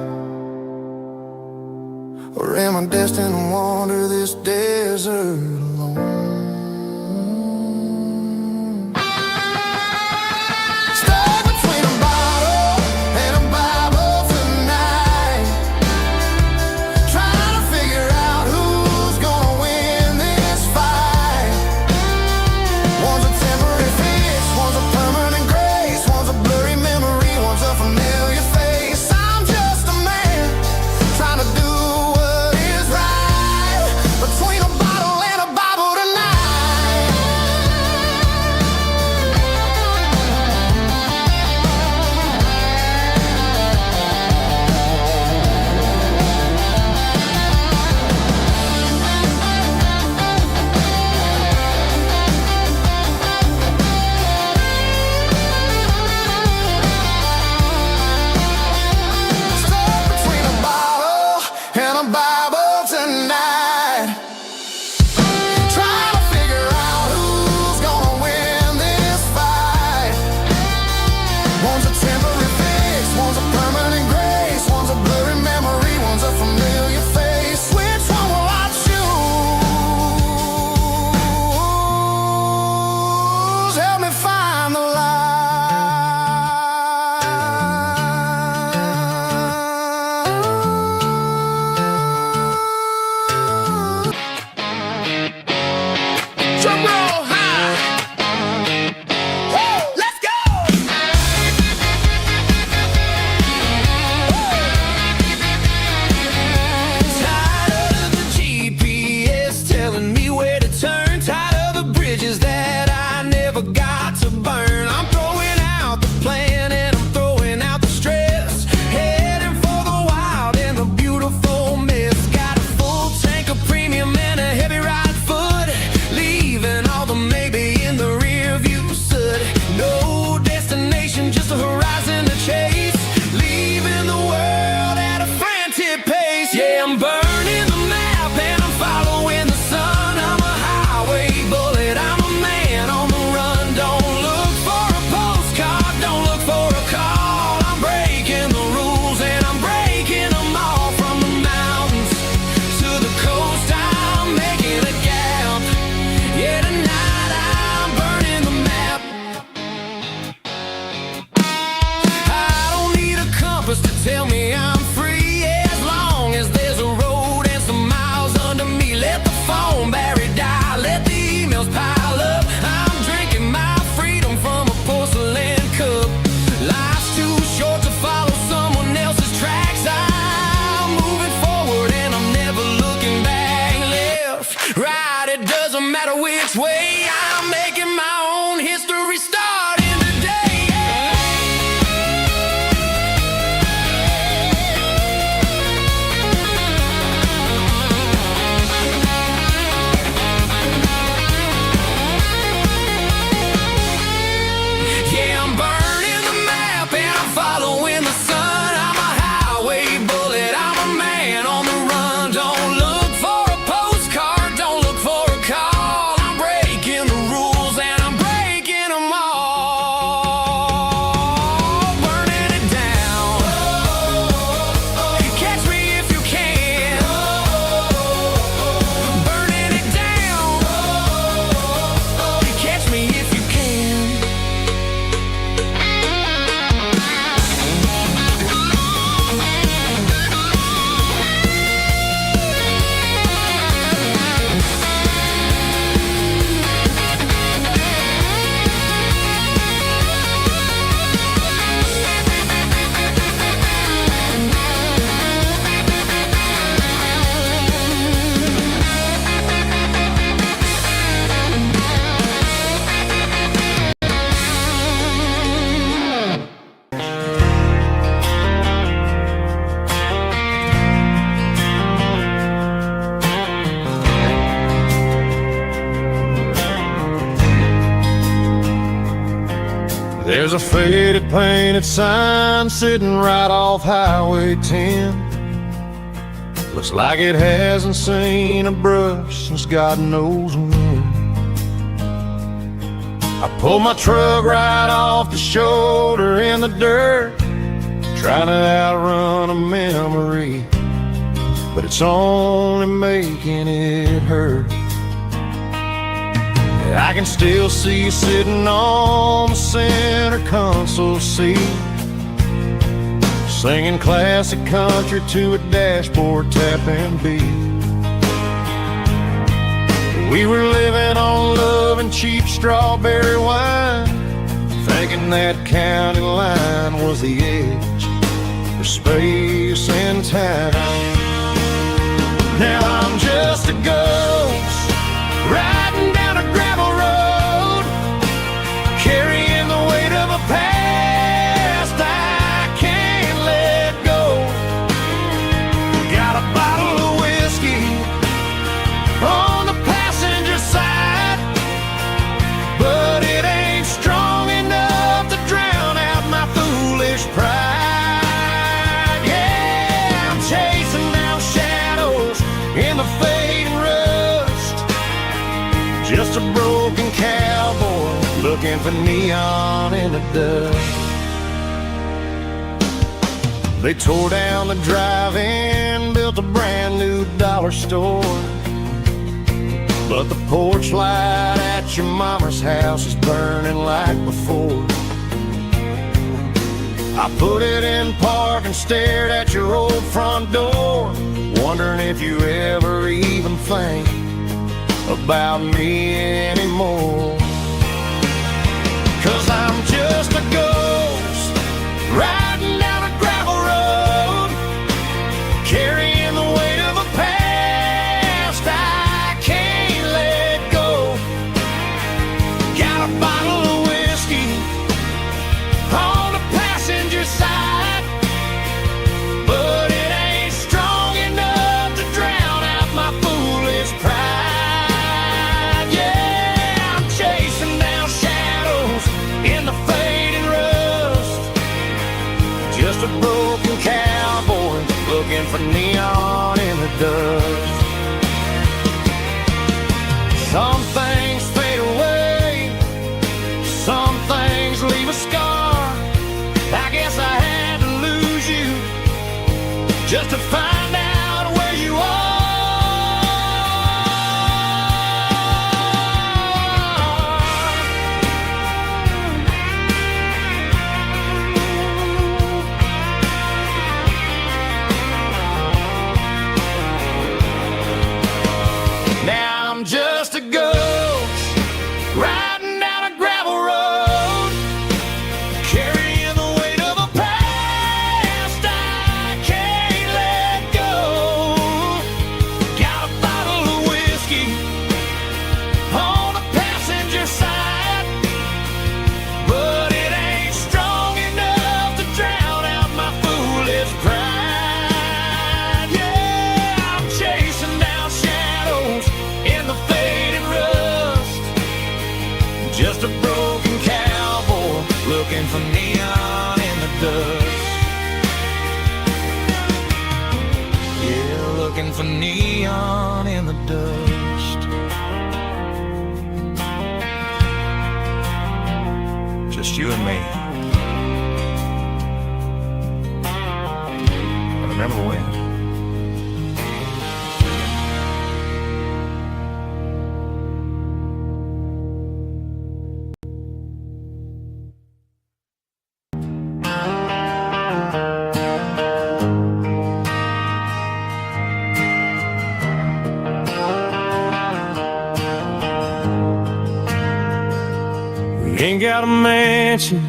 Or am I destined to wander this desert alone? Stuck between a bottle and a Bible tonight, trying to figure out who's gonna win this fight. One's a temporary fix, one's a permanent grace, one's a blurry memory, one's a familiar face. I'm just a man trying to do what is right, between a bottle and a Bible tonight. Stuck between a bottle and a Bible tonight, trying to figure out who's gonna win this fight. One's a temporary fix, one's a permanent grace, one's a blurry memory, one's a familiar face. Which one will I choose? Help me find the light. Drum roll high. Woo, let's go. Tired of the GPS telling me where to turn, tired of the bridges that I never got to burn. I'm throwing out the plan and I'm throwing out the stress, heading for the wild and the beautiful mess. Got a full tank of premium and a heavy right foot, leaving all the maybe in the rear view soot. No destination, just a horizon to chase, leaving the world at a frantic pace. Yeah, I'm burning the map and I'm following the sun. I'm a highway bullet, I'm a man on the run. Don't look for a postcard, don't look for a call. I'm breaking the rules and I'm breaking them all. From the mountains to the coast, I'm making a gap. Yeah, tonight I'm burning the map. I don't need a compass to tell me I'm free, as long as there's a road and some miles under me. Let the phone battery die, let the emails pile up. I'm drinking my freedom from a porcelain cup. Life's too short to follow someone else's tracks. I'm moving forward and I'm never looking back. Left, right, it doesn't matter which way. I'm making my own history, starting There's a faded painted sign sitting right off Highway 10. Looks like it hasn't seen a brush since God knows when. I pulled my truck right off the shoulder in the dirt, trying to outrun a memory, but it's only making it hurt. I can still see you sitting on the center console seat, singing classic country to a dashboard tapping beat. We were living on love and cheap strawberry wine, thinking that county line was the edge for space and time. Now I'm just a ghost riding down a gravel road, carrying the weight of a past I can't let go. Got a bottle of whiskey on the passenger side, but it ain't strong enough to drown out my foolish pride. Yeah, I'm chasing down shadows in the fading rust, just a broken cowboy looking for neon in the dust. They tore down the drive-in, built a brand new dollar store, but the porch light at your mama's house is burning like before. I put it in park and stared at your old front door, wondering if you ever even think about me anymore. 'Cause I'm just a ghost riding down a gravel road, carrying the weight of a past I can't let go. Got a bottle of whiskey on the passenger side, but it ain't strong enough to drown out my foolish pride. Yeah, I'm chasing down shadows in the fading rust, just a broken cowboy looking for neon in the dust. Some things fade away, some things leave a scar. I guess I had to lose you just to find out where you are. Now I'm just a ghost riding down a gravel road, carrying the weight of a past I can't let go. Got a bottle of whiskey on the passenger side, but it ain't strong enough to drown out my foolish pride. Yeah, I'm chasing down shadows in the fading rust, just a broken cowboy looking for neon in the dust. Yeah, looking for neon in the dust. Just you and me. And remember when? Ain't got a mansion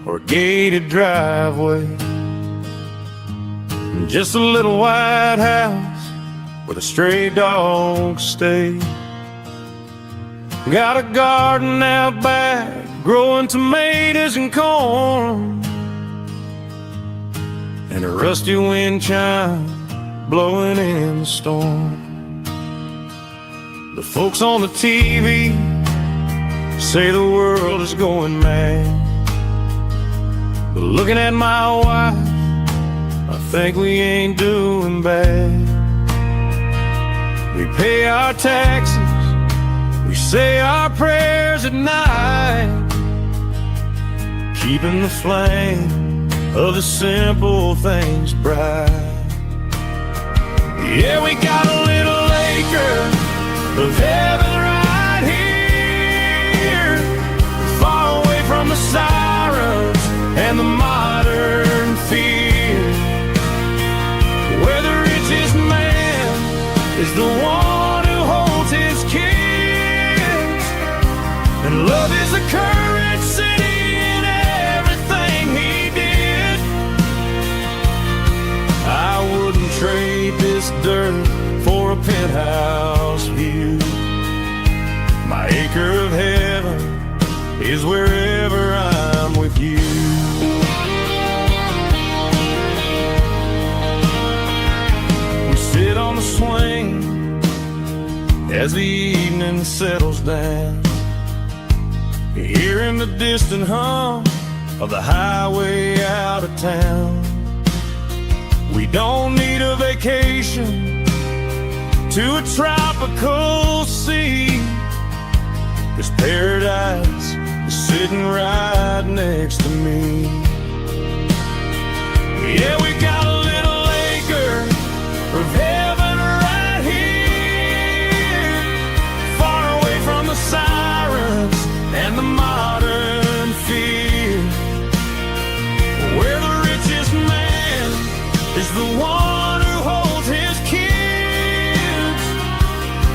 or a gated driveway, just a little white house where the stray dogs stay. Got a garden out back growing tomatoes and corn, and a rusty wind chime blowing in the storm. The folks on the TV say the world is going mad. But looking at my wife, I think we ain't doing bad. We pay our taxes, we say our prayers at night, keeping the flame of the simple things bright. Yeah, we got a little acre of heaven right here, far away from the sirens and the modern fear, where the richest man is the one who holds his kids, and love is the currency in everything he did. I wouldn't trade this dirt for a penthouse view. My acre of heaven is wherever I'm with you. We sit on the swing as the evening settles down, hearing the distant hum of the highway out of town. We don't need a vacation to a tropical sea, 'cause paradise is sitting right next to me. Yeah, we got a little acre of heaven right here, far away from the sirens and the modern fear, where the richest man is the one who holds his kids,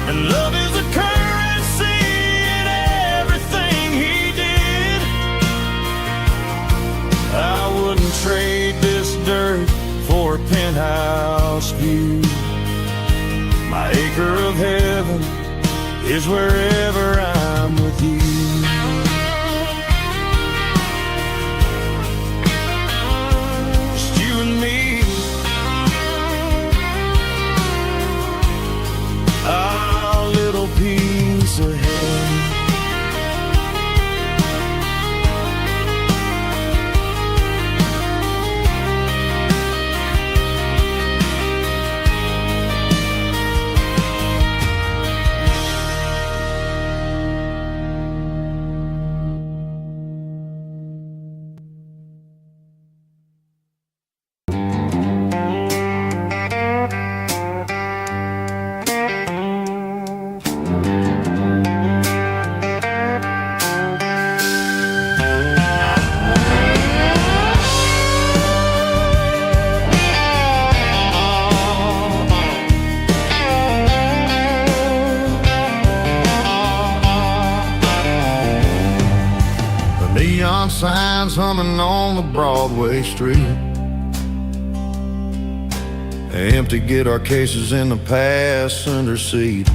and love is a currency in everything he did. I wouldn't trade this dirt for a penthouse view. My acre of heaven is wherever I'm with you. Just you and me, our little piece of heaven. Neon signs humming on the Broadway street, empty guitar cases in the passenger seat.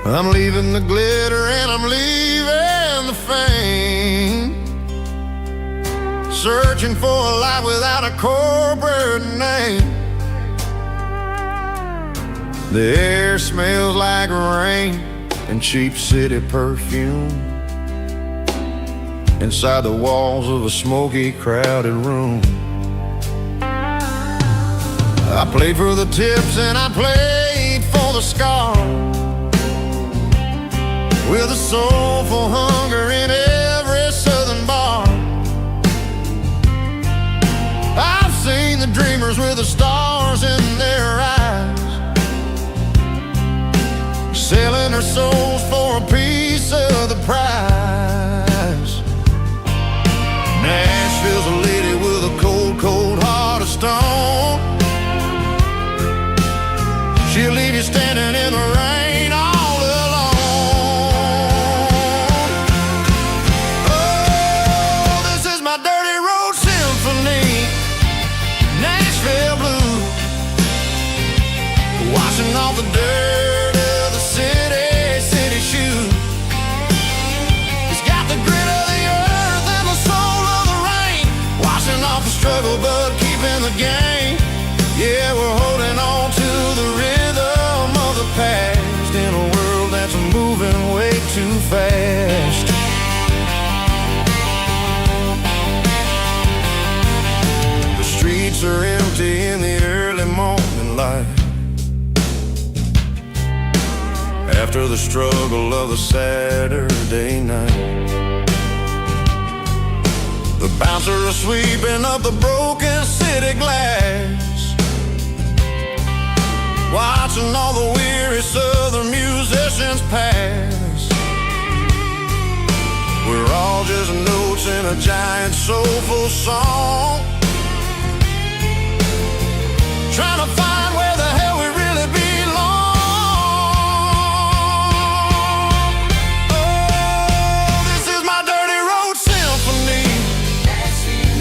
I'm leaving the glitter and I'm leaving the fame, searching for a life without a corporate name. The air smells like rain and cheap city perfume inside the walls of a smoky, crowded room. I played for the tips and I played for the scars, with a soulful hunger in every southern bar. I've seen the dreamers with the stars in their eyes, selling their souls for a piece of the prize. Nashville's a lady with a cold, cold heart of stone. She'll leave you standing in the rain all alone. Oh, this is my dirty road symphony, Nashville blues, washing off the dirt of the city shoes. It's got the grit of the earth and the soul of the rain, washing off the struggle but keeping the game. Yeah, we're holding on to the rhythm of the past in a world that's moving way too fast. The streets are empty in the early morning light, after the struggle of the Saturday night. The bouncer is sweeping up the broken city glass, watching all the weary southern musicians pass. We're all just notes in a giant soulful song, trying to find where the hell we really belong. Oh, this is my dirty road symphony,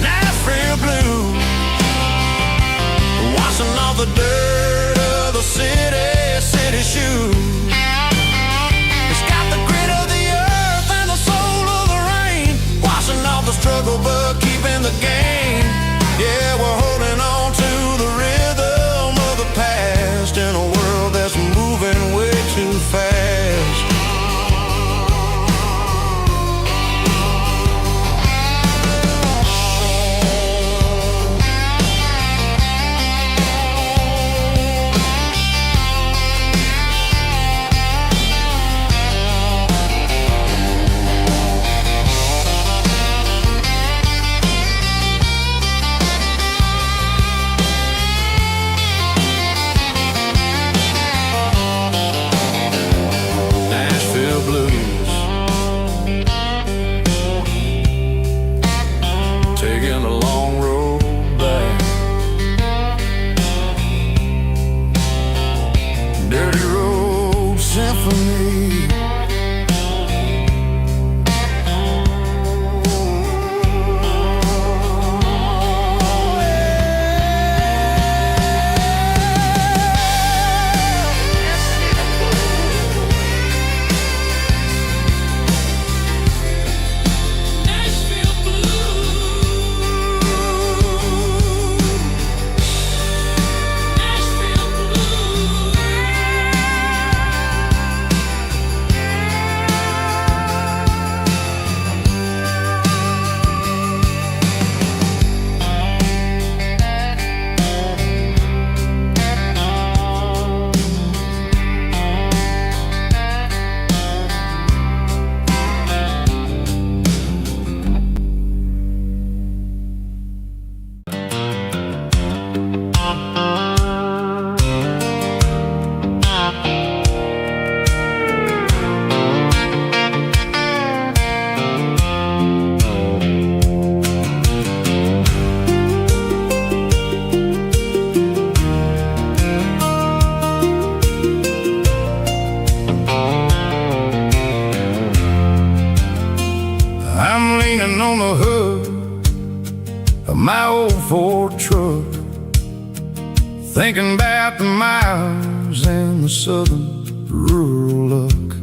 Nashville blues, washing off the dirt of the city shoes. It's got the grit of the earth and the soul of the rain, washing off the struggle but keeping the gain. Yeah, we're holding on to the rhythm of the past in a world that's moving way too fast. Taking a long road back, dirty road symphony. I'm leaning on the hood of my old Ford truck, thinking about the miles and the southern rural look.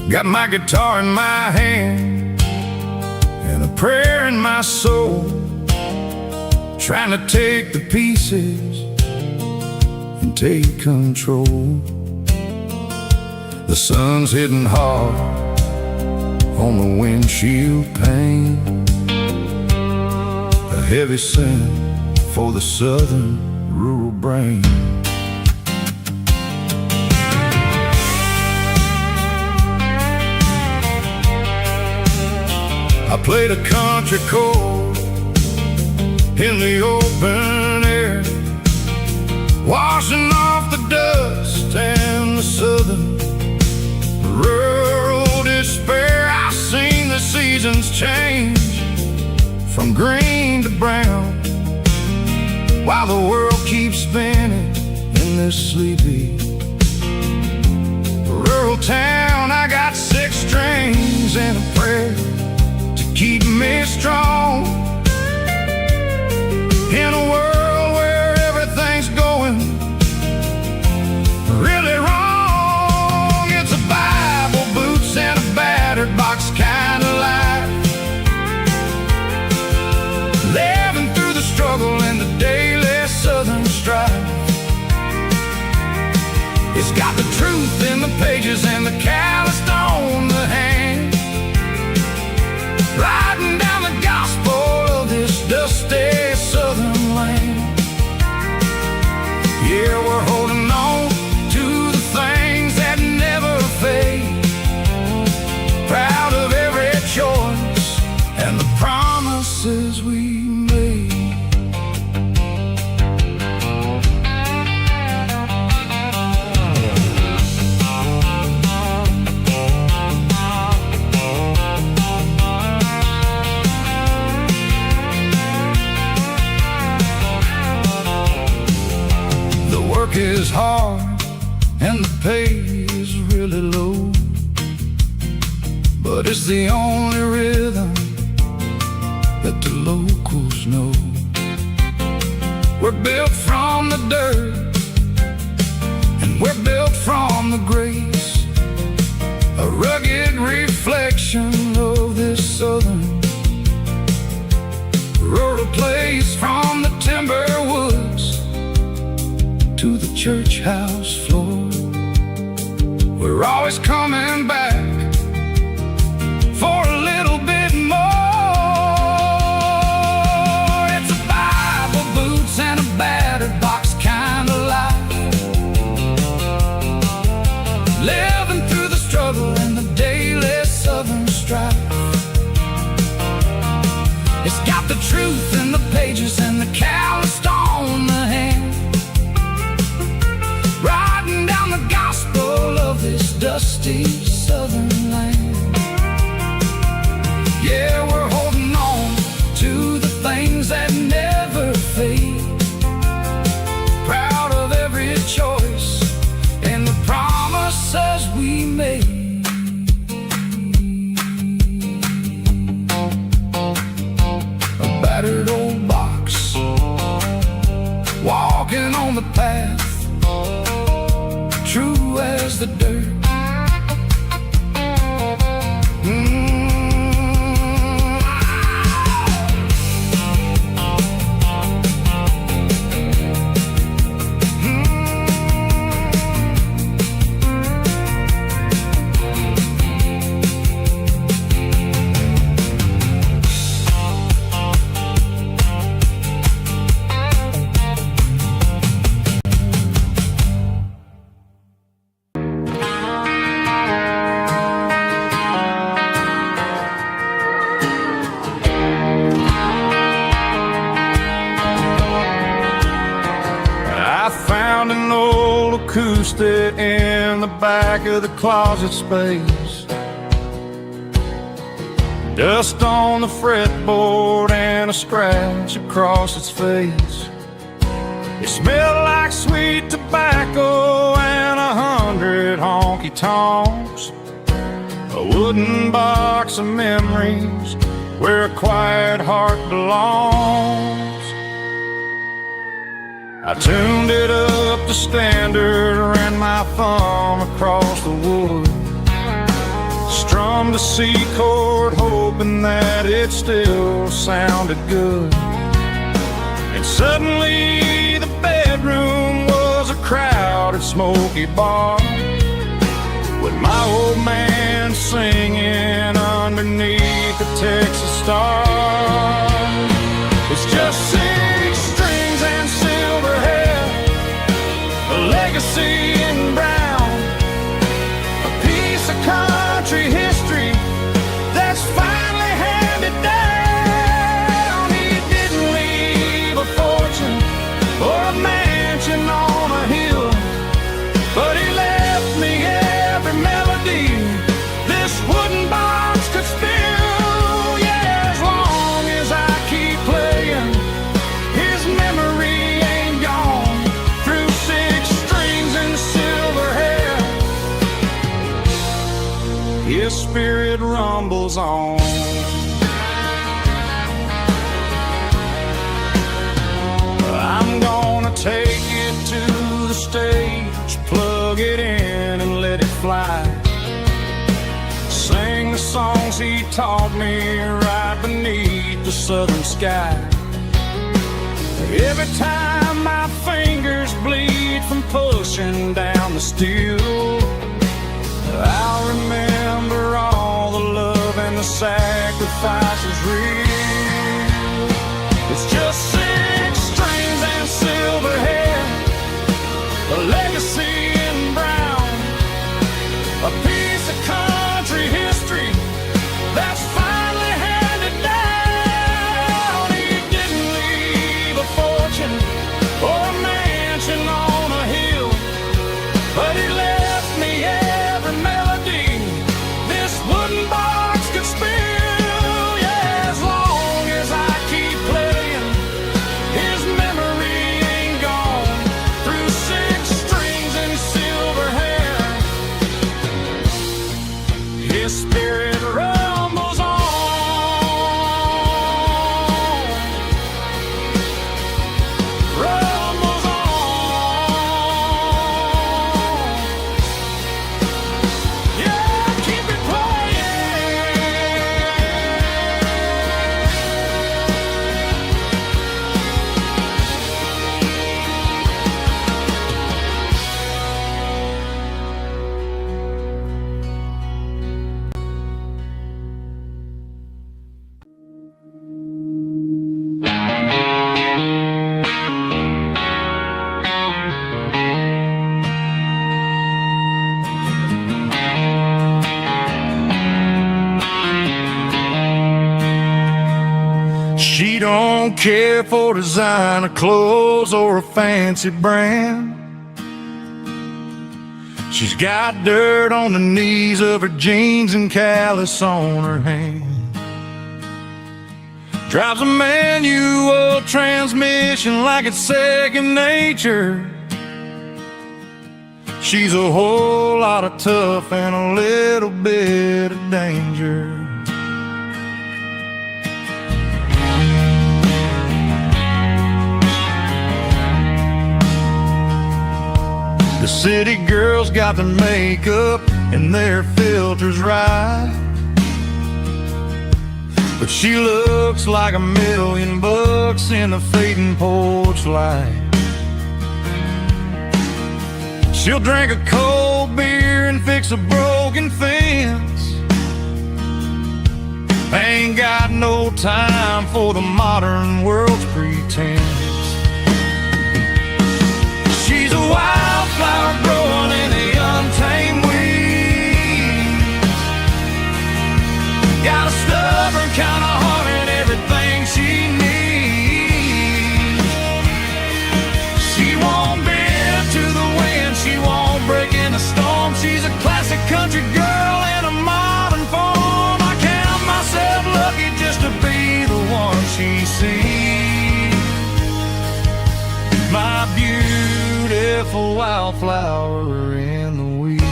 Got my guitar in my hand and a prayer in my soul, trying to take the pieces and take control. The sun's hitting hard on the windshield pane, a heavy scent for the southern rural brain. I played a country chord in the open air, washing off the dust and the southern rural despair. I've seen the seasons change from green to brown, while the world keeps spinning in this sleepy rural town. I got 6 strings and a prayer to keep me strong in a world where everything's going really wrong. It's a Bible, boots, and a battered box kind of life, living through the struggle and the daily southern strife. It's got the truth in the pages and the calloused on dusty southern land. Yeah, we're holding on to the things that never fade. Proud of every choice and the promises we made. The work is hard and the pay is really low, but it's the only rhythm that the locals know. We're built from the dirt and we're built from the grace, a rugged reflection of this southern rural place. From the timber woods to the church house floor, we're always coming back for a little bit more. It's a Bible, boots, and a battered box kind of life, living through the struggle and the daily southern strife. It's got the truth in the pages and the calloused on the hand, writing down the gospel of this dusty southern land. Yeah, we're holding on to the things that never fade. Proud of every choice and the promises we made. A battered old box, walking on the path, true as the dirt. Acoustic in the back of the closet space, dust on the fretboard and a scratch across its face. It smelled like sweet tobacco and 100 honky-tonks, a wooden box of memories where a quiet heart belongs. I tuned it up to standard, ran my thumb across the wood, strummed a C chord hoping that it still sounded good. And suddenly the bedroom was a crowded smoky bar, with my old man singing underneath the Texas star. It's just 6 strings and silver hair, a legacy in brown, a piece of country history that's finally handed down. He didn't leave a fortune or a mansion on a hill, but he left me every melody this wooden box could spill. Yeah, as long as I keep playing, his memory ain't gone. Through 6 strings and silver hair, his spirit rumbles on. I'm gonna take it to the stage, plug it in and let it fly, sing the songs he taught me right beneath the southern sky. Every time my fingers bleed from pushing down the steel, I'll remember all the love and the sacrifices real. don't care for designer clothes or a fancy brand. She's got dirt on the knees of her jeans and callus on her hand. Drives a manual transmission like it's second nature. She's a whole lot of tough and a little bit of danger. The city girls got their makeup and their filters right, but she looks like $1,000,000 in the fading porch light. She'll drink a cold beer and fix a broken fence. Ain't got no time for the modern world's pretense. She's a wildflower growing in the untamed weeds. Got a stubborn kind of heart and everything she needs. She won't bend to the wind, she won't break in the storm. She's a classic country girl in a modern form. I count myself lucky just to be the one she sees. My beautiful wildflower in the weeds.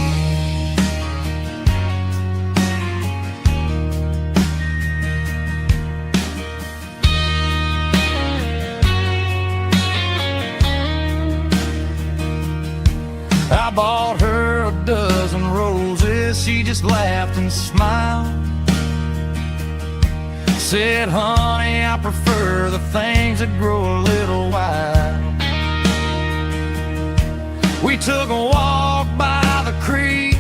I bought her a dozen roses, she just laughed and smiled. Said, honey, I prefer the things that grow a little wild. We took a walk by the creek,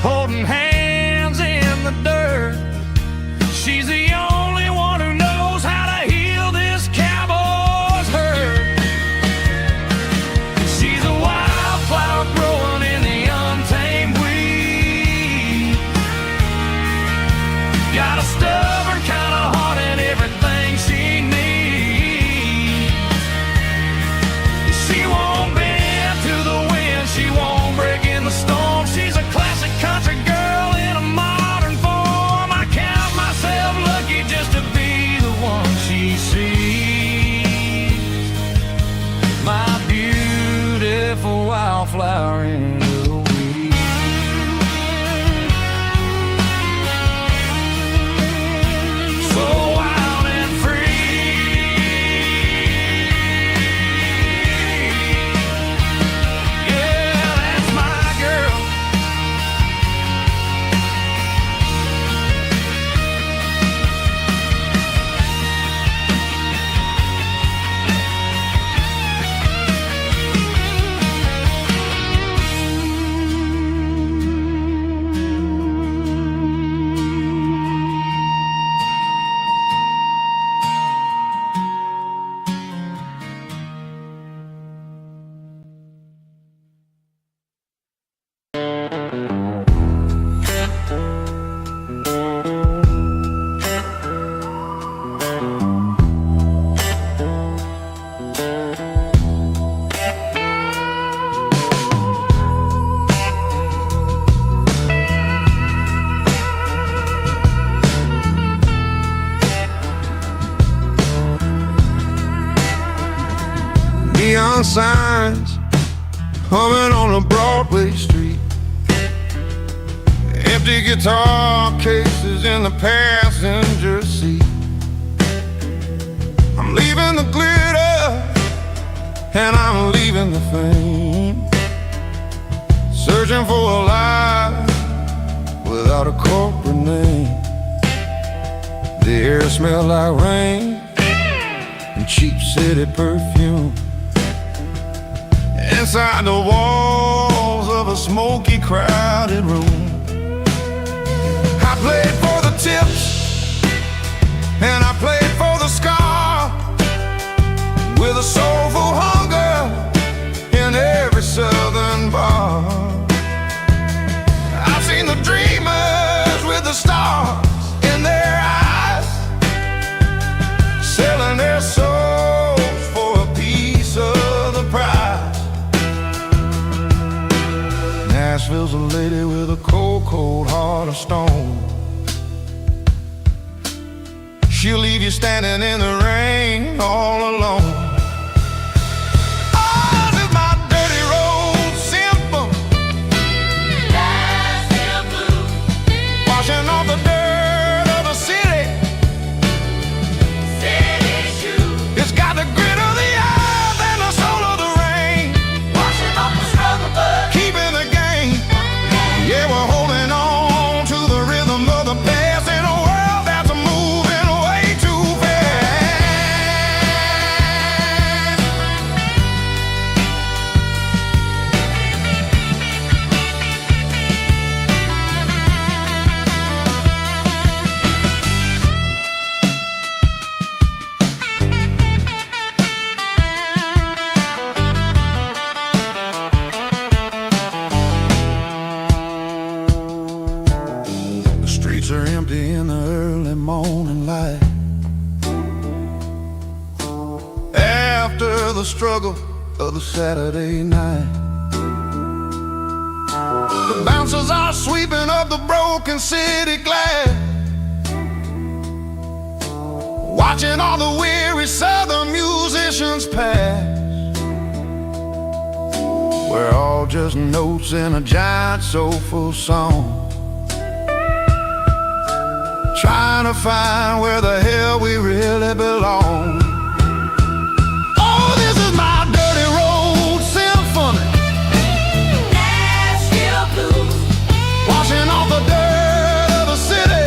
holding hands in the dirt. She's the only one who knows how to heal this cowboy's hurt. She's a wildflower growing in the untamed weed. Got a stubborn kind of heart and everything she needs. She won't bend to the wind, she won't break in the storm. She's a classic country girl in a modern form. I count myself lucky just to be the one she sees. My beautiful wildflower in the weeds. So wild and free. Yeah, that's my girl. Neon signs humming on a Broadway street. Empty guitar cases in the passenger seat. I'm leaving the glitter and I'm leaving the fame. Searching for a life without a corporate name. The air smelled like rain and cheap city perfume. Inside the walls of a smoky, crowded room, I played for the tips and I played for the scar, with a soulful hunger in every southern bar. I've seen the dreamers with the stars in their eyes, Nashville's a lady with a cold, cold heart of stone. She'll leave you standing in the rain all alone. Oh, this is my dirty road symphony. Nashville blues. Washing off the dirt of the city. City shoes. It's got the grit of the earth and the soul of the rain. Washing off the struggle, but keeping the game. Yeah, we're holding on to the rhythm of the past in a world that's moving way too The streets are empty in the early morning light. After the struggle of the Saturday night, the bouncers are sweeping up the broken city glass, watching all the weary southern musicians pass. We're all just notes in a giant soulful song, trying to find where the hell we really belong. Oh, this is my dirty road symphony. Nashville blues. Washing off the dirt of the city.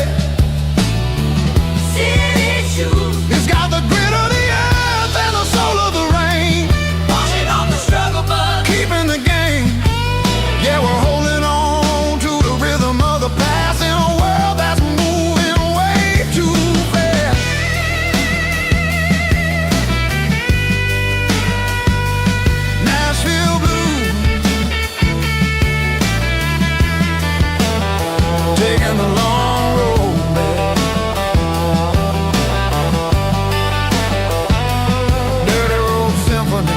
City shoes. It's got the grit of the earth and the soul of the rain. Washing off the struggle, but keeping the game. Yeah, we're holding on to the rhythm of the past in a world that's moving way too fast. Nashville blues, taking the long road back. Dirty road symphony.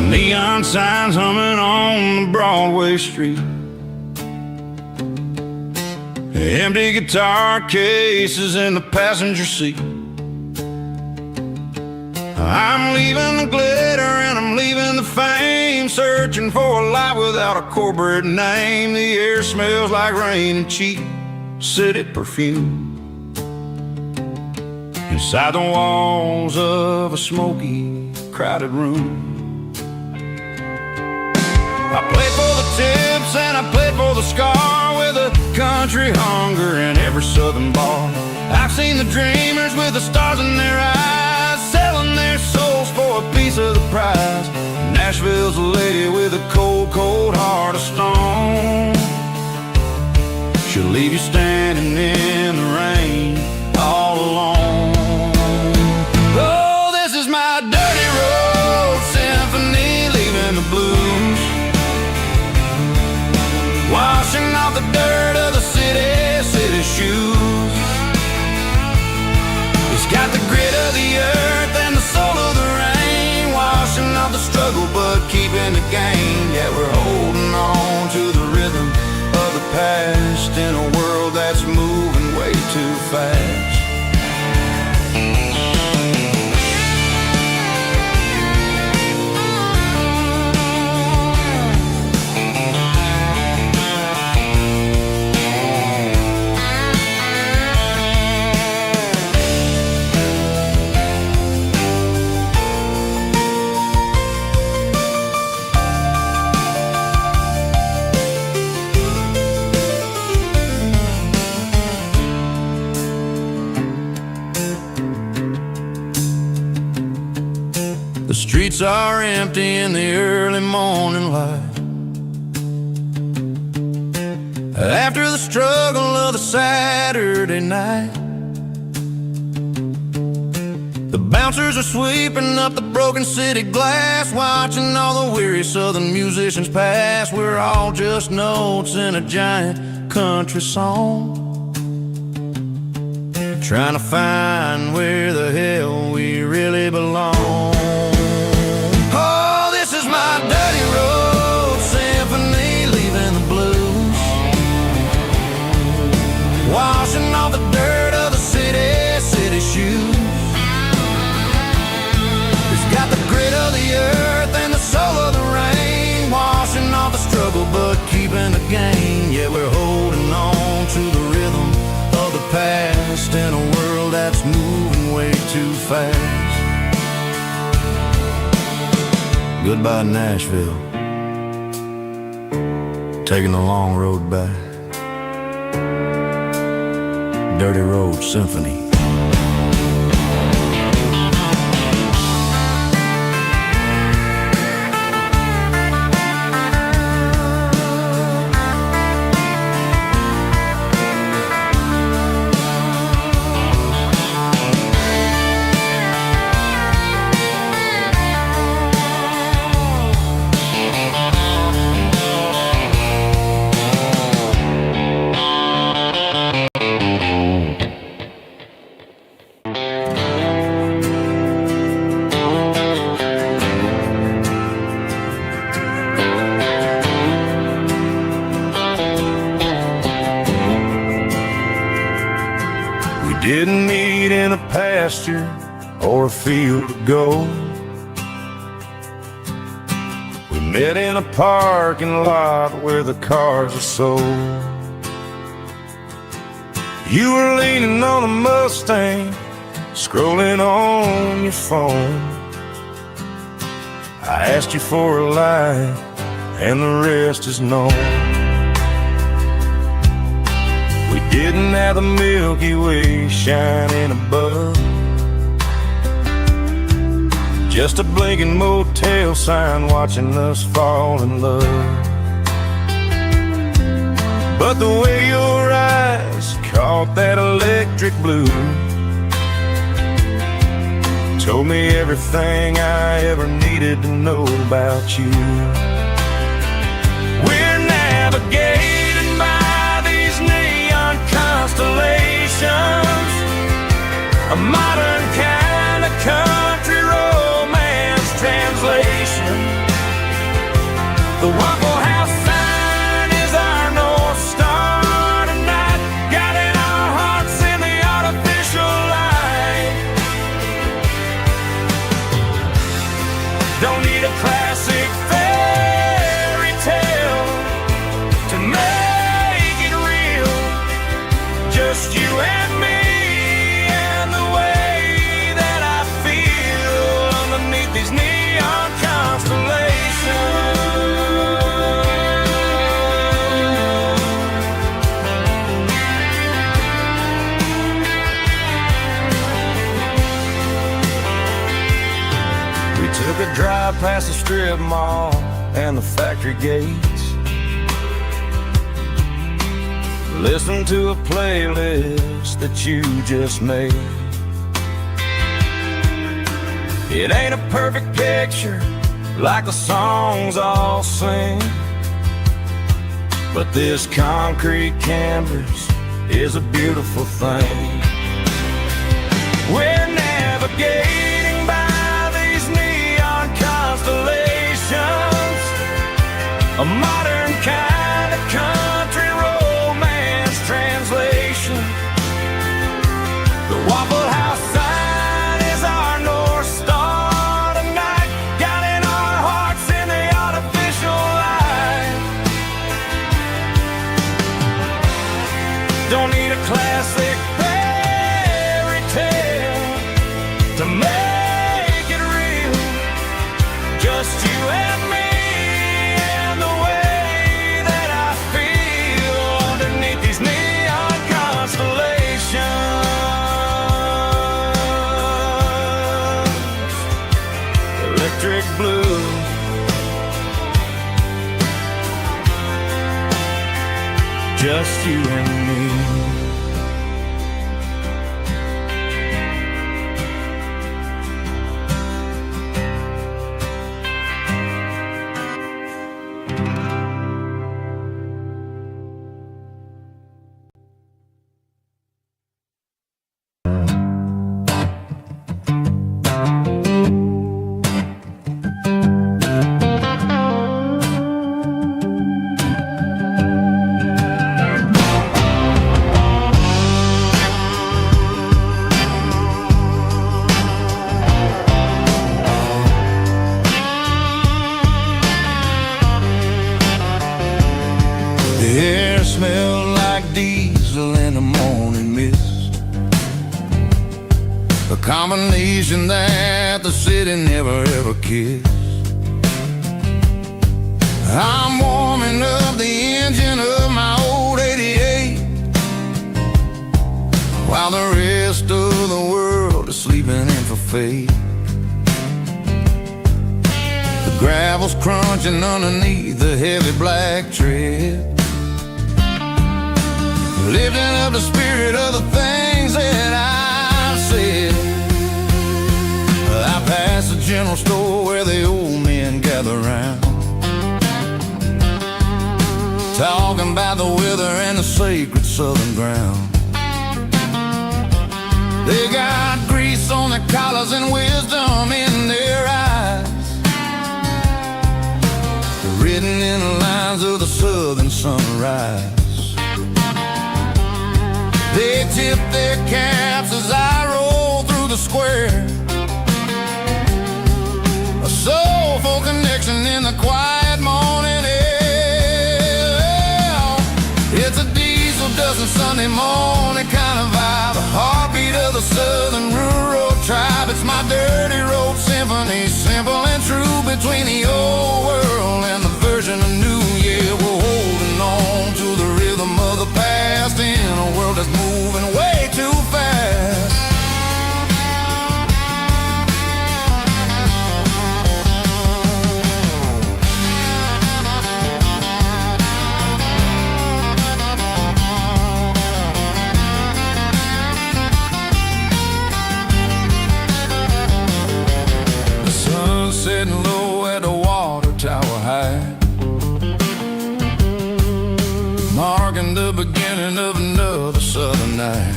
Neon signs humming on the Broadway street. Empty guitar cases in the passenger seat. I'm leaving the glitter and I'm leaving the fame, searching for a life without a corporate name. The air smells like rain and cheap city perfume. Inside the walls of a smoky, crowded room, I played for the tips and I played for the scar, with a country hunger in every southern bar. I've seen the dreamers with the stars in their eyes, selling their souls for a piece of the prize. Nashville's a lady with a cold, cold heart of stone. She'll leave you standing in the rain all alone. Oh, this is my dirty road symphony, leaving the blues, washing off the dirt of the city, city shoes. It's got the grit of the earth and the soul of the rain, washing off the struggle but keeping the game. Yeah, we're holding on to the rhythm of the past in a world that's moving way too fast. streets are empty in the early morning light. After the struggle of the Saturday night, the bouncers are sweeping up the broken city glass, watching all the weary southern musicians pass. We're all just notes in a giant country song, trying to find where the hell we really belong. Oh, this is my dirty road symphony, leaving the blues, washing off the dirt of the city shoes. It's got the grit of the earth and the soul of the rain, washing off the struggle but keeping the gain. Yeah, we're holding on to the rhythm of the past in a world that's moving way too fast. Goodbye Nashville, taking the long road back. Dirty Road Symphony. Didn't meet in a pasture or a field of gold. We met in a parking lot where the cars are sold. You were leaning on a Mustang, scrolling on your phone. I asked you for a light, and the rest is known. We didn't have the Milky Way shining above, just a blinking motel sign watching us fall in love. But the way your eyes caught that electric blue told me everything I ever needed to know about you. We're navigating by these neon constellations, a modern kind of country romance translation. The Waffle House sign is our North Star tonight, guiding our hearts in the artificial light. Don't need a classic fairy tale to make it real, just you and me and the way that I feel underneath these neon constellations. We took a drive past the strip mall and the factory gates, listened to a playlist that you just made. It ain't a perfect picture like the songs all sing, but this concrete canvas is a beautiful thing. We're navigating by these neon constellations, a modern kind of country romance translation. The Waffle House sign is our North Star tonight, guiding our hearts in the artificial light. Don't need a classic fairy tale to make it real, just you and me and the way that I feel underneath these neon constellations. Electric just you and me. The air smelled like diesel in the morning mist, a combination that the city never ever kissed. I'm warming up the engine of my old 88, while the rest of the world is sleeping in for fate. The gravel's crunching underneath the heavy black tread, lifting up the spirit of the things that I've said. I pass the general store where the old men gather round, talking about the weather and the sacred southern ground. They got grease on their collars and wisdom in their eyes, written in the lines of the southern sunrise. They tip their caps as I roll through the square, a soulful connection in the quiet morning air. It's a diesel dozen Sunday morning kind of vibe, a heartbeat of the southern rural tribe. It's my dirty road symphony, simple and true, between the old world and the version of new. Yeah, we're holding on to the rhythm of the past in a world that's moving way too fast. The sun's setting low at the water tower high, marking the beginning of another southern night.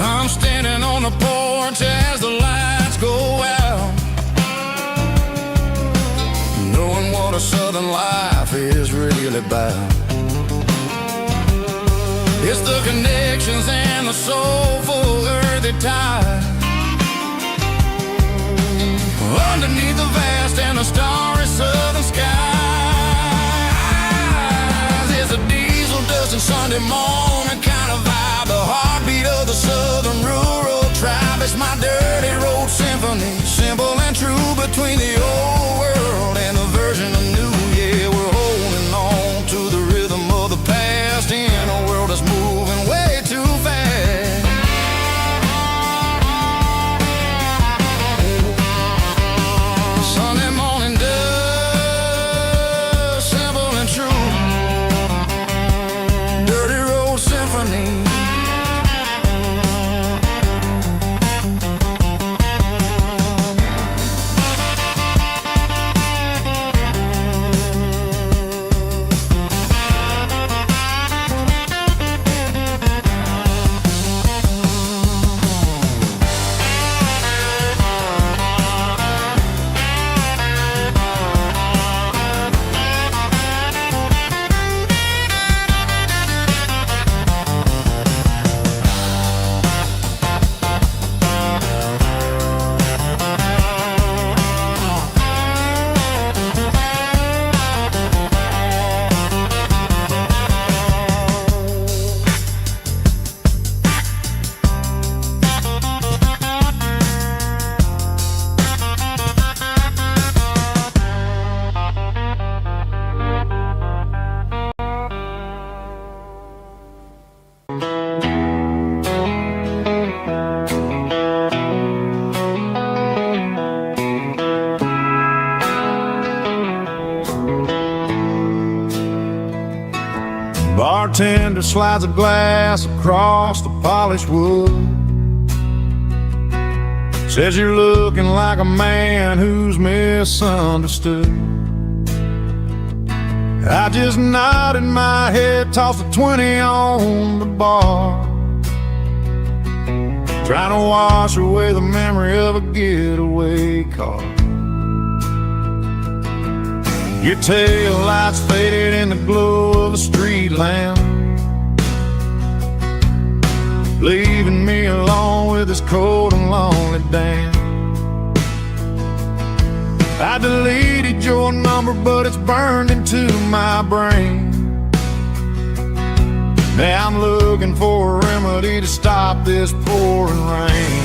I'm standing on the porch as the lights go out, knowing what a southern life is really about. It's the connections and the soulful earthy tide, underneath the vast and the starry southern skies. It's a diesel dusting Sunday morning kind of vibe, the heartbeat of the southern rural tribe. It's my dirty road symphony, simple and true, between the old world and the version of new. Yeah, we're holding on to the rhythm of the past in a world that's moving way too fast. Sunday morning dust, simple and true, dirty road symphony. Bartender slides a glass across the polished wood. Says you're looking like a man who's misunderstood. I just nodded my head, tossed a 20 on the bar, trying to wash away the memory of a getaway car. Your tail lights faded in the glow of a street lamp, leaving me alone with this cold and lonely damn. I deleted your number, but it's burned into my brain. Now I'm looking for a remedy to stop this pouring rain.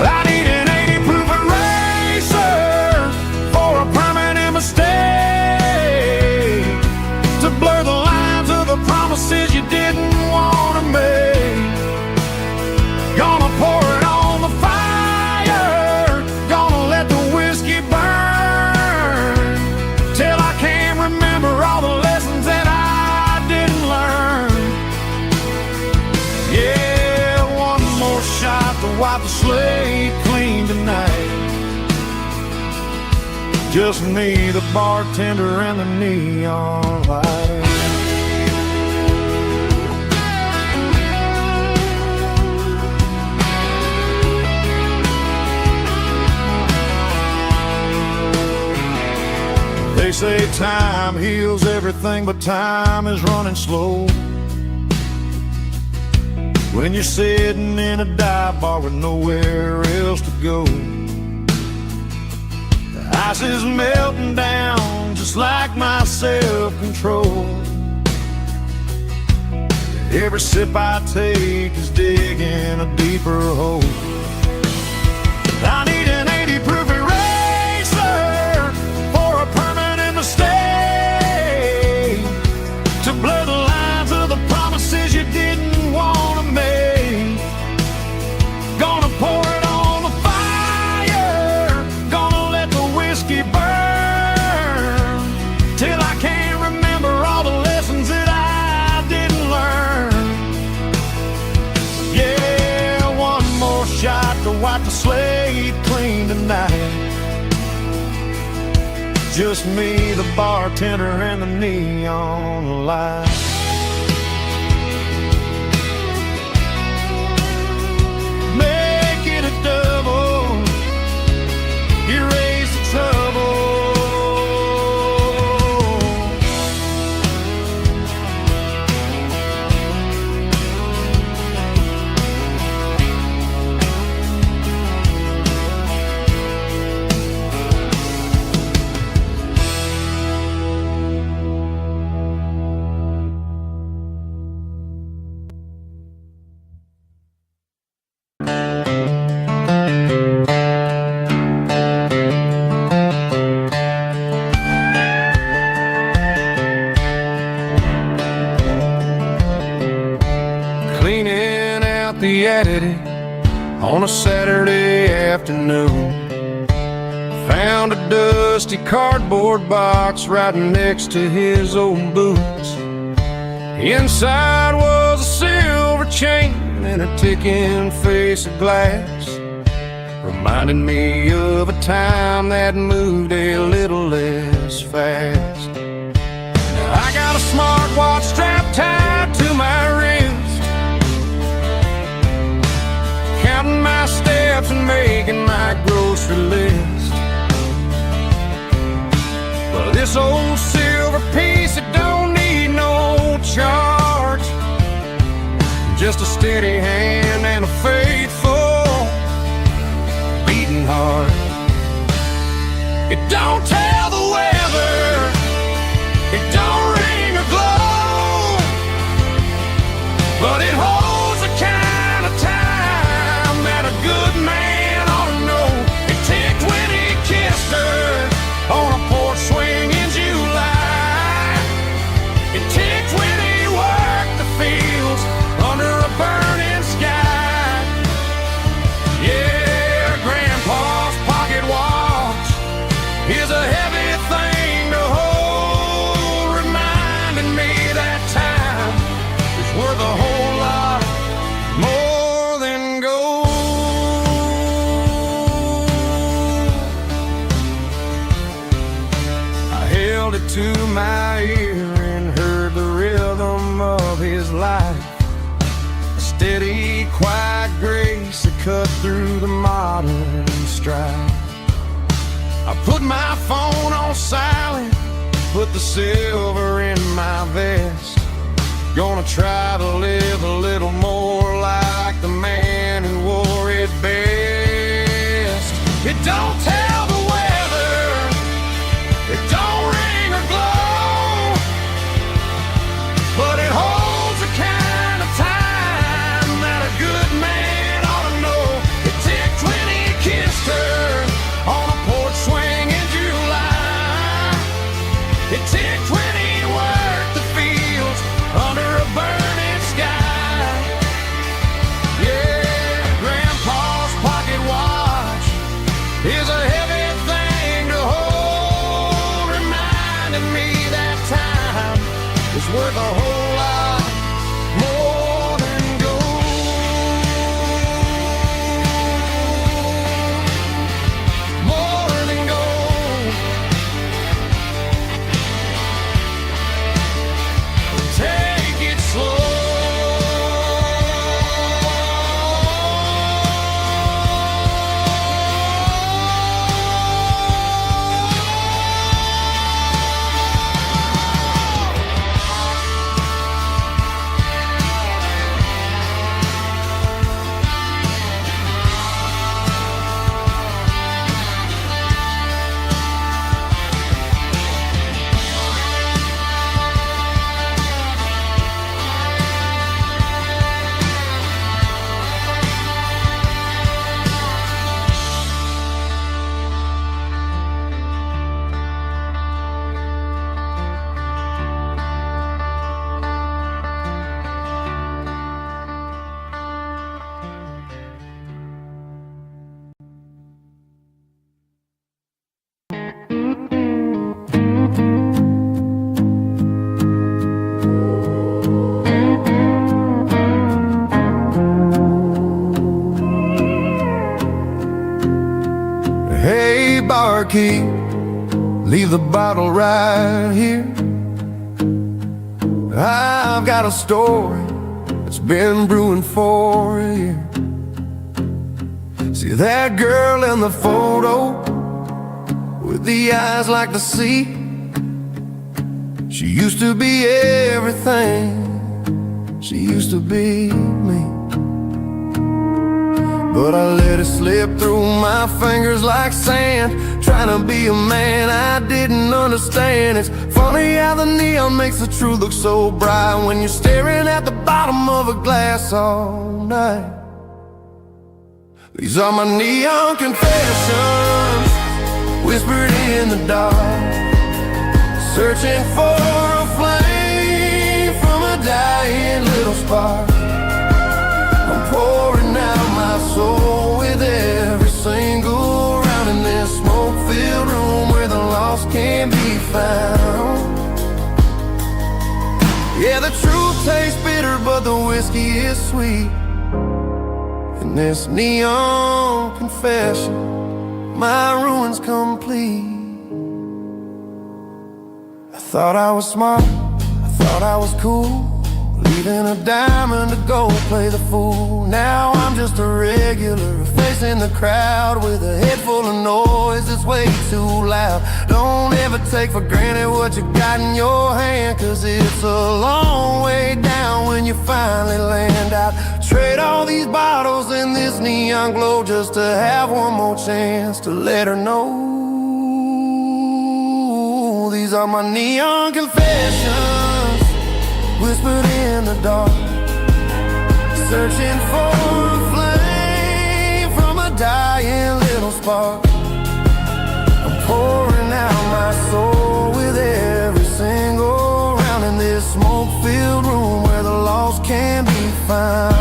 I need an 80 proof eraser for a permanent mistake, to blur the lines of the promises you didn't want to make. Gonna pour it on the fire, gonna let the whiskey burn, till I can't remember all the lessons that I didn't learn. Yeah, one more shot to wipe the slate clean tonight. Just me, the bartender, and the neon light. They say time heals everything, but time is running slow when you're sitting in a dive bar with nowhere else to go. The ice is melting down just like my self-control. Every sip I take is digging a deeper hole. I need an 80 proof eraser for a permanent mistake, to blur the lines of the promises you didn't want to make. Gonna pour it on the fire, gonna let the whiskey burn, till I can't remember all the lessons that I didn't learn. Yeah, one more shot to wipe the slate clean tonight. Just me, the bartender, and the neon light. Make it a double, erase the trouble. Cleaning out the attic on a Saturday afternoon, found a dusty cardboard box right next to his old boots. Inside was a silver chain and a ticking face of glass, reminding me of a time that moved a little less fast. Now I got a smartwatch strapped tied to my wrist, counting my steps and making my grocery list. Well, this old silver piece, it don't need no charge, just a steady hand and a faithful beating heart. It don't tell the weather, it don't ring or glow, but it holds the kind of time that a good man ought to know. It ticked when he kissed her on a porch swing in July. It ticked when he worked the fields under a burning sky. Yeah, Grandpa's pocket watch is a heavy his life, a steady, quiet grace that cut through the modern strife. I put my phone on silent, put the silver in my vest. Gonna try to live a little more like the man who wore it best. It don't tell the weather, it don't ring or glow, but it holds the kind of time that a good man ought to know. It ticked when he kissed her on a porch swing in July. It ticked when he worked the fields under a burning sky. Yeah, Grandpa's pocket watch is a heavy thing to hold, reminding me that time is worth a whole lot more than gold. More than gold. Take it slow. Hey, barkeep, leave the bottle right here. I've got a story that's been brewing for a year. See that girl in the photo with the eyes like the sea? She used to be everything, she used to be me. But I let it slip through my fingers like sand, trying to be a man I didn't understand. It's funny how the neon makes the truth look so bright when you're staring at the bottom of a glass all night. These are my neon confessions, whispered in the dark, searching for a flame from a dying little spark. I'm pouring out my soul with every single round in this smoke-filled room where the lost can't be found. Yeah, the truth tastes bitter, but the whiskey is sweet. In this neon confession, my ruin's complete. I thought I was smart, I thought I was cool, leaving a diamond to go play the fool. Now I'm just a regular facing the crowd with a head full of noise that's way too loud. Don't ever take for granted what you got in your hand, cause it's a long way down when you finally land out. Trade all these bottles and this neon glow just to have one more chance to let her know. These are my neon confessions, whispered in the dark, searching for a flame from a dying little spark. I'm pouring out my soul with every single round in this smoke-filled room where the lost can be found.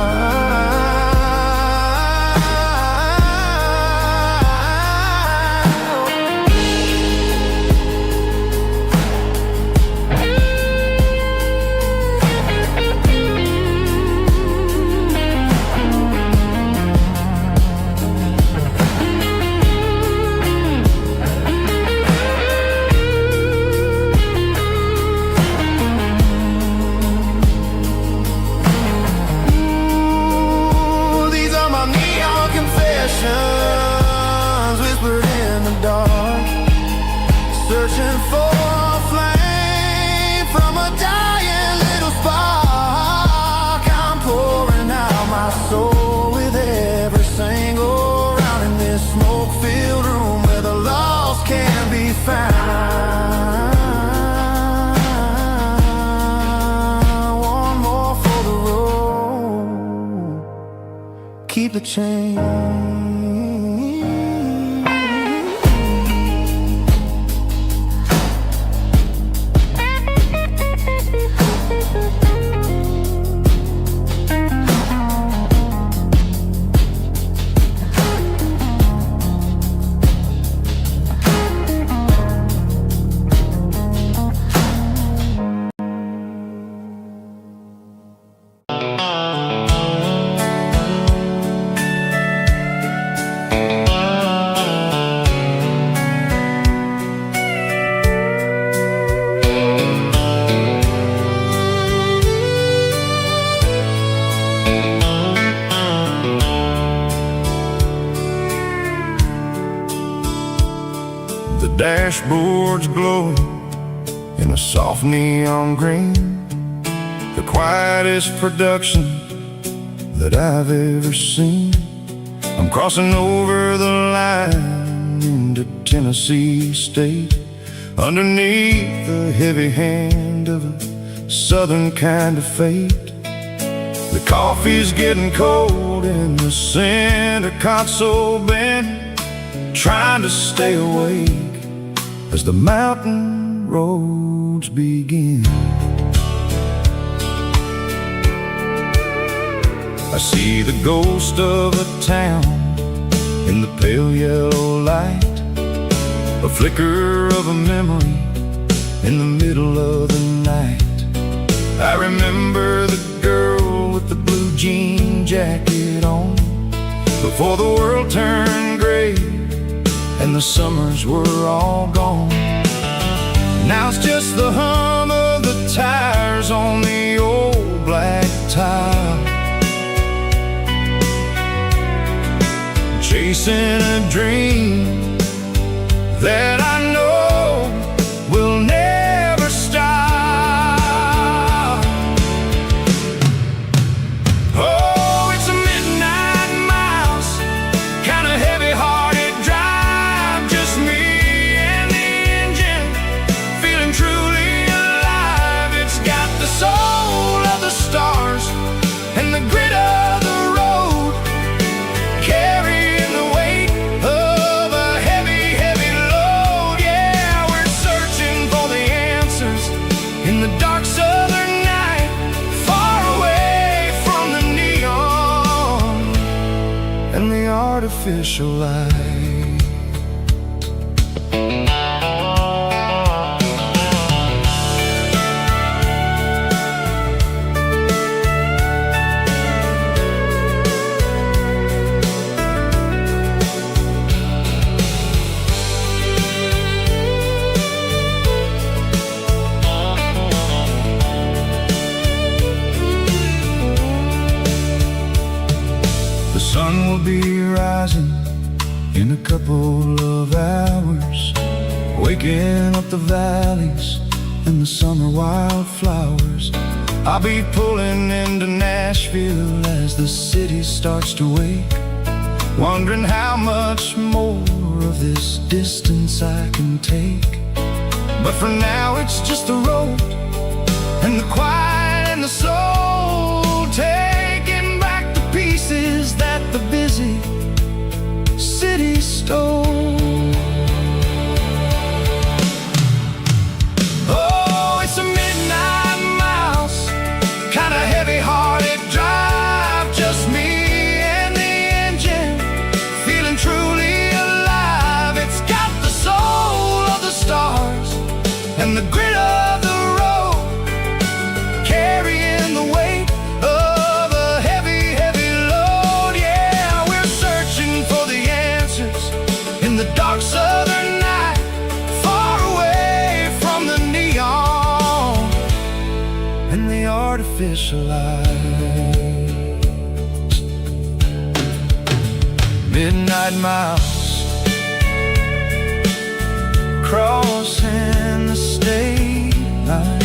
keep the change. Dashboard's glowing in a soft neon green, the quietest production that I've ever seen. I'm crossing over the line into Tennessee State, underneath the heavy hand of a southern kind of fate. The coffee's getting cold in the center console bin, trying to stay awake as the mountain roads begin. I see the ghost of a town in the pale yellow light, a flicker of a memory in the middle of the night. I remember the girl with the blue jean jacket on, before the world turned gray and the summers were all gone. Now it's just the hum of the tires on the old black tile, chasing a dream that I know will never stop. Oh, it's a midnight miles, kind of heavy-hearted drive, just me and the engine, feeling truly alive. It's got the soul of the stars and the grit of the road, carrying the weight of a heavy, heavy load. Yeah, we're searching for the answers in the dark southern night, far away from the neon and the artificial light. The sun will be rising in a couple of hours, waking up the valleys and the summer wildflowers. I'll be pulling into Nashville as the city starts to wake, wondering how much more of this distance I can take. But for now it's just the road and the quiet and the soul, taking back the pieces that the busy city stole. Oh, it's a midnight miles, kind of heavy-hearted drive, just me and the engine, feeling truly alive. It's got the soul of the stars and the grit of the road, carrying the weight of a heavy, heavy load. Yeah, we're searching for the answers in the dark southern night, far away from the neon and the artificial lights. Midnight miles, crossing the state line,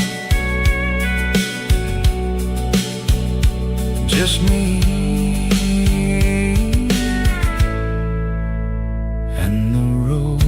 just me and the road.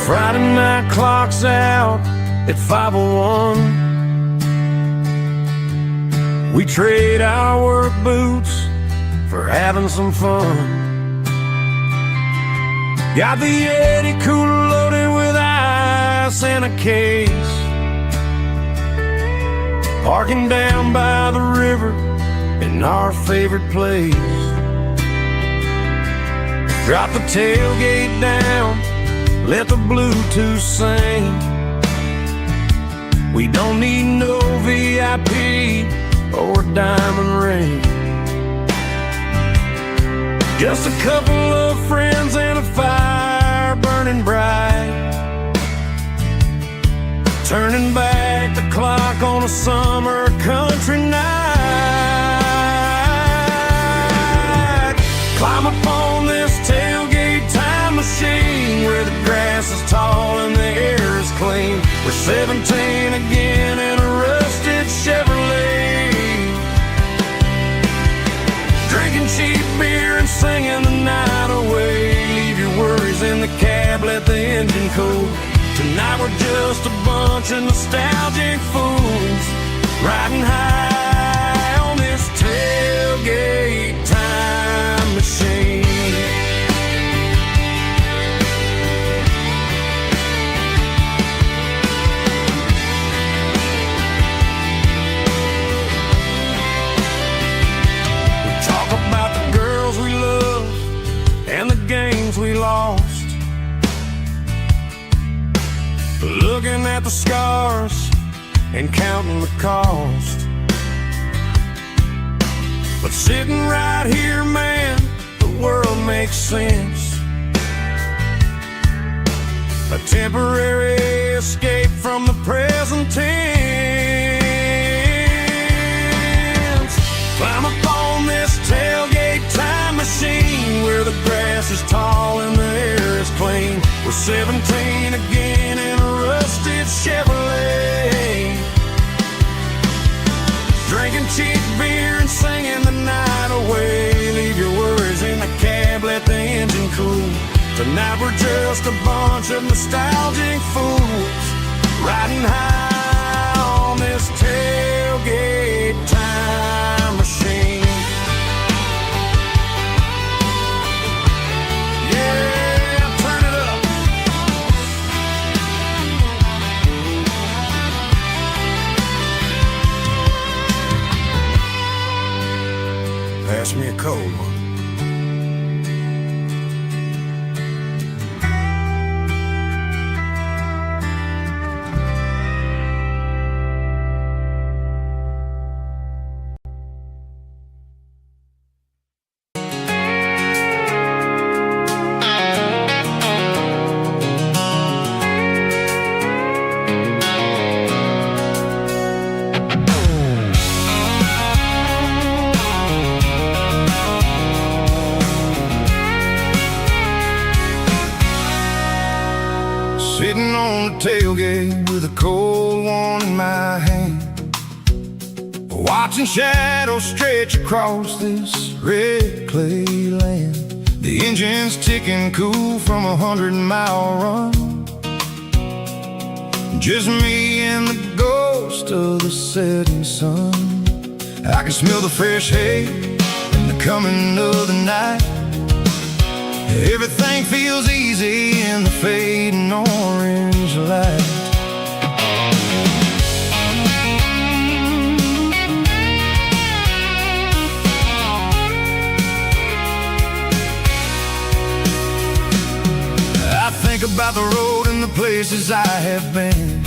Friday night clock's out at 5:01. We trade our work boots for having some fun. Got the Yeti cooler loaded with ice and a case, parking down by the river in our favorite place. Drop the tailgate down, let the Bluetooth sing. We don't need no VIP or a diamond ring. Just a couple of friends and a fire burning bright, turning back the clock on a summer country night. Climb up on this tailgate time machine where the grass is tall and the air is clean. We're 17 again in a rusted Chevrolet, drinking cheap beer and singing the night away. Leave your worries in the cab, let the engine cool. Tonight we're just a bunch of nostalgic fools, riding high on this tailgate time machine. We talk about the girls we love and the games we lost, looking at the scars and counting the cost. But sitting right here, man, the world makes sense. A temporary escape from the present tense. Climb up on this tailgate time machine where the grass is tall and the air is clean. We're 17 again in a rusted Chevrolet, drinking cheap beer and singing the night away. Leave your worries in the cab, let the engine cool. Tonight we're just a bunch of nostalgic fools, riding high on this tailgate time machine. Pass me a cold one. Sitting on the tailgate with a cold one in my hand, watching shadows stretch across this red clay land. The engine's ticking cool from a 100-mile run. Just me and the ghost of the setting sun. I can smell the fresh hay and the coming of the night. Everything feels easy in the fading orange light. I think about the road and the places I have been,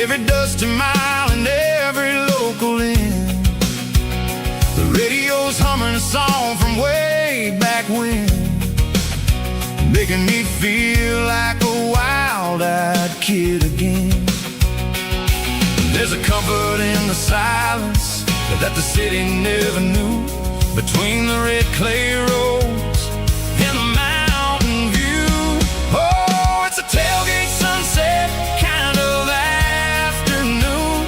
every dusty mile and every local inn. The radio's humming a song from way back when, making me feel like a wild-eyed kid again. There's a comfort in the silence that the city never knew, between the red clay roads and the mountain view. Oh, it's a tailgate sunset kind of afternoon,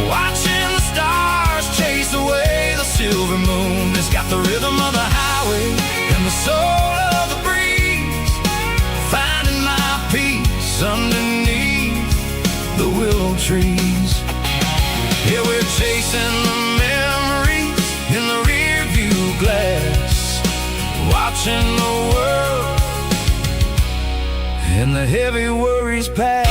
watching the stars chase away the silver moon. It's got the rhythm of the highway and the soul of the breeze, watching the world and the heavy worries pass.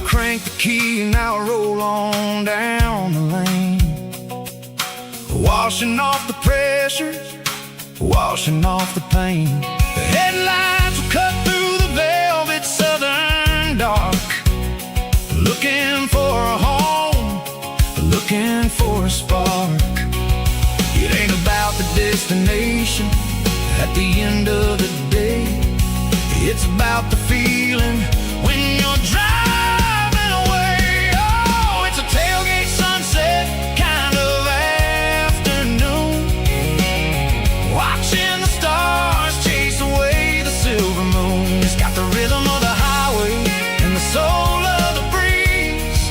Crank the key and now I roll on down the lane, washing off the pressure, washing off the pain. The headlights will cut through the velvet southern dark, looking for a home, looking for a spark. It ain't about the destination at the end of the day, it's about the feeling when you're driving. Kind of afternoon, watching the stars chase away the silver moon. It's got the rhythm of the highway and the soul of the breeze,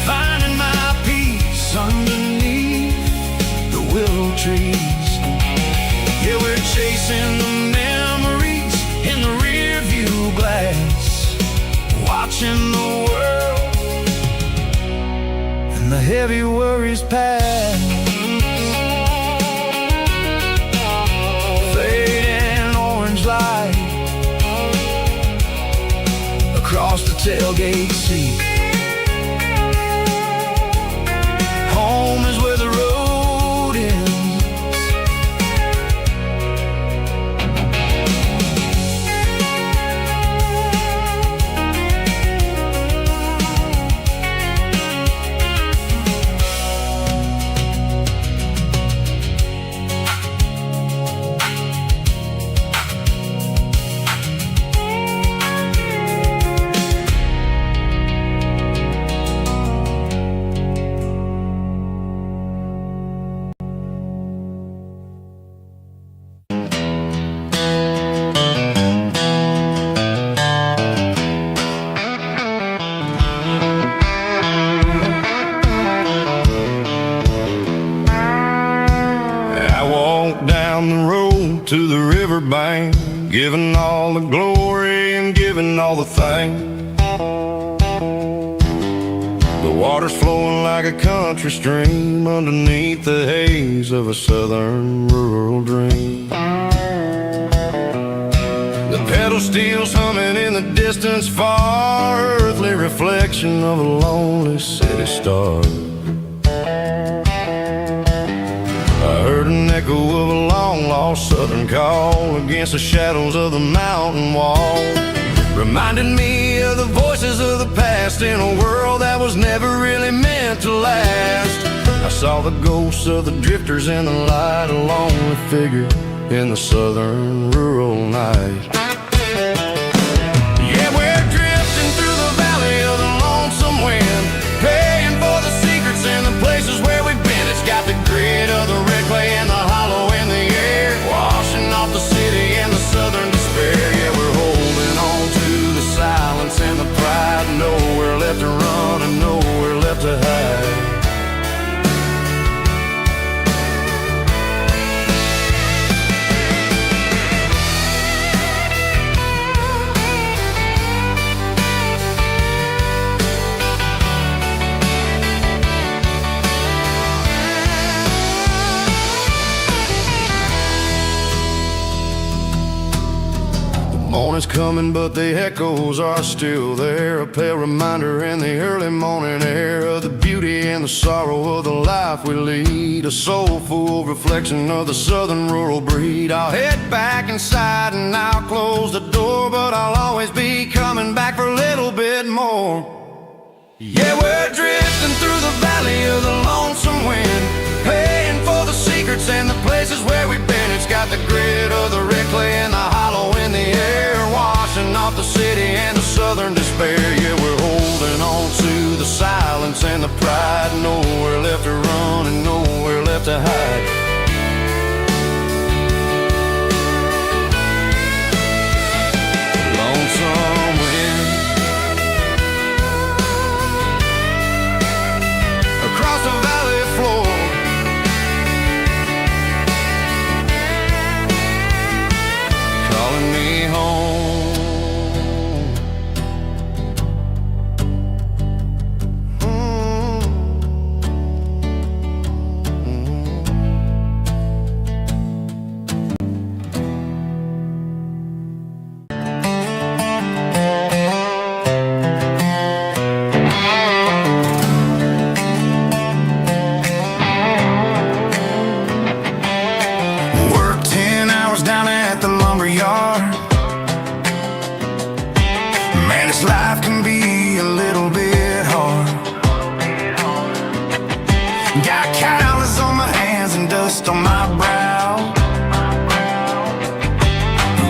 finding my peace underneath the willow trees. Yeah, we're chasing the memories in the rear view glass, watching the world, the heavy worries pass. Fading orange light across the tailgate seat. Home is where the road ends. To the riverbank, giving all the glory and giving all the thanks. The water's flowing like a country stream underneath the haze of a southern rural dream. The pedal steel's humming in the distance far, earthly reflection of a lonely city star. I heard an echo of a long-lost southern call against the shadows of the mountain wall, reminding me of the voices of the past in a world that was never really meant to last. I saw the ghosts of the drifters in the light, a lonely figure in the southern rural night. Yeah, we're drifting through the valley of the lonesome wind, paying for the secrets and the places where we've been. It's got the grit of the red clay and the hollow in the air, washing off the city and the southern despair. Yeah, we're holding on to the silence and the pride, nowhere left to run and nowhere left to hide. Morning's coming, but the echoes are still there, a pale reminder in the early morning air of the beauty and the sorrow of the life we lead, a soulful reflection of the southern rural breed. I'll head back inside and I'll close the door, but I'll always be coming back for a little bit more. Yeah, we're drifting through the valley of the lonesome wind, paying for the secrets and the places where we've been. It's got the grit of the red clay and the hollow in the air, washing off the city and the southern despair. Yeah, we're holding on to the silence and the pride, nowhere left to run and nowhere left to hide. Lonesome wind across the valley floor, Man, this life can be a little bit hard. Got calluses on my hands and dust on my brow,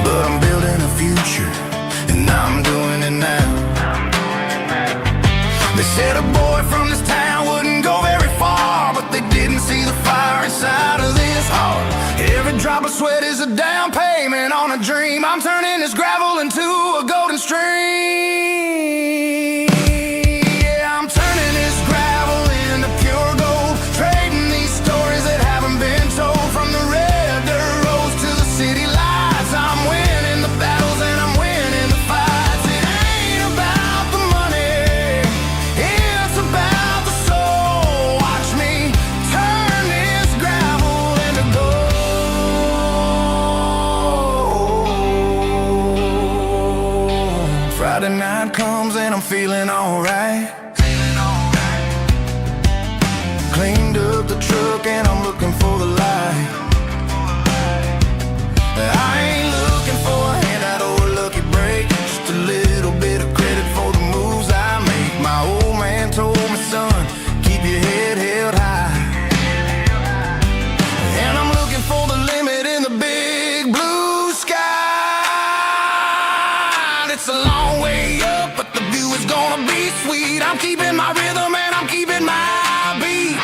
but I'm building a future, and I'm doing it now. They said a boy from this town wouldn't go very far, but they didn't see the fire inside of this heart. Every drop of sweat is a down payment on a dream. I'm turning this gravel into a golden stream. Yeah, I'm turning this gravel into pure gold, trading these stories that haven't been told. From the red dirt roads to the city lights, I'm winning the battles and I'm winning the fights. It ain't about the money, it's about the soul. Watch me turn this gravel into gold. Friday night comes and I'm feeling alright. Cleaned up the truck and I'm looking for the light. I ain't looking for a handout or a lucky break, just a little bit of credit for the moves I make. My old man told me, son, keep your head held high. And I'm looking for the limit in the big blue sky. It's a long way up, but the view is gonna be sweet. I'm keeping my rhythm and I'm keeping my beat.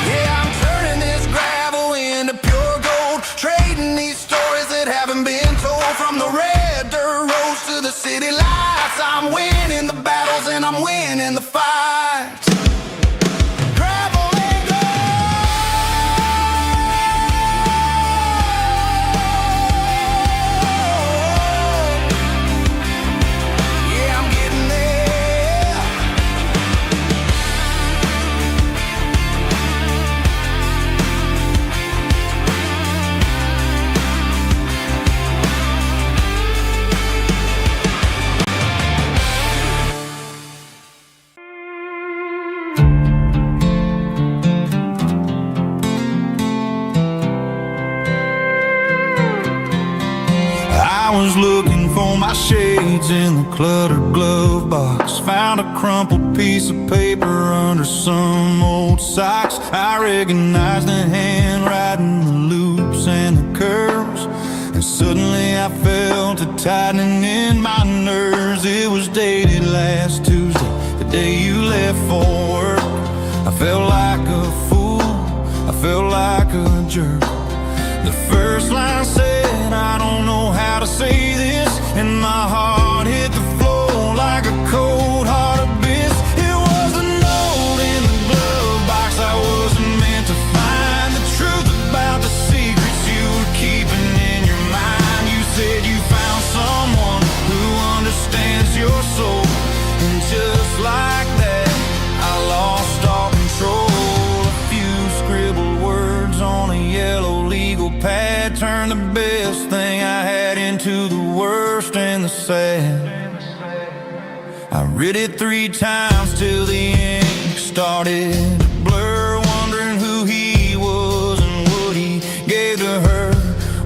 Yeah, I'm turning this gravel into pure gold, trading these stories that haven't been told. From the red dirt roads to the city lights, I'm winning the battles and I'm winning the fights. Gravel and gold. Yeah, I'm getting there. I was looking for my shades in the cluttered glove box. Found a crumpled piece of paper under some old socks. I recognized the handwriting, the loops and the curves, and suddenly I felt a tightening in my nerves. It was dated last Tuesday, the day you left for work. I felt like a fool, I felt like a jerk. The first line said, I don't know how to say this, and my heart hit the floor like a cold heart abyss. It was a note in the glove box I wasn't meant to find, the truth about the secrets you were keeping in your mind. You said you found someone who understands your soul, and just like that, I lost all control. A few scribbled words on a yellow legal pad turned the best thing I had into the worst and the sad. I read it 3 times till the ink started to blur, wondering who he was and what he gave to her.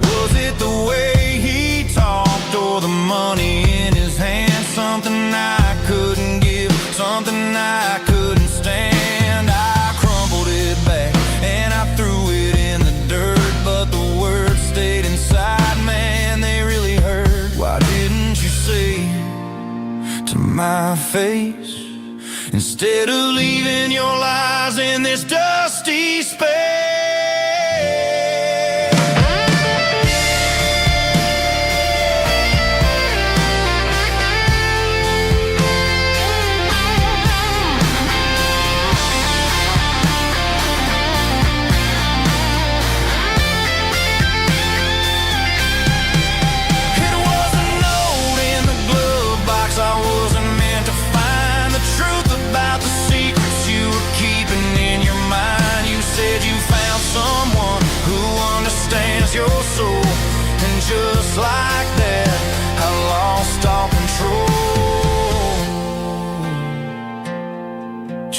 Was it the way he talked or the money in his hand? Something I couldn't give, something I couldn't stand. I crumpled it back and I threw it in the dirt, but the words stayed inside, man, they really hurt. Why didn't you say to my face, instead of leaving your lies in this dusty space? Keeping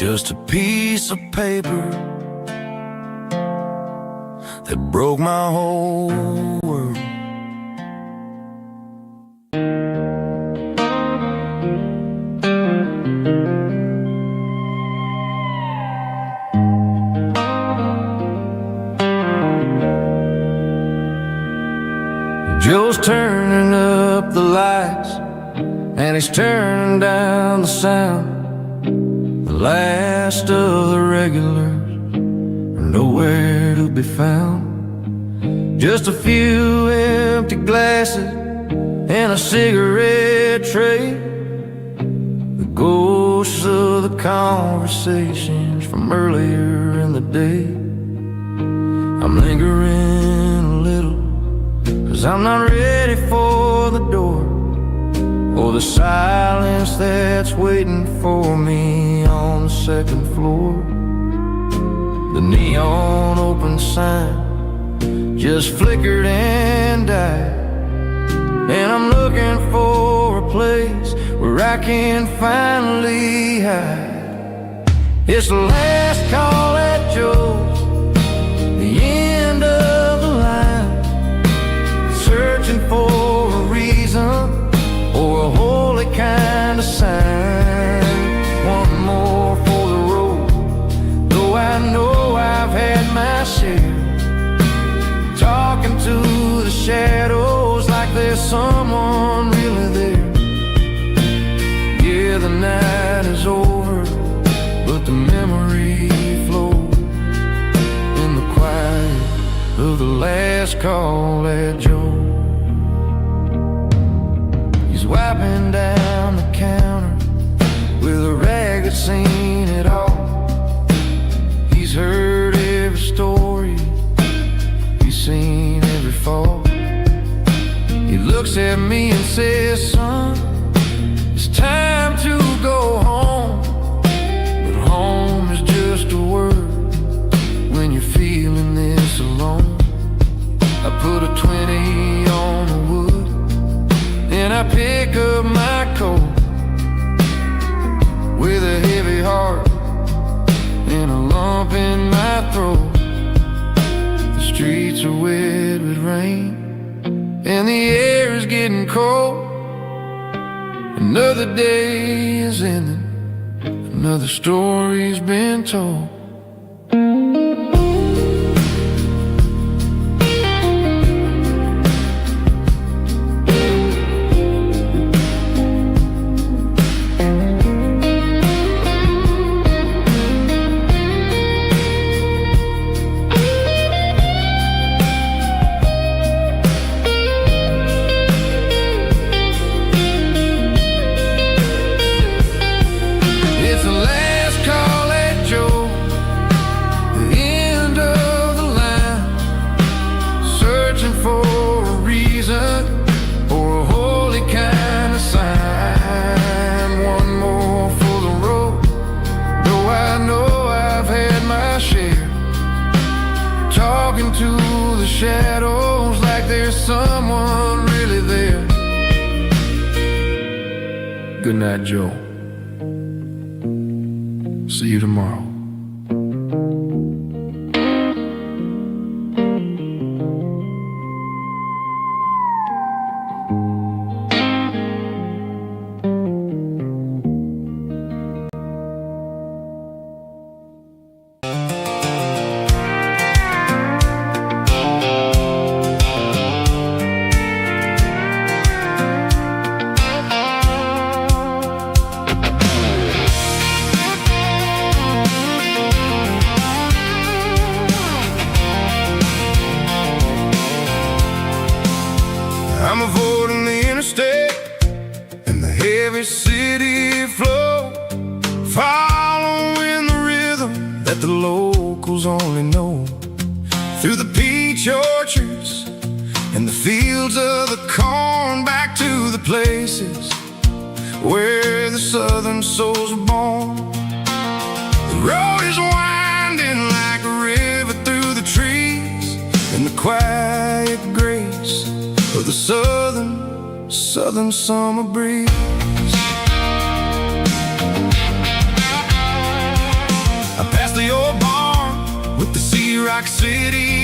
just a piece of paper that broke my whole world. Joe's turning up the lights and he's turning down the sound. The last of the regulars are nowhere to be found. Just a few empty glasses and a cigarette tray, the ghosts of the conversations from earlier in the day. I'm lingering a little, 'cause I'm not ready for the door or the silence that's waiting for me on the second floor. The neon open sign just flickered and died, and I'm looking for a place where I can finally hide. It's the last call at Joe's, the end of the line, searching for a reason or a holy kind of sign. One more for the road, though I know I've had my share. Talking to the shadows like there's someone really there. Yeah, the night is over, but the memory flows in the quiet of the last call at Joe. He's wiping down the counter with a rag that's seen it all. He's heard every story, he's seen every fall. He looks at me and says, son, it's time to go home. But home is just a word when you're feeling this alone. I put a 20 on the wood and I pick up my coat with a heavy heart and a lump in my throat. The streets are wet with rain and the air is getting cold. Another day is ending, another story's been told. Shadows like there's someone really there. Good night, Joe. See you tomorrow. I'm avoiding the interstate and the heavy city flow, following the rhythm that the locals only know. Through the peach orchards and the fields of the corn, back to the places where the southern souls were born. The road is winding like a river through the trees, and the quiet grace of the southern summer breeze. Rock City